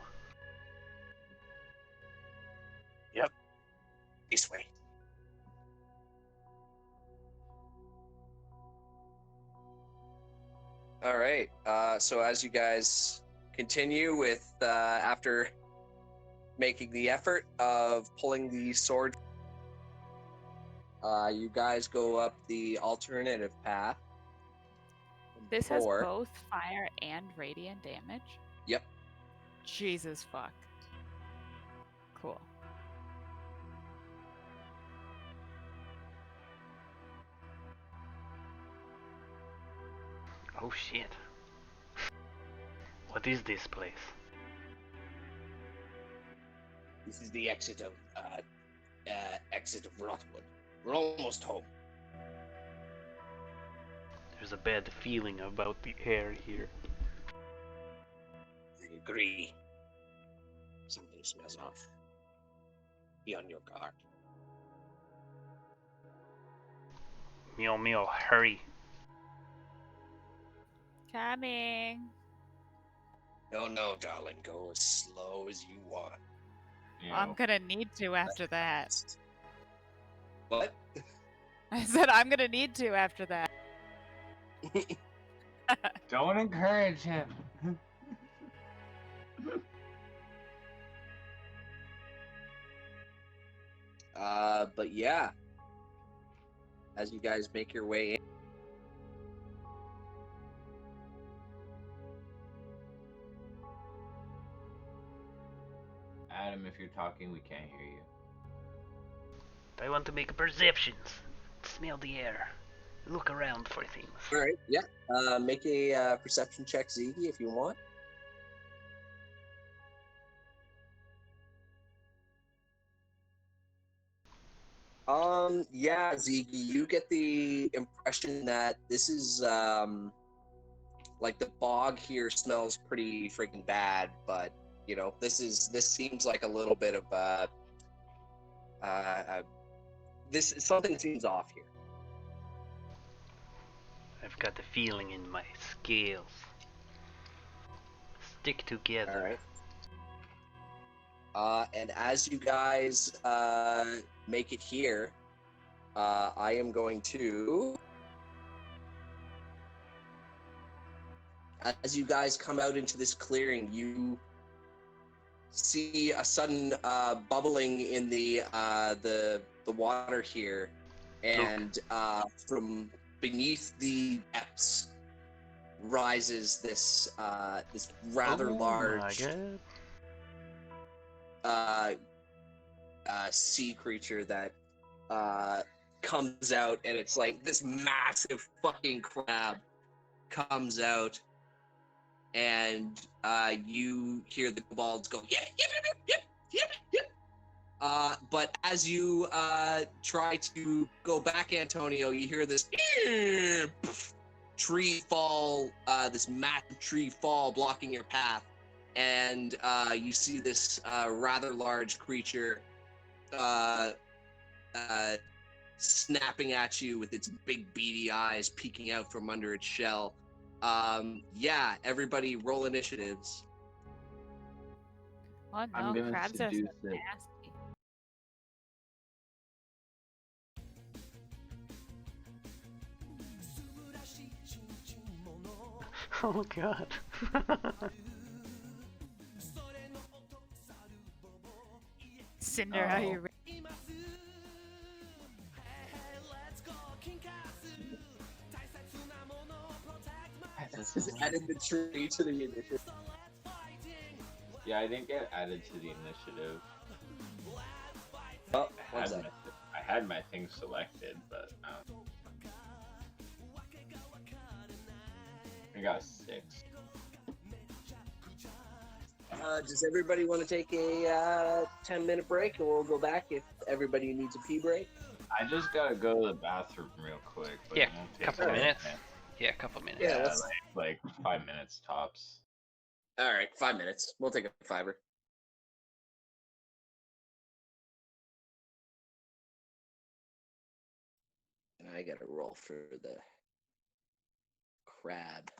This way. All right. So as you guys continue with after making the effort of pulling the sword, you guys go up the alternative path. This has Or- both fire and radiant damage? Yep. Jesus fuck. Cool. Oh shit. What is this place? This is the exit of Rothwood. We're almost home. There's a bad feeling about the air here. I agree. Something smells off. Be on your guard. Meow, hurry. Coming. No, darling. Go as slow as you want. I'm gonna need to after that. What? I said I'm gonna need to after that. Don't encourage him. But yeah, as you guys make your way in, Adam, if you're talking, we can't hear you. I want to make perceptions. Smell the air. Look around for things. all right, yeah. Make a perception check, Ziggy, if you want. Yeah, Ziggy, you get the impression that this is like the bog here smells pretty freaking bad, but you know, this seems like a little bit of something seems off here. I've got a feeling in my scales. Stick together. All right. And as you guys make it here, I am going to, as you guys come out into this clearing, you see a sudden bubbling in the water here, and from beneath the depths rises this rather large sea creature that comes out, and it's like this massive fucking crab comes out, and you hear the kobolds go, yep. But as you try to go back, Antonio, you hear this tree fall, this massive tree fall, blocking your path, and you see this rather large creature snapping at you with its big beady eyes peeking out from under its shell. Yeah, everybody roll initiatives. Oh I'm no, gonna crabs are so seduce it. nasty. Oh god. Cinder, are you ready? Just added the tree to the initiative. Yeah, I didn't get added to the initiative. Oh, I had my thing selected, but I got 6. Does everybody want to take a 10-minute break, and we'll go back if everybody needs a pee break? I just gotta go to the bathroom real quick. But Yeah, it won't take couple long. minutes. Yeah, a couple minutes. Yeah, Yeah, let's- like 5 minutes tops. All right, 5 minutes. We'll take a fiver. And I gotta roll for the crab.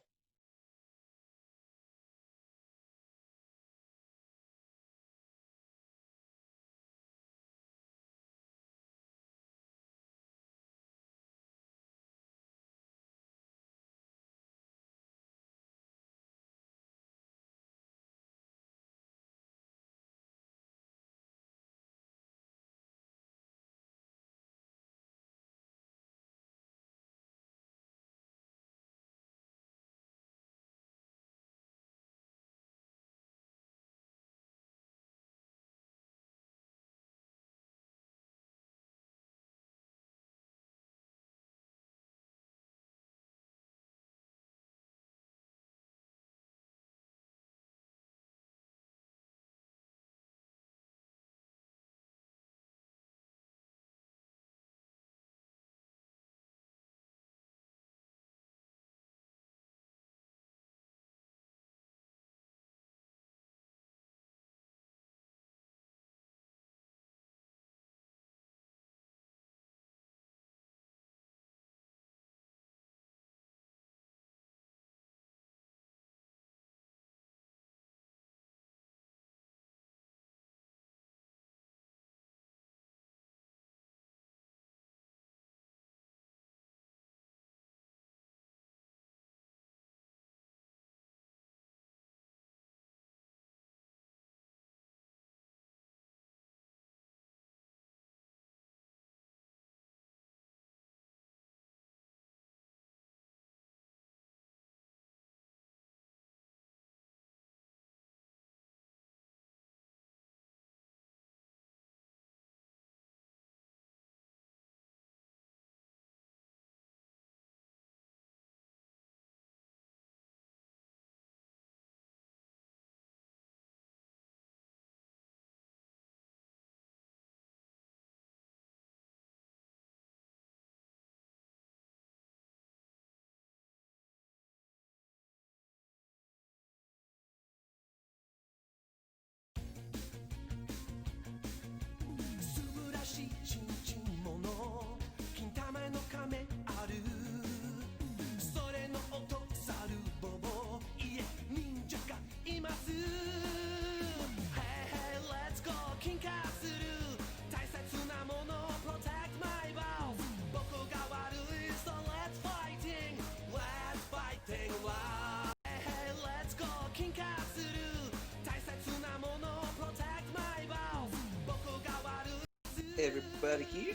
Everybody here?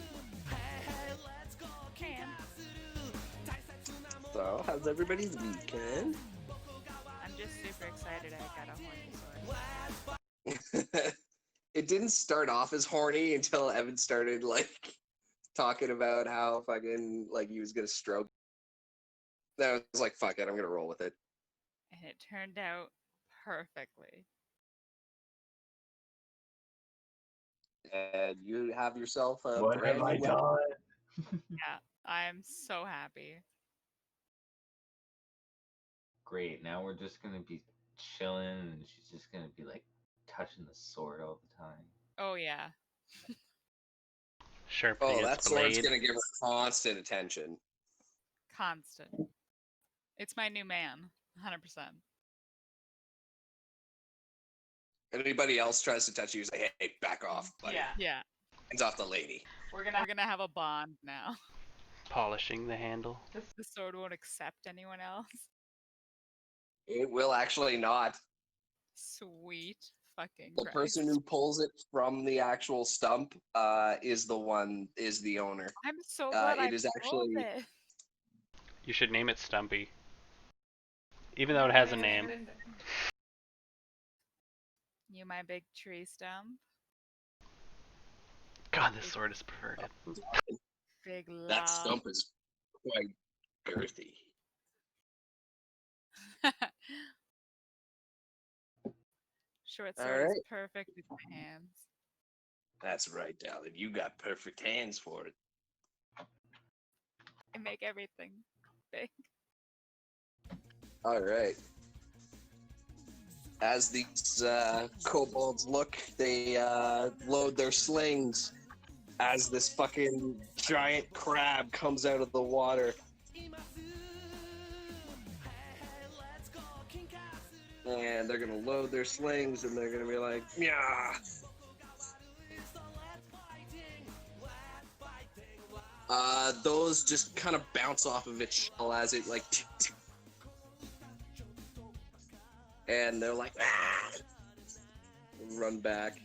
So, how's everybody's weekend? I'm just super excited I got a horny sword. It didn't start off as horny until Evan started like talking about how fucking like he was gonna stroke. Then I was like, fuck it, I'm gonna roll with it. And it turned out perfectly. And you have yourself a What brand have I new weapon. done? Yeah, I'm so happy. Great. Now we're just gonna be chilling, and she's just gonna be like touching the sword all the time. Oh yeah, Sharpening Oh, that its sword's blade. gonna give her constant attention. constant. It's my new man, 100%. Anybody else tries to touch you, say, hey, back off, buddy. Yeah. Hands off the lady. We're gonna have a bond now. Polishing the handle. The sword won't accept anyone else. It will actually not. Sweet fucking The Christ. person who pulls it from the actual stump is the owner. I'm so glad it is actually it. You should name it Stumpy. Even though it has a name. You my big tree stump. God, this sword is perverted. Big loud. That stump is quite girthy. Short All sword is right. perfect with my hands. That's right, darling. You got perfect hands for it. I make everything big. All right. As these kobolds look, they load their slings as this fucking giant crab comes out of the water. And they're gonna load their slings and they're gonna be like, yeah. Those just kind of bounce off of its shell as it like and they're like, ah! Run back.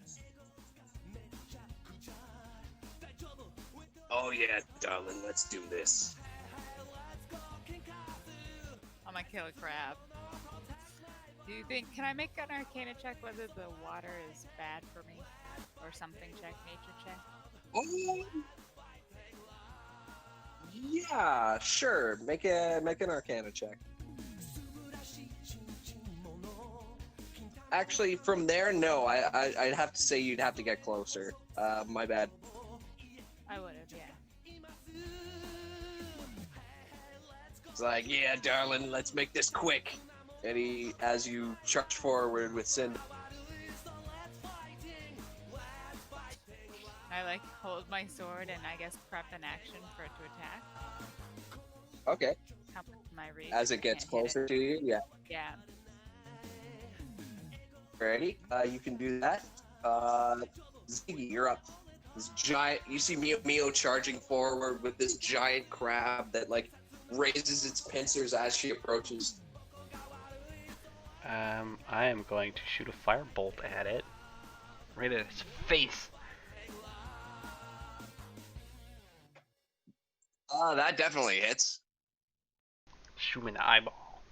Oh yeah, darling, let's do this. I'm gonna kill a crab. Do you think, can I make an arcana check whether the water is bad for me? Or something check, nature check? Yeah, sure. Make an arcana check. Actually, from there, no. I'd have to say you'd have to get closer. My bad. I would have, yeah. It's like, yeah, darling, let's make this quick. And as you charge forward with Cinder. I like hold my sword and I guess prep an action for it to attack. Okay. Come with my reach. As it I gets can't hit closer to you, yeah. Yeah. Ready? You can do that. Ziggy, you're up. This giant. You see Mio charging forward with this giant crab that like raises its pincers as she approaches. I am going to shoot a firebolt at it. Right at its face. That definitely hits. Shoot him in the eyeball.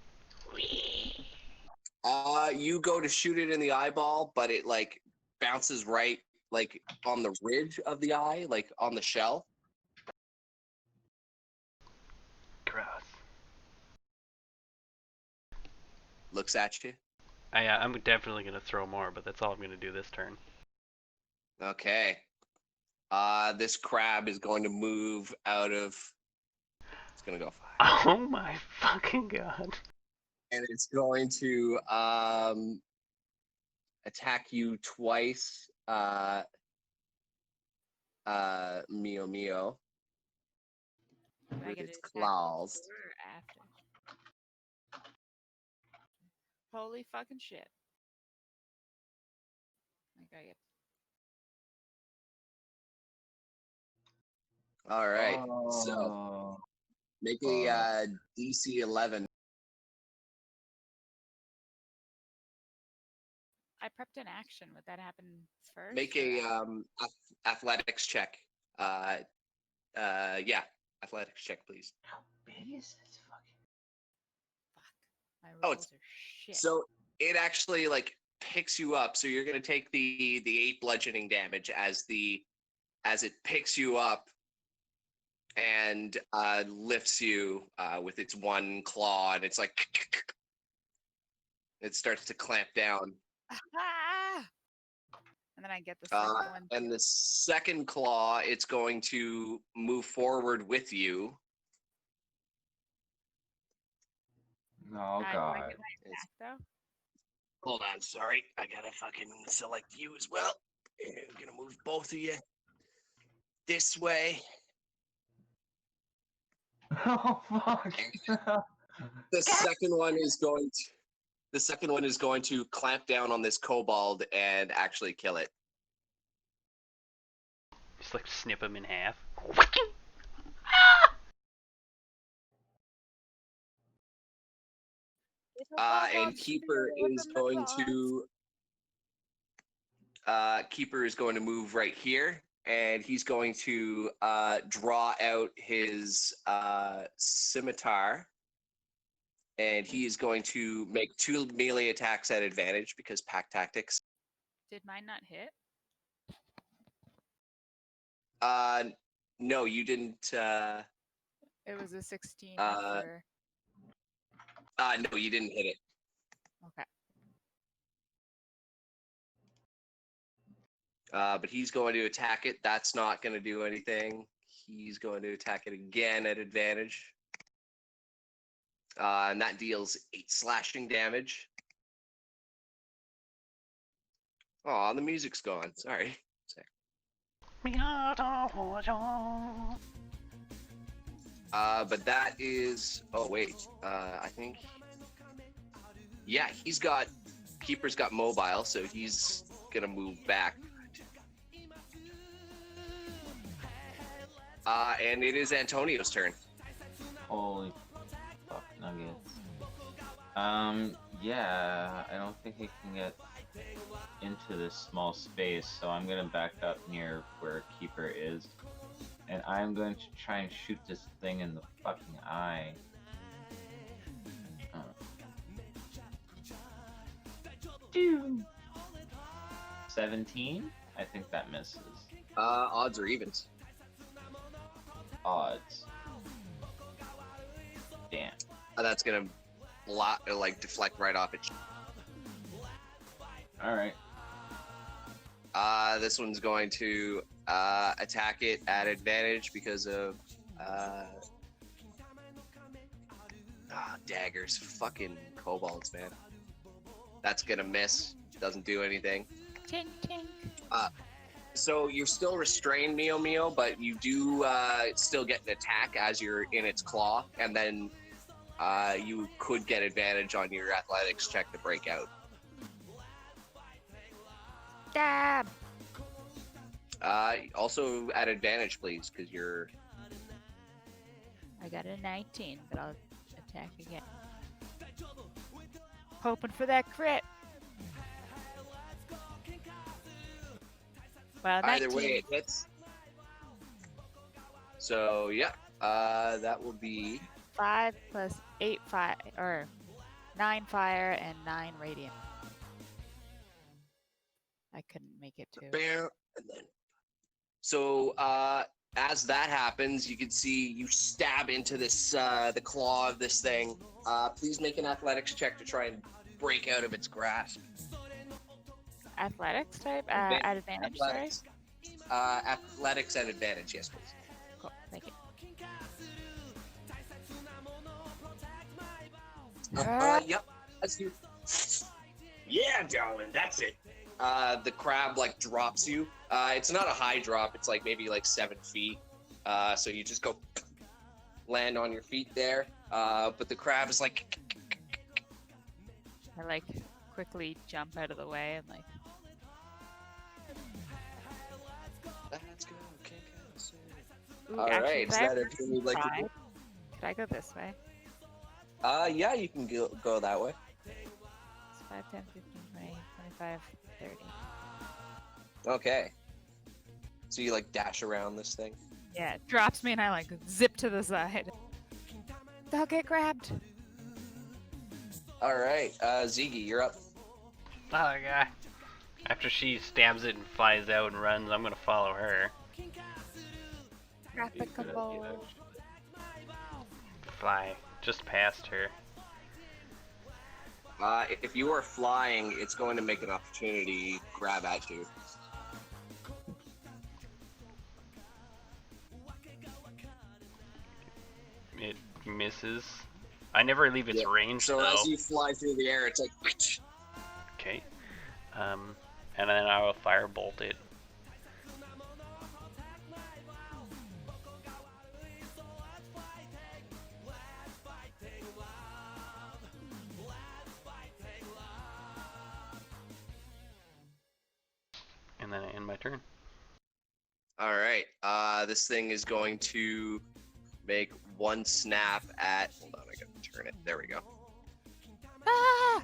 You go to shoot it in the eyeball, but it like bounces right like on the ridge of the eye, like on the shell. Gross. Looks at you. I'm definitely going to throw more, but that's all I'm going to do this turn. Okay. This crab is going to move out of. It's gonna go 5. Oh my fucking god. And it's going to attack you twice, Mio. Do I With get its to attack claws. before or after? Holy fucking shit. I gotta get. All right, so Oh, make a DC 11. I prepped an action. Would that happen first? Make or a after? athletics check. Yeah, athletics check, please. how big is this fucking? Fuck. My Oh, rolls are shit. So it actually like picks you up. So you're gonna take the 8 bludgeoning damage as it picks you up and lifts you with its one claw, and it's like it starts to clamp down. Ah! And then I get the second one. And the second claw, it's going to move forward with you. Oh Do I god. get my attack though? Hold on, sorry. I gotta fucking select you as well. And I'm gonna move both of you this way. Oh fuck. The second one is going to. The second one is going to clamp down on this kobold and actually kill it. Just like snip him in half. And Keeper is going to move right here, and he's going to draw out his scimitar, and he is going to make 2 melee attacks at advantage because pack tactics. Did mine not hit? No, you didn't. It was a 16 Uh, for... No, you didn't hit it. Okay. But he's going to attack it. That's not going to do anything. He's going to attack it again at advantage. And that deals 8 slashing damage. Oh, the music's gone. Sorry. But that is... Oh, wait. I think... Yeah, Keeper's got mobile, so he's going to move back. And it is Antonio's turn. Holy fuck nuggets. Yeah, I don't think he can get into this small space, so I'm gonna back up near where Keeper is. And I'm going to try and shoot this thing in the fucking eye. 17? I think that misses. Odds or evens? Odds. Damn. That's gonna deflect right off it. Alright. This one's going to attack it at advantage because of daggers. Fucking kobolds, man. That's gonna miss. Doesn't do anything. Tink, tink. So you're still restrained, Mio, but you do still get an attack as you're in its claw, and then you could get advantage on your athletics check to break out. Stab! Also at advantage, please, because you're... I got a 19, but I'll attack again. Hoping for that crit. Well, 19. Either way, it hits. So, yeah, that will be... 5 plus 8 fire, or 9 fire and 9 radiant. I couldn't make it to. And then... So, as that happens, you can see you stab into this, the claw of this thing. Please make an athletics check to try and break out of its grasp. Athletics type? At advantage, athletics. sorry? Athletics at advantage, yes, please. Cool, thank you. Yep. As you... Yeah, darling, that's it. The crab drops you. It's not a high drop. It's maybe 7 feet. So you just go land on your feet there. But the crab is I quickly jump out of the way and Let's go. Ooh, All actually, right. Is that everything you'd like to do? Could I go this way? Yeah, you can go that way. It's 5, 10, 15, 20, 25, 30. Okay. So you dash around this thing. Yeah, it drops me and I zip to the side. Don't get grabbed. All right, Ziggy, you're up. Oh, yeah. After she stabs it and flies out and runs, I'm gonna follow her. Grab the Kobold. Fly just past her. If you are flying, it's going to make an opportunity grab at you. It misses. I never leave its range, so though. as you fly through the air, it's Okay. And then I will firebolt it. my turn. All right. This thing is going to make one snap at. Hold on, I gotta turn it. There we go. Ah!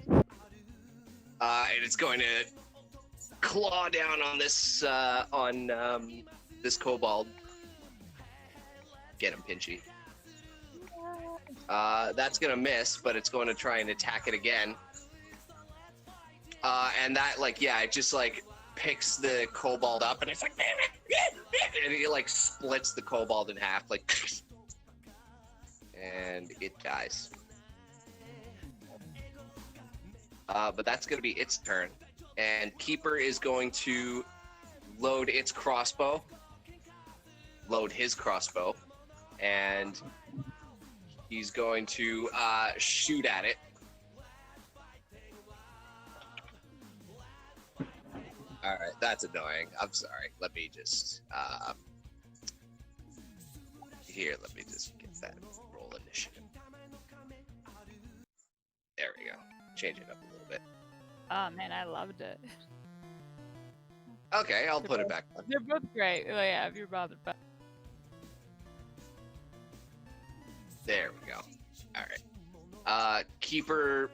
And it's going to claw down on this this kobold. Get him, Pinchy. That's gonna miss, but it's going to try and attack it again. And that, like, yeah, it just like picks the kobold up, and it's like, and it like splits the kobold in half, like, and it dies. But that's gonna be its turn, and Keeper is going to load its crossbow, load his crossbow, and he's going to shoot at it. All right, that's annoying. I'm sorry. Let me just let me just get that roll initiative. There we go. Change it up a little bit. Oh man, I loved it. Okay, I'll put it back on. They're both great. Oh yeah, if you're bothered by. There we go. All right. Keeper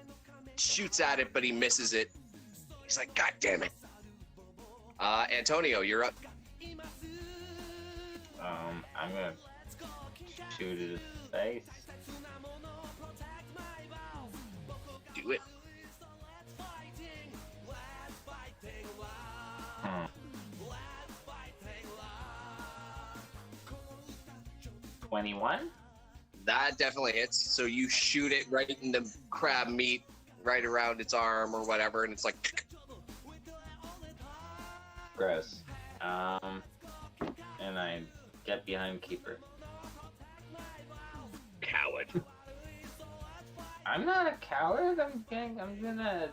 shoots at it, but he misses it. He's like, God damn it. Antonio, you're up. I'm gonna shoot it in the face. Do it. 21? That definitely hits. So you shoot it right in the crab meat, right around its arm or whatever, and it's like. Gross. And I get behind Keeper. Coward. I'm not a coward. I'm gonna,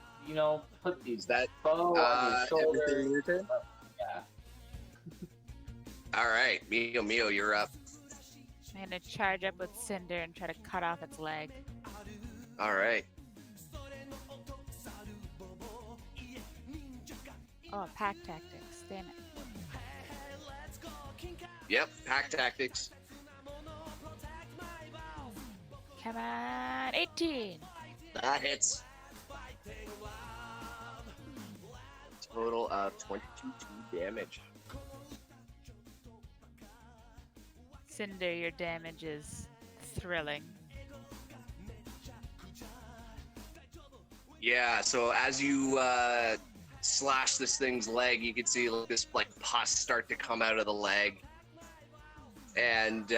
put these That bow on your shoulder. everything in your turn? Yeah. All right, Mio, you're up. I'm gonna charge up with Cinder and try to cut off its leg. All right. Oh, pack tactics. Damn it. Yep, pack tactics. Come on, 18. That hits. Total of 22 damage. Cinder, your damage is thrilling. Yeah, so as you slash this thing's leg, you can see like this like pus start to come out of the leg, and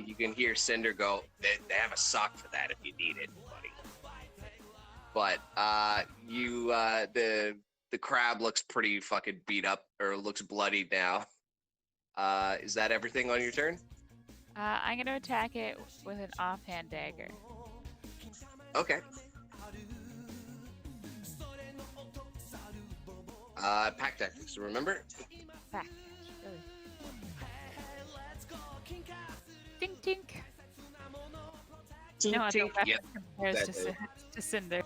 you can hear Cinder go, "They have a sock for that if you need it, buddy." But the crab looks pretty fucking beat up, or looks bloody now. Is that everything on your turn? I'm gonna attack it with an offhand dagger. Okay. Pack tactics, remember? Pack. Really. Tink tink. No other weapon Yep. compares to Cinder.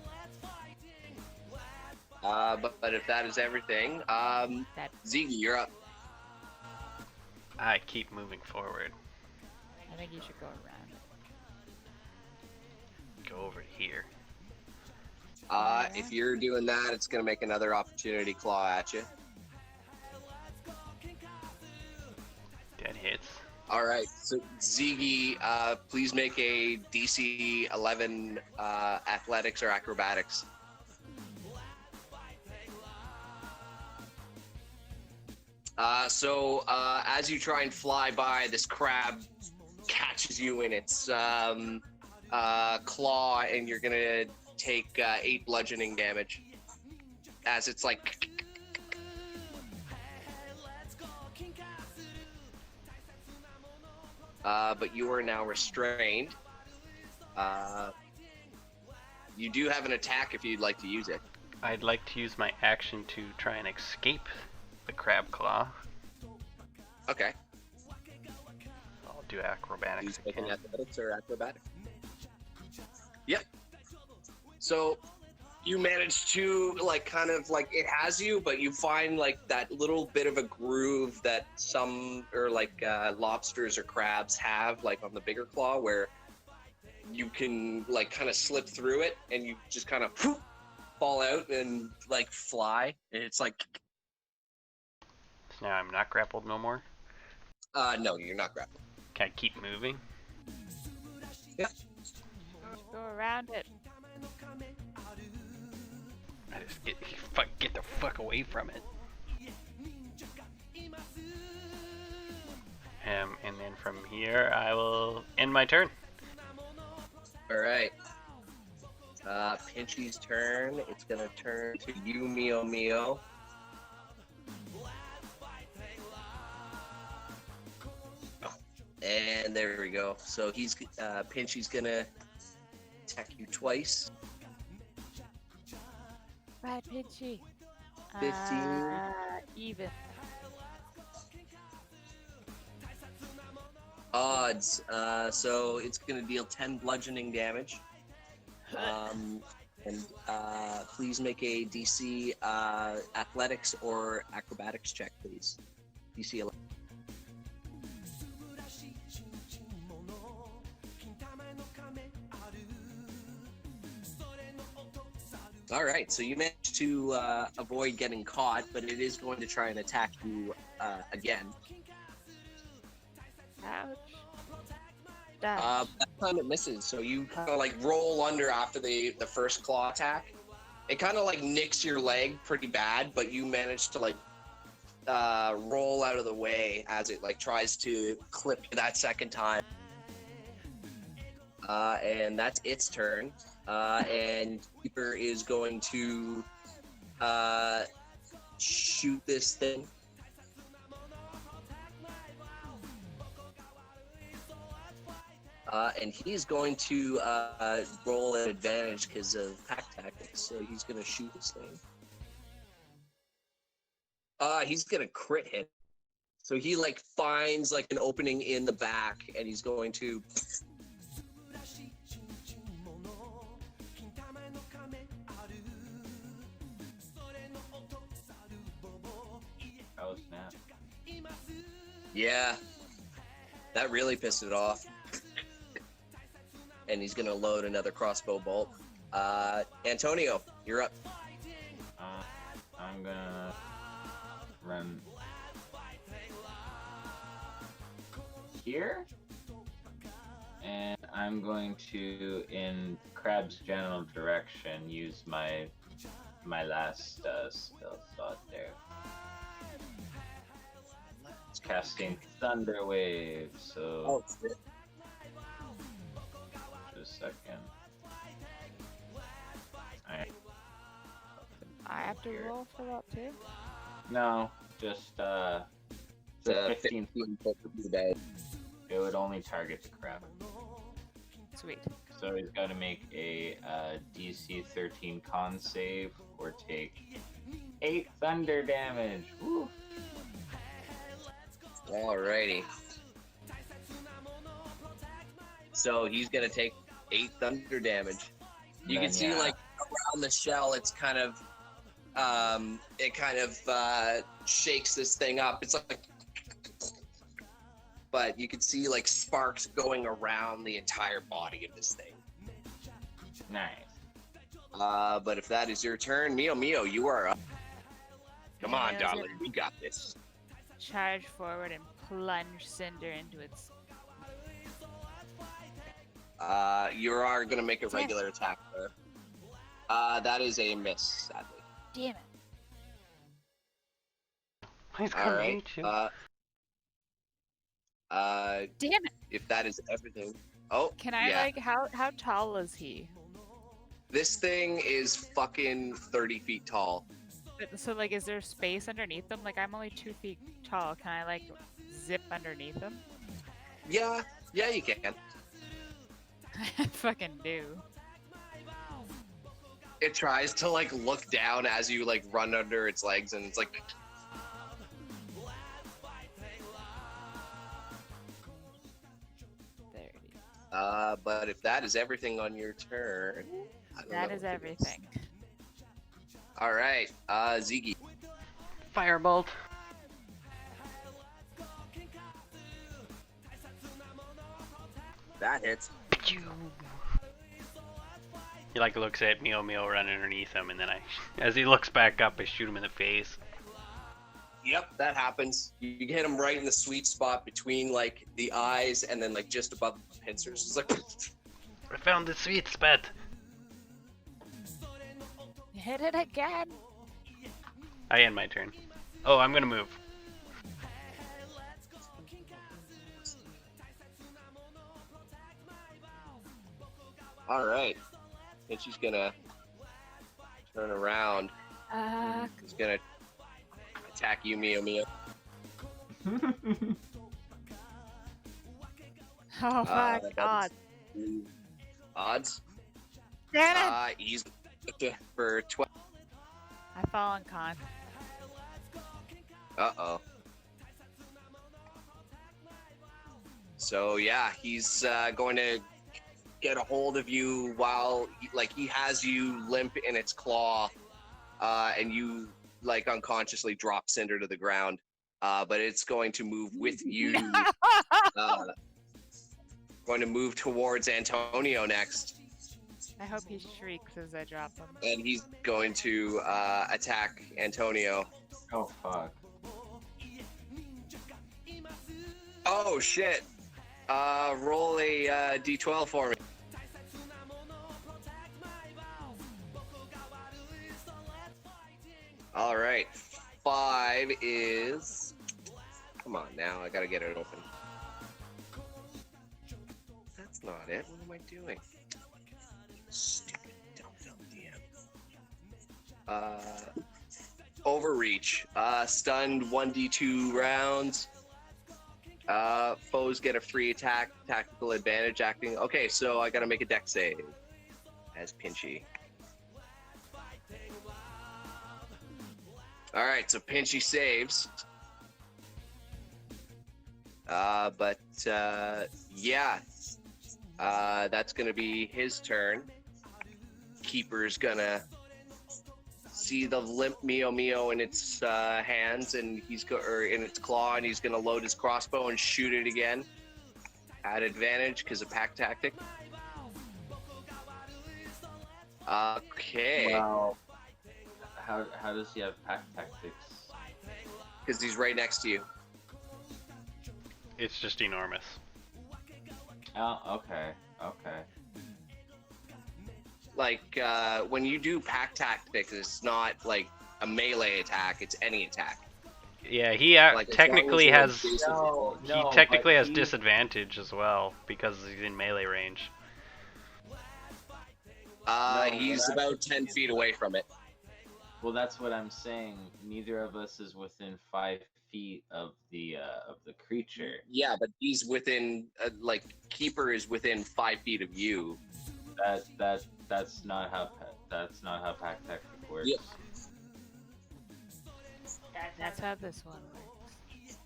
But if that is everything, Ziggy, you're up. I keep moving forward. I think you should go around it. Go over here. If you're doing that, it's gonna make another opportunity claw at you. That hits. All right, so Ziggy, please make a DC 11 athletics or acrobatics. So as you try and fly by, this crab catches you in its claw, and you're gonna take 8 bludgeoning damage as it's like. But you are now restrained. You do have an attack if you'd like to use it. I'd like to use my action to try and escape the crab claw. Okay. I'll do acrobatics Use making again. athletics or acrobatics. Yep. So You manage to like kind of like it has you, but you find like that little bit of a groove that some or like lobsters or crabs have like on the bigger claw where you can like kind of slip through it and you just kind of fall out and like fly. And it's like So now I'm not grappled no more. no, you're not grappled. Can I keep moving? Yeah. Go around it. I just get the fuck away from it. And then from here, I will end my turn. All right. Pinchy's turn. It's gonna turn to you, Mio. And there we go. So he's Pinchy's gonna attack you twice. Right, Pinchy. 15. Even. Odds. So it's gonna deal 10 bludgeoning damage. And please make a DC athletics or acrobatics check, please. DC 11. All right, so you managed to avoid getting caught, but it is going to try and attack you again. Ouch. Dash. That time it misses, so you kind of like roll under after the first claw attack. It kind of like nicks your leg pretty bad, but you manage to like roll out of the way as it like tries to clip you that second time. And that's its turn. And Keeper is going to shoot this thing. And he's going to roll an advantage because of pack tactics. So he's going to shoot this thing. He's going to crit hit. So he like finds like an opening in the back, and he's going to. Oh snap! Yeah, that really pissed it off. And he's gonna load another crossbow bolt. Antonio, you're up. I'm gonna run here, and I'm going to, in Crab's general direction, use my last spell slot there. It's casting Thunder Wave, so. shit. Just a second. I have to roll for that too? No, just the 15. 15 foot would be bad. It would only target the crab. Sweet. So he's got to make a DC 13 con save or take 8 thunder damage. Woo. Alrighty. So he's gonna take 8 thunder damage. You can see like around the shell, it's kind of shakes this thing up. It's like, but you can see like sparks going around the entire body of this thing. Nice. But if that is your turn, Mio, you are up. Come on, Mio's darling, gonna we got this. charge forward and plunge Cinder into its. You are gonna make a regular attack there. That is a miss, sadly. Damn it. He's All coming right. too. Damn it. If that is everything. Oh, Can I yeah. like how tall is he? This thing is fucking 30 feet tall. So like is there space underneath him? Like I'm only 2 feet tall. Can I like zip underneath him? Yeah, you can. I fucking do. It tries to like look down as you like run under its legs, and it's like. There it is. But if that is everything on your turn, I don't That know is what it everything. All right, Ziggy. Firebolt. That hits. He like looks at Meow running underneath him, and then as he looks back up, I shoot him in the face. Yep, that happens. You hit him right in the sweet spot between like the eyes and then like just above the pincers. It's like I found the sweet spot. You hit it again. I end my turn. Oh, I'm gonna move. all right. And she's gonna turn around. She's gonna attack you, Meow. Oh my god. Odds. Damn it! He's for 12. I fall on con. Uh-oh. So yeah, he's going to get a hold of you while he has you limp in its claw, and you like unconsciously drop Cinder to the ground. But it's going to move with you. Going to move towards Antonio next. I hope he shrieks as I drop him. And he's going to attack Antonio. Oh fuck. Oh shit. Roll a d12 for me. All right. 5 is... Come on now, I gotta get it open. That's not it. What am I doing? Stupid dumb DM. Overreach. Stunned 1d2 rounds. Foes get a free attack, tactical advantage acting. Okay, so I gotta make a dex save as Pinchy. Alright, so Pinchy saves. Yeah. That's gonna be his turn. Keeper's gonna see the limp Meow in its hands, and in its claw, and he's gonna load his crossbow and shoot it again at advantage because of pack tactic. Okay. Wow. How does he have pack tactics? Because he's right next to you. It's just enormous. Oh, okay. Okay. Like, when you do pack tactics, it's not like a melee attack, it's any attack. Yeah, he Like, technically has No, has disadvantage as well because he's in melee range. He's about 10 feet away from it. Well, that's what I'm saying. Neither of us is within 5 feet of the creature. Yeah, but he's within, Keeper is within 5 feet of you. That's not how pack tactic works. Yep. That's how this one works.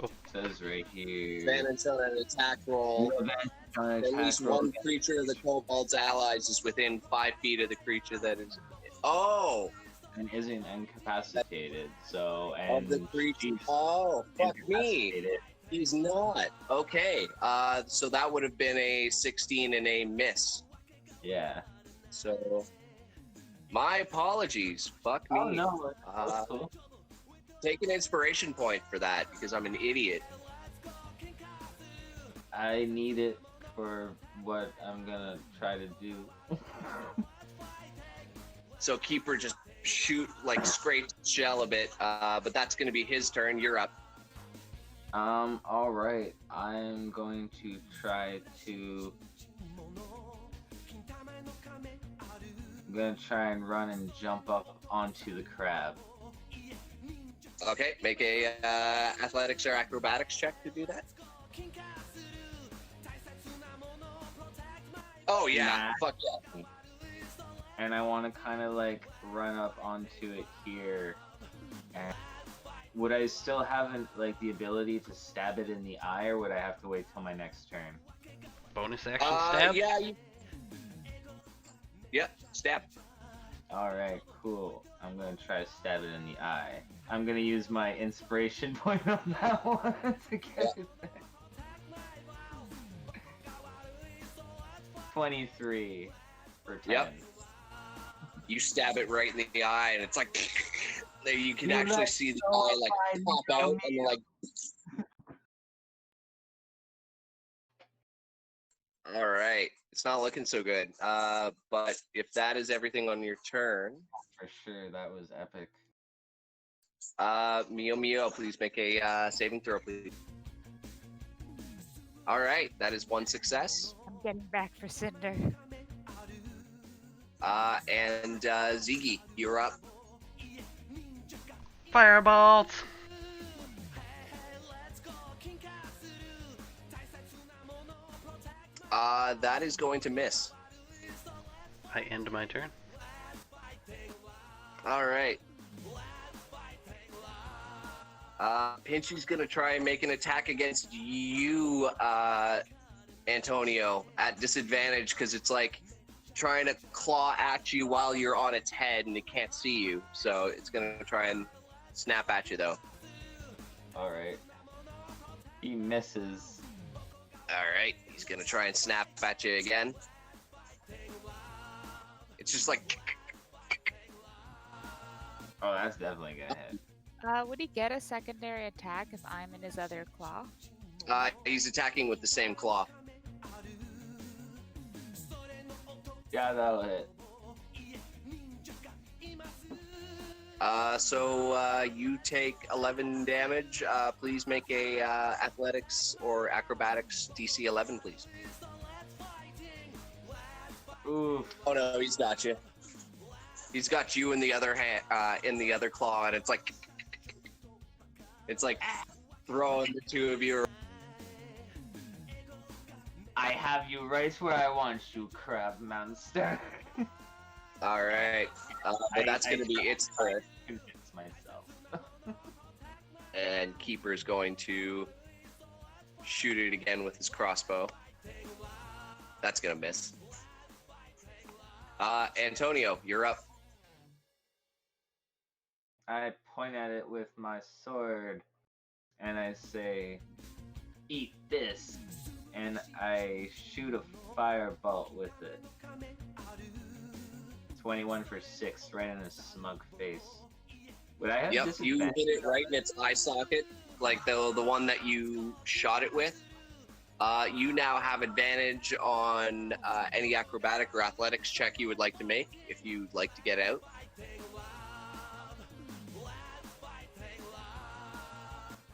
It says right here. Advantage on an attack roll. At least one creature of the Kobold's allies is within 5 feet of the creature that is. Oh! And isn't incapacitated, so Of the creature. Oh, fuck me. incapacitated. He's not. Okay. So that would have been a 16 and a miss. Yeah. So, my apologies. Fuck me. Oh no. That's cool. Take an inspiration point for that because I'm an idiot. I need it for what I'm gonna try to do. So Keeper just scrape shell a bit, but that's going to be his turn. You're up. All right. I'm going to try to. I'm gonna try and run and jump up onto the crab. Okay, make a athletics or acrobatics check to do that. Oh yeah, fuck yeah. And I want to kind of like run up onto it here. And would I still have the ability to stab it in the eye, or would I have to wait till my next turn? Bonus action stab? Yeah. Yep, stab. Alright, cool. I'm gonna try to stab it in the eye. I'm gonna use my inspiration point on that one to get it back. 23 for 10. Yep. You stab it right in the eye, and it's like there. You can You're actually like see the so eye like fine, pop out, and like. All right, it's not looking so good. But if that is everything on your turn, For sure, that was epic. Mio, please make a saving throw, please. All right, that is one success. I'm getting back for Cinder. And Ziggy, you're up. Firebolts! That is going to miss. I end my turn. All right. Pinchy's gonna try and make an attack against you, Antonio, at disadvantage because it's like trying to claw at you while you're on its head and it can't see you. So it's gonna try and snap at you though. Alright. He misses. All right, he's gonna try and snap at you again. It's just like. Oh, that's definitely gonna hit. Would he get a secondary attack if I'm in his other claw? He's attacking with the same claw. Yeah, that'll hit. So you take 11 damage. Please make a athletics or acrobatics DC 11, please. Oof. Oh no, he's got you. He's got you in the other hand, in the other claw, and it's like throwing the two of you. I have you right where I want you, crab monster. All right, but that's gonna be its turn. Convince myself. And Keeper's going to shoot it again with his crossbow. That's gonna miss. Antonio, you're up. I point at it with my sword, and I say, "Eat this," and I shoot a firebolt with it. 21 for 6, right in his smug face. Would I have Yep, you hit disadvantage? it right in its eye socket, like the one that you shot it with. You now have advantage on any acrobatic or athletics check you would like to make if you'd like to get out.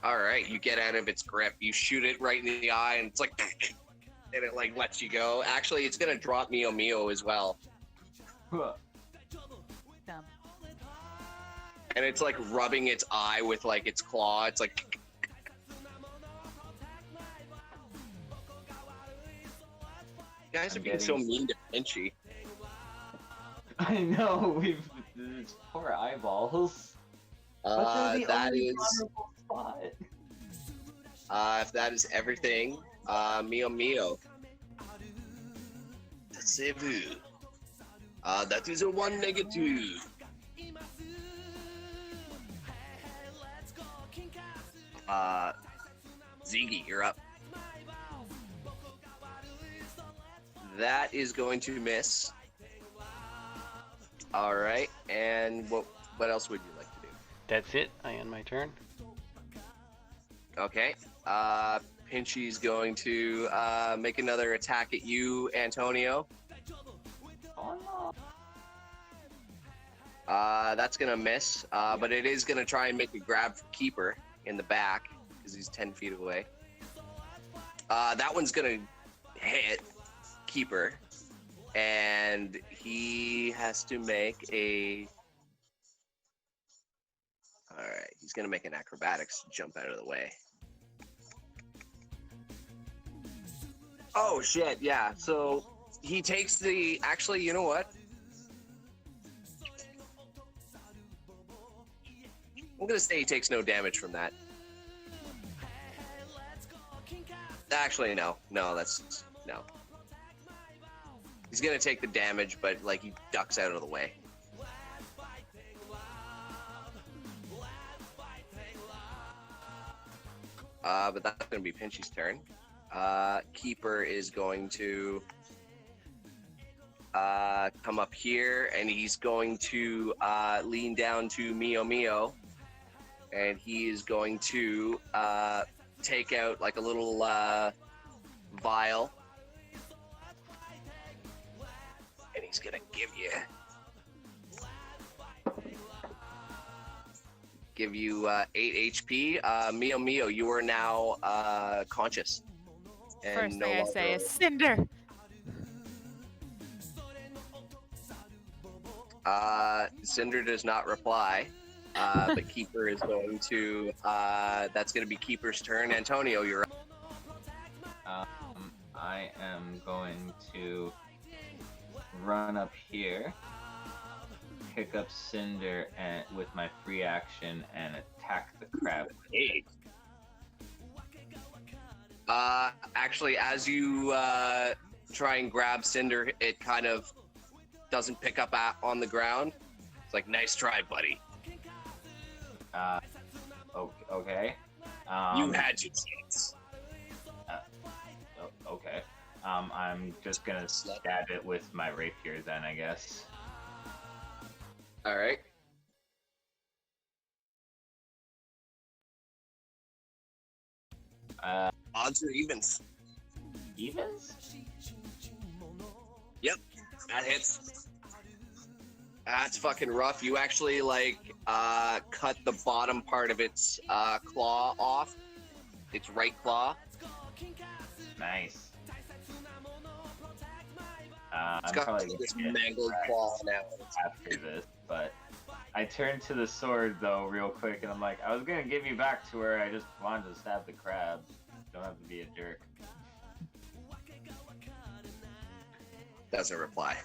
All right, you get out of its grip. You shoot it right in the eye, and it's like, and it like lets you go. Actually, it's gonna drop Mio as well, Huh. Dumb. and it's like rubbing its eye with like its claw. It's like. You guys are I'm being so getting- mean to Pinchy. I know, we've... It's poor eyeballs. But they're the That only is, vulnerable spot. if that is everything, Mio. C'est-vous. That is a 1 negative. Ziggy, you're up. That is going to miss. All right, and what else would you like to do? That's it. I end my turn. Okay. Pinchy's going to make another attack at you, Antonio. Oh no. That's gonna miss, but it is gonna try and make a grab for Keeper in the back because he's 10 feet away. That one's gonna hit Keeper, and he has to make a. All right, he's gonna make an acrobatics to jump out of the way. Oh shit! Yeah, so he takes the. Actually, you know what? I'm gonna say he takes no damage from that. Actually, no. No, that's no. He's gonna take the damage, but like he ducks out of the way. But that's going to be Pinchy's turn. Keeper is going to come up here, and he's going to lean down to Meow, and he is going to take out like a little vial, and he's going to give you 8 HP. Meow, you are now conscious. And First no thing I longer... say is Cinder. Cinder does not reply, but Keeper is going to. That's going to be Keeper's turn. Antonio, you're up. I am going to run up here, pick up Cinder and with my free action and attack the crab. Actually, as you try and grab Cinder, it kind of doesn't pick up on the ground. It's like, nice try, buddy. Okay. You had your chance. Okay. I'm just gonna stab it with my rapier then, I guess. All right. Odds or evens? Evens? Yep, that hits. That's fucking rough. You actually cut the bottom part of its claw off, its right claw. Nice. It's I'm got probably this gonna get mangled claw now. after this, but I turned to the sword though real quick, and I'm like, I was gonna give you back to where I just wanted to stab the crab. Don't have to be a jerk. Doesn't reply.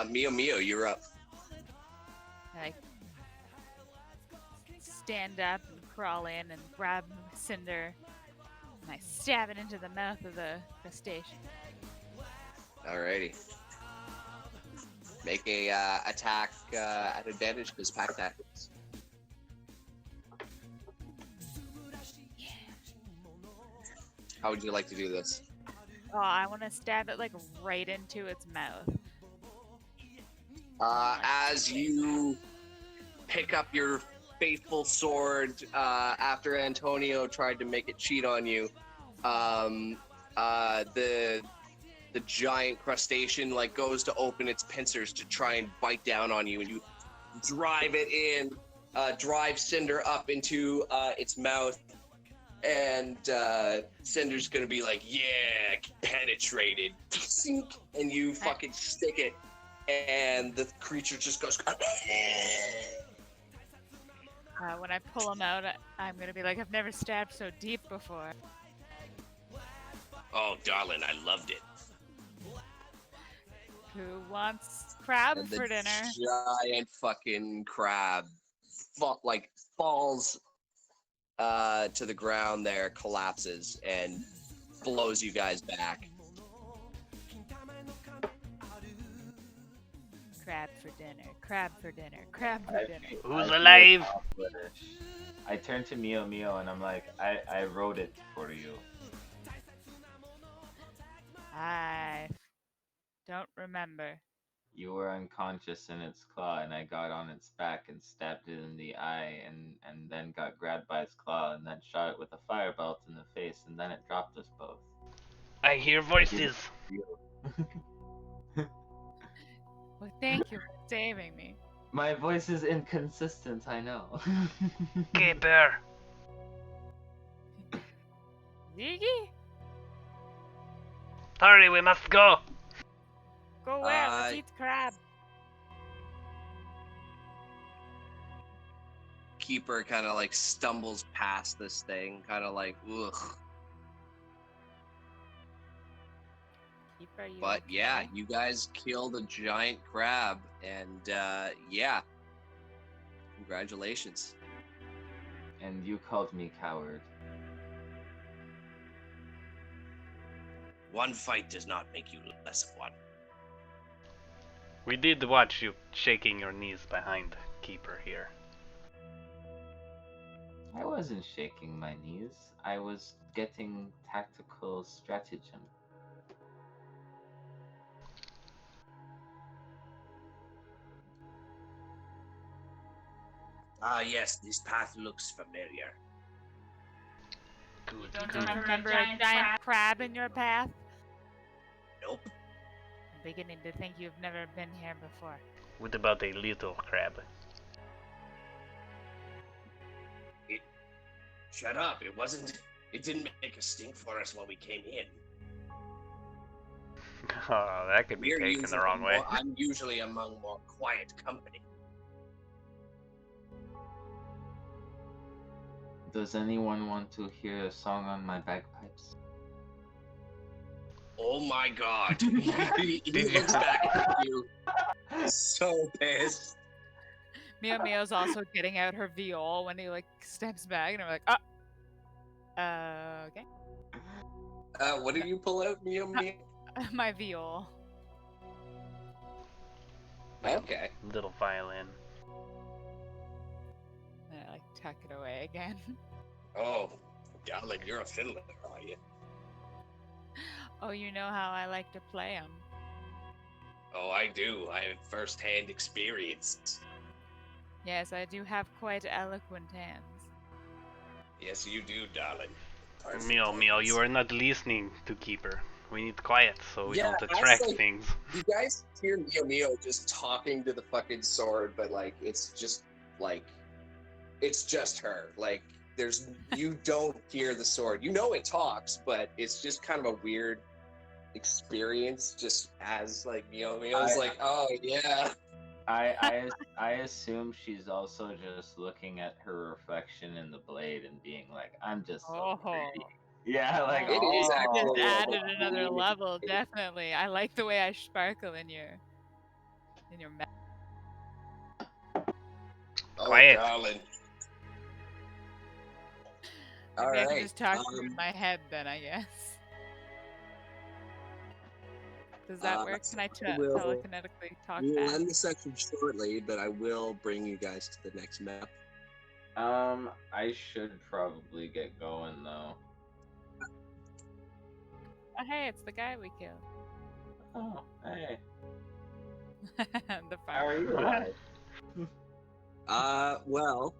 Meow, you're up. I stand up and crawl in and grab Cinder, and I stab it into the mouth of the crustacean. Alrighty. Make a attack at advantage because pack tactics. How would you like to do this? Oh, I want to stab it like right into its mouth. As you pick up your faithful sword after Antonio tried to make it cheat on you, the giant crustacean goes to open its pincers to try and bite down on you, and you drive it in, drive Cinder up into its mouth, and Cinder's gonna be like, yeah, penetrated, and you fucking stick it, and the creature just goes. When I pull him out, I'm gonna be like, I've never stabbed so deep before. Oh, darling, I loved it. Who wants crab And for dinner? Giant fucking crab falls to the ground there, collapses, and blows you guys back. Crab for dinner, crab for dinner, crab for dinner. Who's alive? I turn to Meow and I'm like, I wrote it for you. I don't remember. You were unconscious in its claw, and I got on its back and stabbed it in the eye, and then got grabbed by its claw, and then shot it with a fire belt in the face, and then it dropped us both. I hear voices. Well, thank you for saving me. My voice is inconsistent, I know. Keeper. Ziggy? Hurry, we must go. Go where? Let's eat crab. Keeper kind of stumbles past this thing, kind of ugh. Keeper, you But okay? yeah, you guys killed a giant crab, and yeah, congratulations. And you called me coward. One fight does not make you less of one. We did watch you shaking your knees behind Keeper here. I wasn't shaking my knees. I was getting tactical stratagem. Ah, yes, this path looks familiar. Good, Don't good. you remember a giant crab in your path? Nope. I'm beginning to think you've never been here before. What about a little crab? Shut up. It didn't make a stink for us when we came in. Oh, that could be taken the wrong way. I'm usually among more quiet company. Does anyone want to hear a song on my bagpipes? Oh my god. he looks back at you so pissed. Meo's also getting out her viol when he like steps back, and I'm like, okay. What do you pull out, Mio? My viol. Okay. Little violin. And I like tuck it away again. Oh, darling, you're a fiddler, are you? Oh, you know how I like to play them. Oh, I do. I have first-hand experience. Yes, I do have quite eloquent hands. Yes, you do, darling. Perfect Meow, hands. you are not listening to Keeper. We need quiet so we Yeah, don't I attract say- things. You guys hear Mio just talking to the fucking sword, but like it's just her. Like you don't hear the sword. You know it talks, but it's just kind of a weird experience. Just as like Mio's like, oh yeah. I assume she's also just looking at her reflection in the blade and being like, I'm just so pretty. Yeah, like It is Just actually added like, another really level, pretty. definitely. I like the way I sparkle in your mouth. Oh, Quiet. darling. Maybe I can Alright, just talk to you in my head then, I guess. Does that work? Can I will- telekinetically talk We will back? end the section shortly, but I will bring you guys to the next map. I should probably get going though. Oh, hey, it's the guy we killed. Oh, hey. The How are farmer. you alive? Well,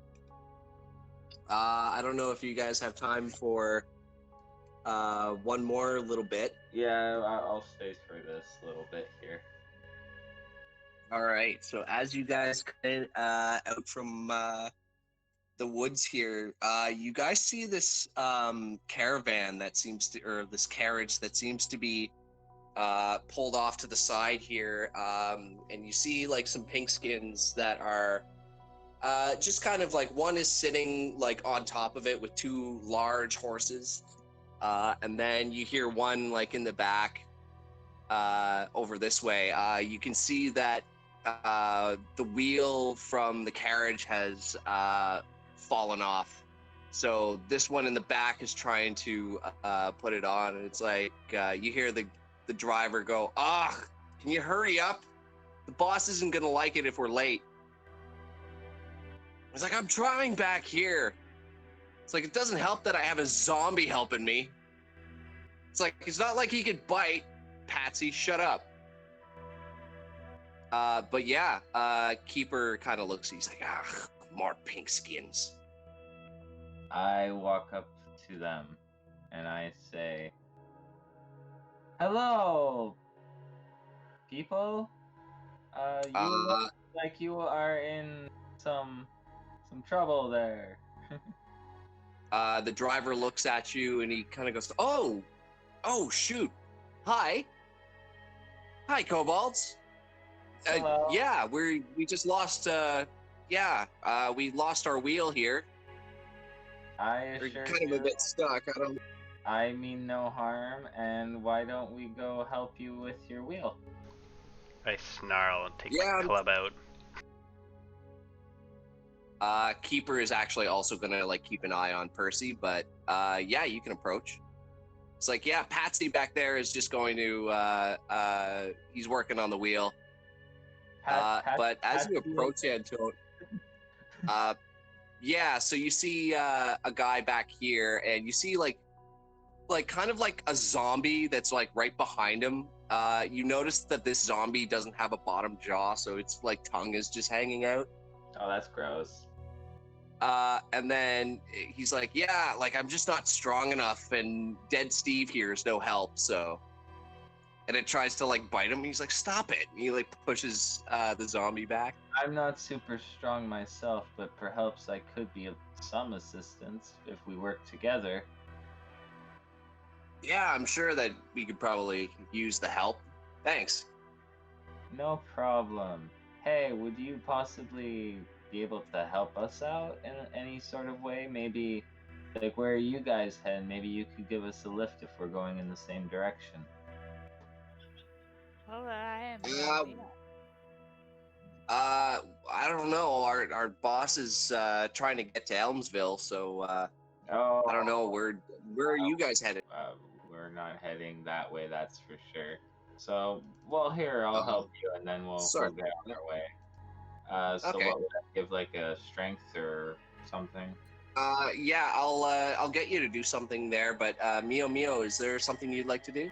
I don't know if you guys have time for one more little bit. Yeah, I'll stay for this little bit here. All right. So as you guys come out from the woods here, you guys see this caravan that seems to, or this carriage that seems to be pulled off to the side here, and you see like some pink skins that are just kind of like one is sitting like on top of it with two large horses, and then you hear one like in the back over this way. You can see that the wheel from the carriage has fallen off. So this one in the back is trying to put it on, and it's like you hear the driver go, "Ah, can you hurry up? The boss isn't gonna like it if we're late." It's like, "I'm trying back here." It's like, it doesn't help that I have a zombie helping me. It's like, it's not like he could bite. Patsy, shut up. But yeah, Keeper kind of looks, he's like, more pink skins. I walk up to them and I say, "Hello, people. You look like you are in some trouble there." The driver looks at you and he kind of goes, oh, shoot. Hi, Kobolds. Hello. Yeah, we just lost, we lost our wheel here. I We're assure kind of you, a bit stuck. I mean no harm, and why don't we go help you with your wheel? I snarl and take Yeah. my club out. Keeper is actually also gonna like keep an eye on Percy, but yeah, you can approach. It's like, yeah, Patsy back there is just going to he's working on the wheel. But as you approach Antonio, yeah, so you see a guy back here, and you see like kind of like a zombie that's like right behind him. You notice that this zombie doesn't have a bottom jaw, so its like tongue is just hanging out. Oh, that's gross. And then he's like, yeah, like I'm just not strong enough, and Dead Steve here is no help, so. And it tries to like bite him. He's like, stop it. And he like pushes the zombie back. I'm not super strong myself, but perhaps I could be of some assistance if we work together. Yeah, I'm sure that we could probably use the help. Thanks. No problem. Hey, would you possibly be able to help us out in any sort of way? Maybe, like, where are you guys heading? Maybe you could give us a lift if we're going in the same direction. Well, I am. I don't know. Our boss is trying to get to Elmsville, so Oh, I don't know. Where are you guys headed? We're not heading that way, that's for sure. So, well, here, I'll help you, and then we'll sorry. get on our way. So Okay. what would I give, like a strength or something? Yeah, I'll get you to do something there. But Mio, is there something you'd like to do?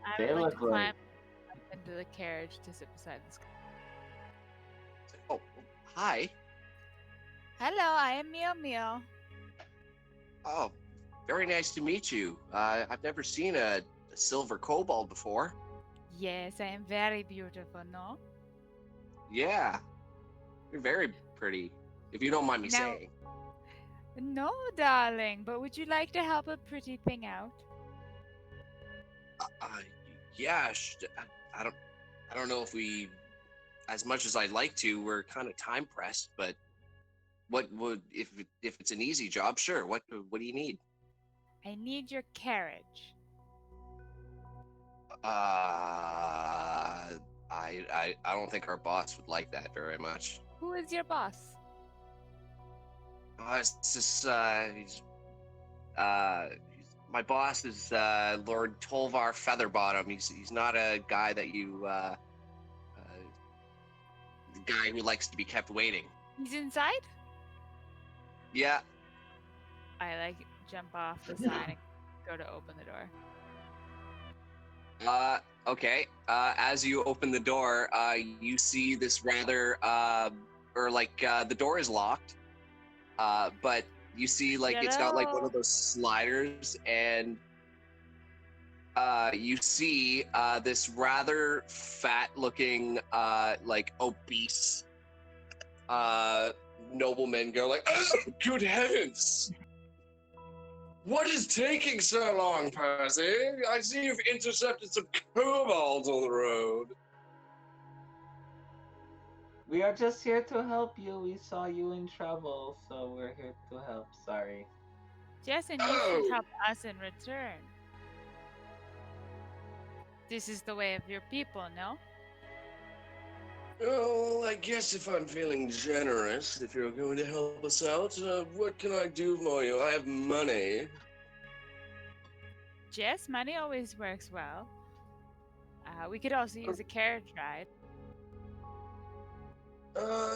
I They would like to look climb like- up into the carriage to sit beside this guy. Oh, hi. Hello, I am Mio. Oh, very nice to meet you. I've never seen a silver kobold before. Yes, I am very beautiful, no? Yeah, you're very pretty, if you don't mind me Now- saying. No, darling, but would you like to help a pretty thing out? Yeah, I don't know if we, as much as I'd like to, we're kind of time pressed. But what would if it's an easy job? Sure. What do you need? I need your carriage. I don't think our boss would like that very much. Who is your boss? It's just my boss is Lord Tolvar Featherbottom. He's not a guy that you the guy who likes to be kept waiting. He's inside? Yeah. I like jump off the side and go to open the door. Okay. As you open the door, you see this rather the door is locked. But you see it's got like one of those sliders, and you see this rather fat-looking, obese nobleman go like, "Oh, good heavens! What is taking so long, Percy? I see you've intercepted some kobolds on the road." We are just here to help you. We saw you in trouble, so we're here to help. Sorry. Jess, and you should help us in return. This is the way of your people, no? Well, I guess if I'm feeling generous, if you're going to help us out, what can I do for you? I have money. Jess, money always works well. We could also use a carriage ride.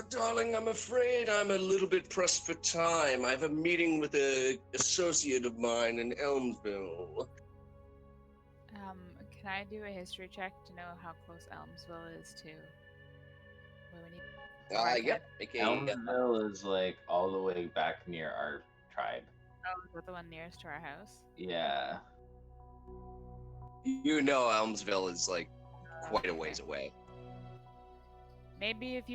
Darling, I'm afraid I'm a little bit pressed for time. I have a meeting with an associate of mine in Elmsville. Can I do a history check to know how close Elmsville is to where we need? Yeah, make a... Elmsville is like all the way back near our tribe. Oh, is that the one nearest to our house? Yeah. You know Elmsville is like quite a ways away. Maybe if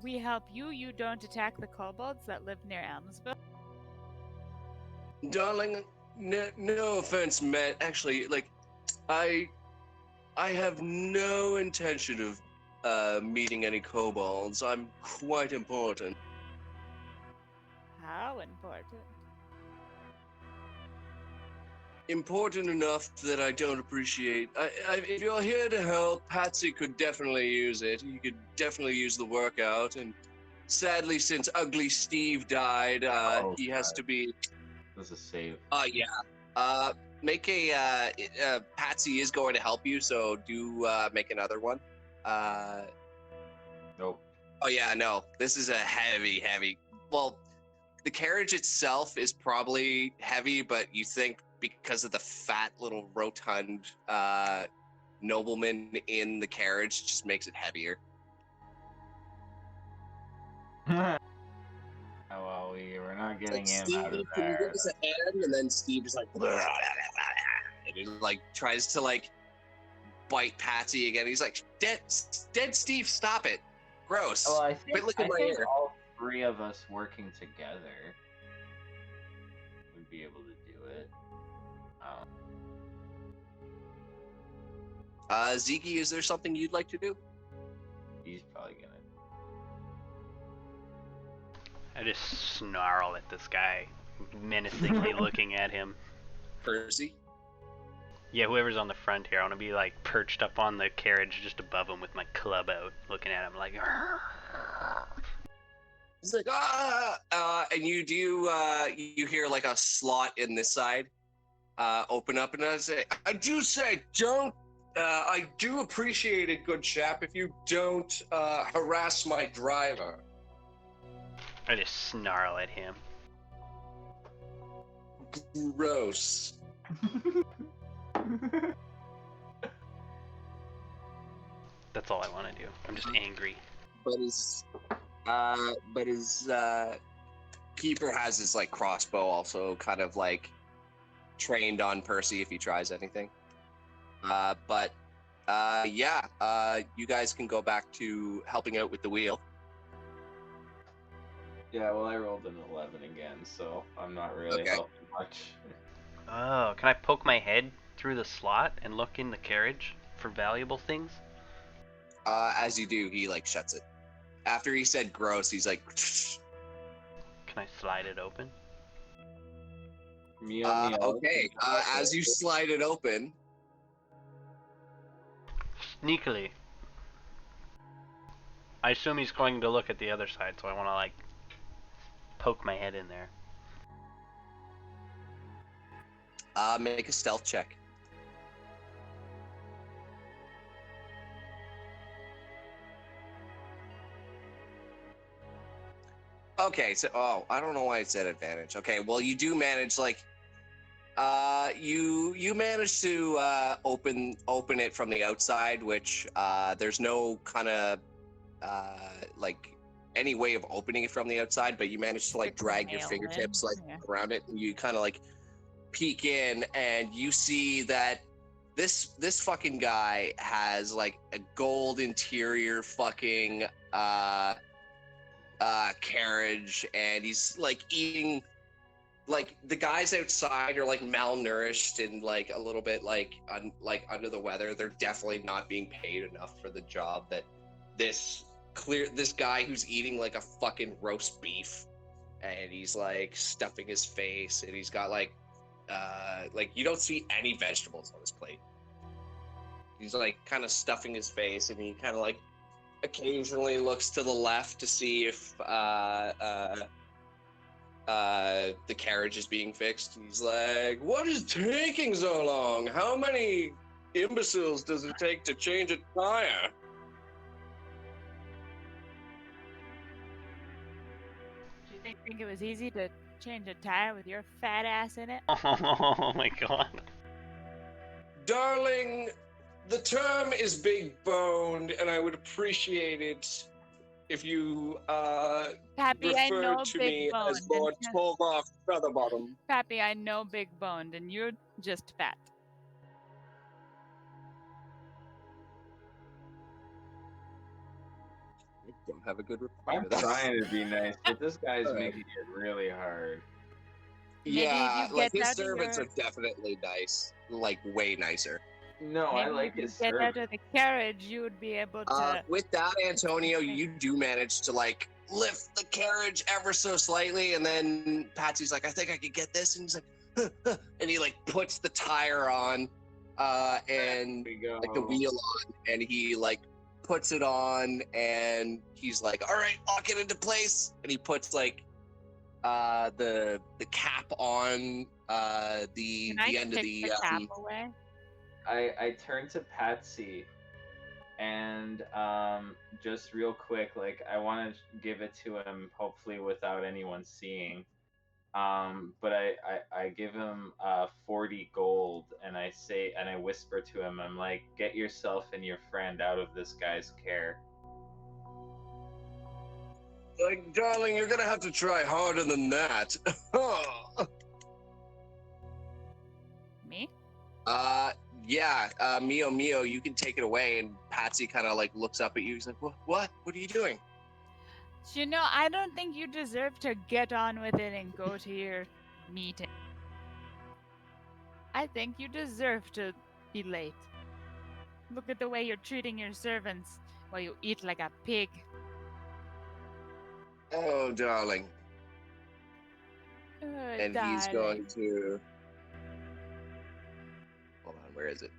we help you, you don't attack the kobolds that live near Elmsville. Darling, no offense meant. Actually, I have no intention of meeting any kobolds. I'm quite important. How important? Important enough that I don't appreciate. If you're here to help, Patsy could definitely use it. He could definitely use the workout. And sadly, since Ugly Steve died, he has to be. This is save. Yeah. Make a. Patsy is going to help you, so do make another one. Nope. Oh yeah, no. This is a heavy. Well, the carriage itself is probably heavy, but you think because of the fat little rotund nobleman in the carriage, it just makes it heavier. Oh, well, we're not getting him Steve, out of can you give there. us a hand? And then Steve is like, and he like tries to like bite Patsy again. He's like, dead Steve, stop it. Gross. Well, I Quit think, licking my ear. all three of us working together would be able to do it. Zeke, is there something you'd like to do? He's probably gonna. I just snarl at this guy, menacingly looking at him. Percy? Yeah, whoever's on the front here, I want to be like perched up on the carriage just above him with my club out, looking at him like. He's like, and you do, you hear like a slot in this side open up, and I do appreciate it, good chap, if you don't harass my driver. I just snarl at him. Gross. That's all I want to do. I'm just angry. But his keeper has his like crossbow also kind of like trained on Percy if he tries anything. You guys can go back to helping out with the wheel. Yeah, well, I rolled an 11 again, so I'm not really Okay. helping much. Oh, can I poke my head through the slot and look in the carriage for valuable things? As you do, he like shuts it. After he said gross, he's like, Can I slide it open? okay. As you slide it open, Sneakily. I assume he's going to look at the other side, so I want to like poke my head in there. make a stealth check. Okay, so I don't know why it said advantage. Okay, well you do manage like you manage to open it from the outside, which there's no kind of like any way of opening it from the outside, but you manage to like drag your fingertips like around it, and you kind of like peek in, and you see that this fucking guy has like a gold interior fucking carriage, and he's like eating, like the guys outside are like malnourished and like a little bit like under the weather. They're definitely not being paid enough for the job that this guy who's eating like a fucking roast beef, and he's like stuffing his face, and he's got like you don't see any vegetables on his plate. He's like kind of stuffing his face, and he kind of like occasionally looks to the left to see if the carriage is being fixed. He's like, what is taking so long? How many imbeciles does it take to change a tire? Do you think it was easy to change a tire with your fat ass in it? Oh my god. Darling, the term is big boned, and I would appreciate it if you Pappy, I know referred to big me boned. as Lord Tolgoff Featherbottom. Pappy, I know big boned, and you're just fat. I don't have a good reply I'm to that. trying to be nice, but this guy's making it really hard. Maybe Yeah, if you like get his out of servants your- are definitely nice, like way nicer. No, I Maybe like if you his get out service. of the carriage, you would be able to. With that, Antonio, you do manage to like lift the carriage ever so slightly, and then Patsy's like, I think I could get this, and he's like, huh, huh, and he like puts the tire on, and There we go. like the wheel on, and he like puts it on, and he's like, all right, lock it into place, and he puts like the cap on the Can I end of kick the cap away? I turn to Patsy And just real quick, like I want to give it to him, hopefully without anyone seeing. But I give him 40 gold, and I say, and I whisper to him, I'm like, get yourself and your friend out of this guy's care. Like, darling, you're gonna have to try harder than that. Me? Yeah, Mio, you can take it away. And Patsy kind of like looks up at you. He's like, what? What are you doing? You know, I don't think you deserve to get on with it and go to your meeting. I think you deserve to be late. Look at the way you're treating your servants while you eat like a pig. Oh, darling. And darling. he's going to... Hold on, where is it?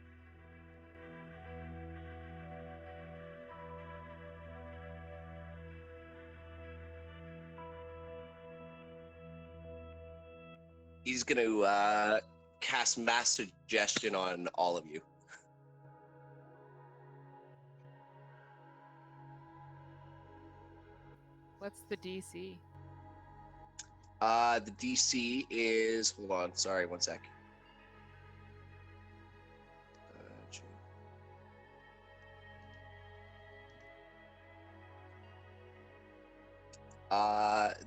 He's going to cast mass suggestion on all of you. What's the DC? The DC is... Hold on, sorry, one sec.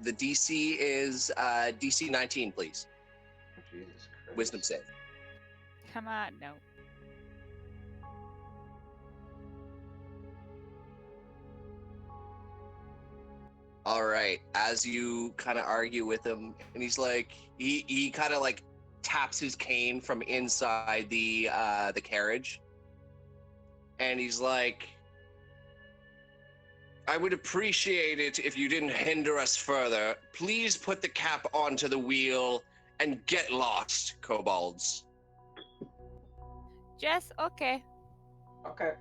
The DC is DC 19, please. Jesus Christ. Wisdom save. Come on, no. All right. As you kind of argue with him, and he's like, he kind of like taps his cane from inside the carriage, and he's like, I would appreciate it if you didn't hinder us further. Please put the cap onto the wheel and get lost, kobolds. Jess, okay. Okay.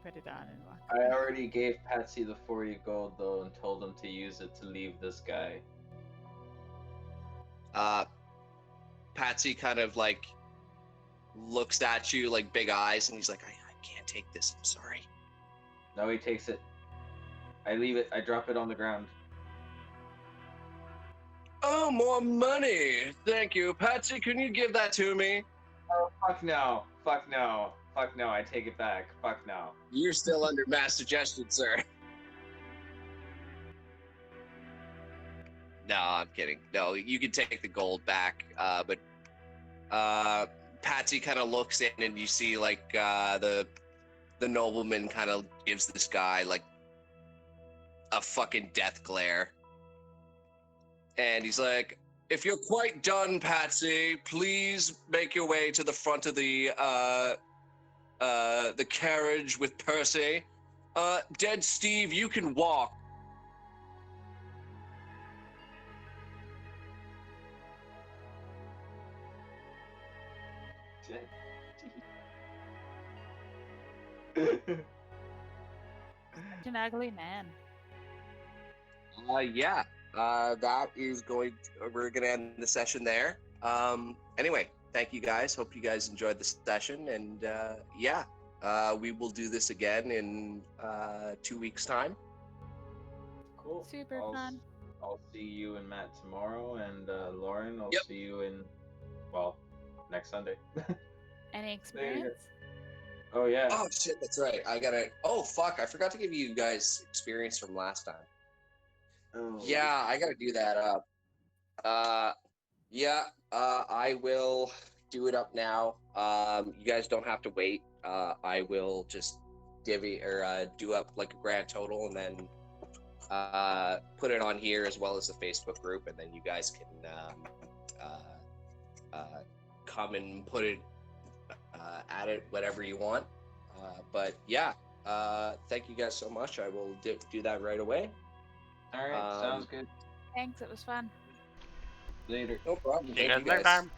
Put it on and walk. I already gave Patsy the 40 gold though, and told him to use it to leave this guy. Patsy kind of like looks at you like big eyes, and he's like, I can't take this. I'm sorry. No, he takes it. I leave it. I drop it on the ground. Oh, more money. Thank you. Patsy, can you give that to me? Oh, fuck no. Fuck no. Fuck no. I take it back. Fuck no. You're still under mass suggestion, sir. No, I'm kidding. No, you can take the gold back. But Patsy kind of looks in, and you see like the nobleman kind of gives this guy like a fucking death glare. And he's like, if you're quite done, Patsy, please make your way to the front of the carriage with Percy. Dead Steve, you can walk. Such an ugly man. Yeah. That is we're gonna end the session there. Anyway, thank you guys. Hope you guys enjoyed the session, and we will do this again in 2 weeks' time. Cool. Super fun. I'll see you and Matt tomorrow, and Lauren, I'll Yep. see you next Sunday. Any experience? Oh yeah. Oh shit, that's right. Oh fuck, I forgot to give you guys experience from last time. Oh. Yeah, I gotta do that up. I will do it up now. You guys don't have to wait. I will just do up like a grand total, and then put it on here as well as the Facebook group, and then you guys can come and put it at it whatever you want. Thank you guys so much. I will do that right away. All right, sounds good. Thanks, it was fun. Later. No problem. See you Thank guys next time.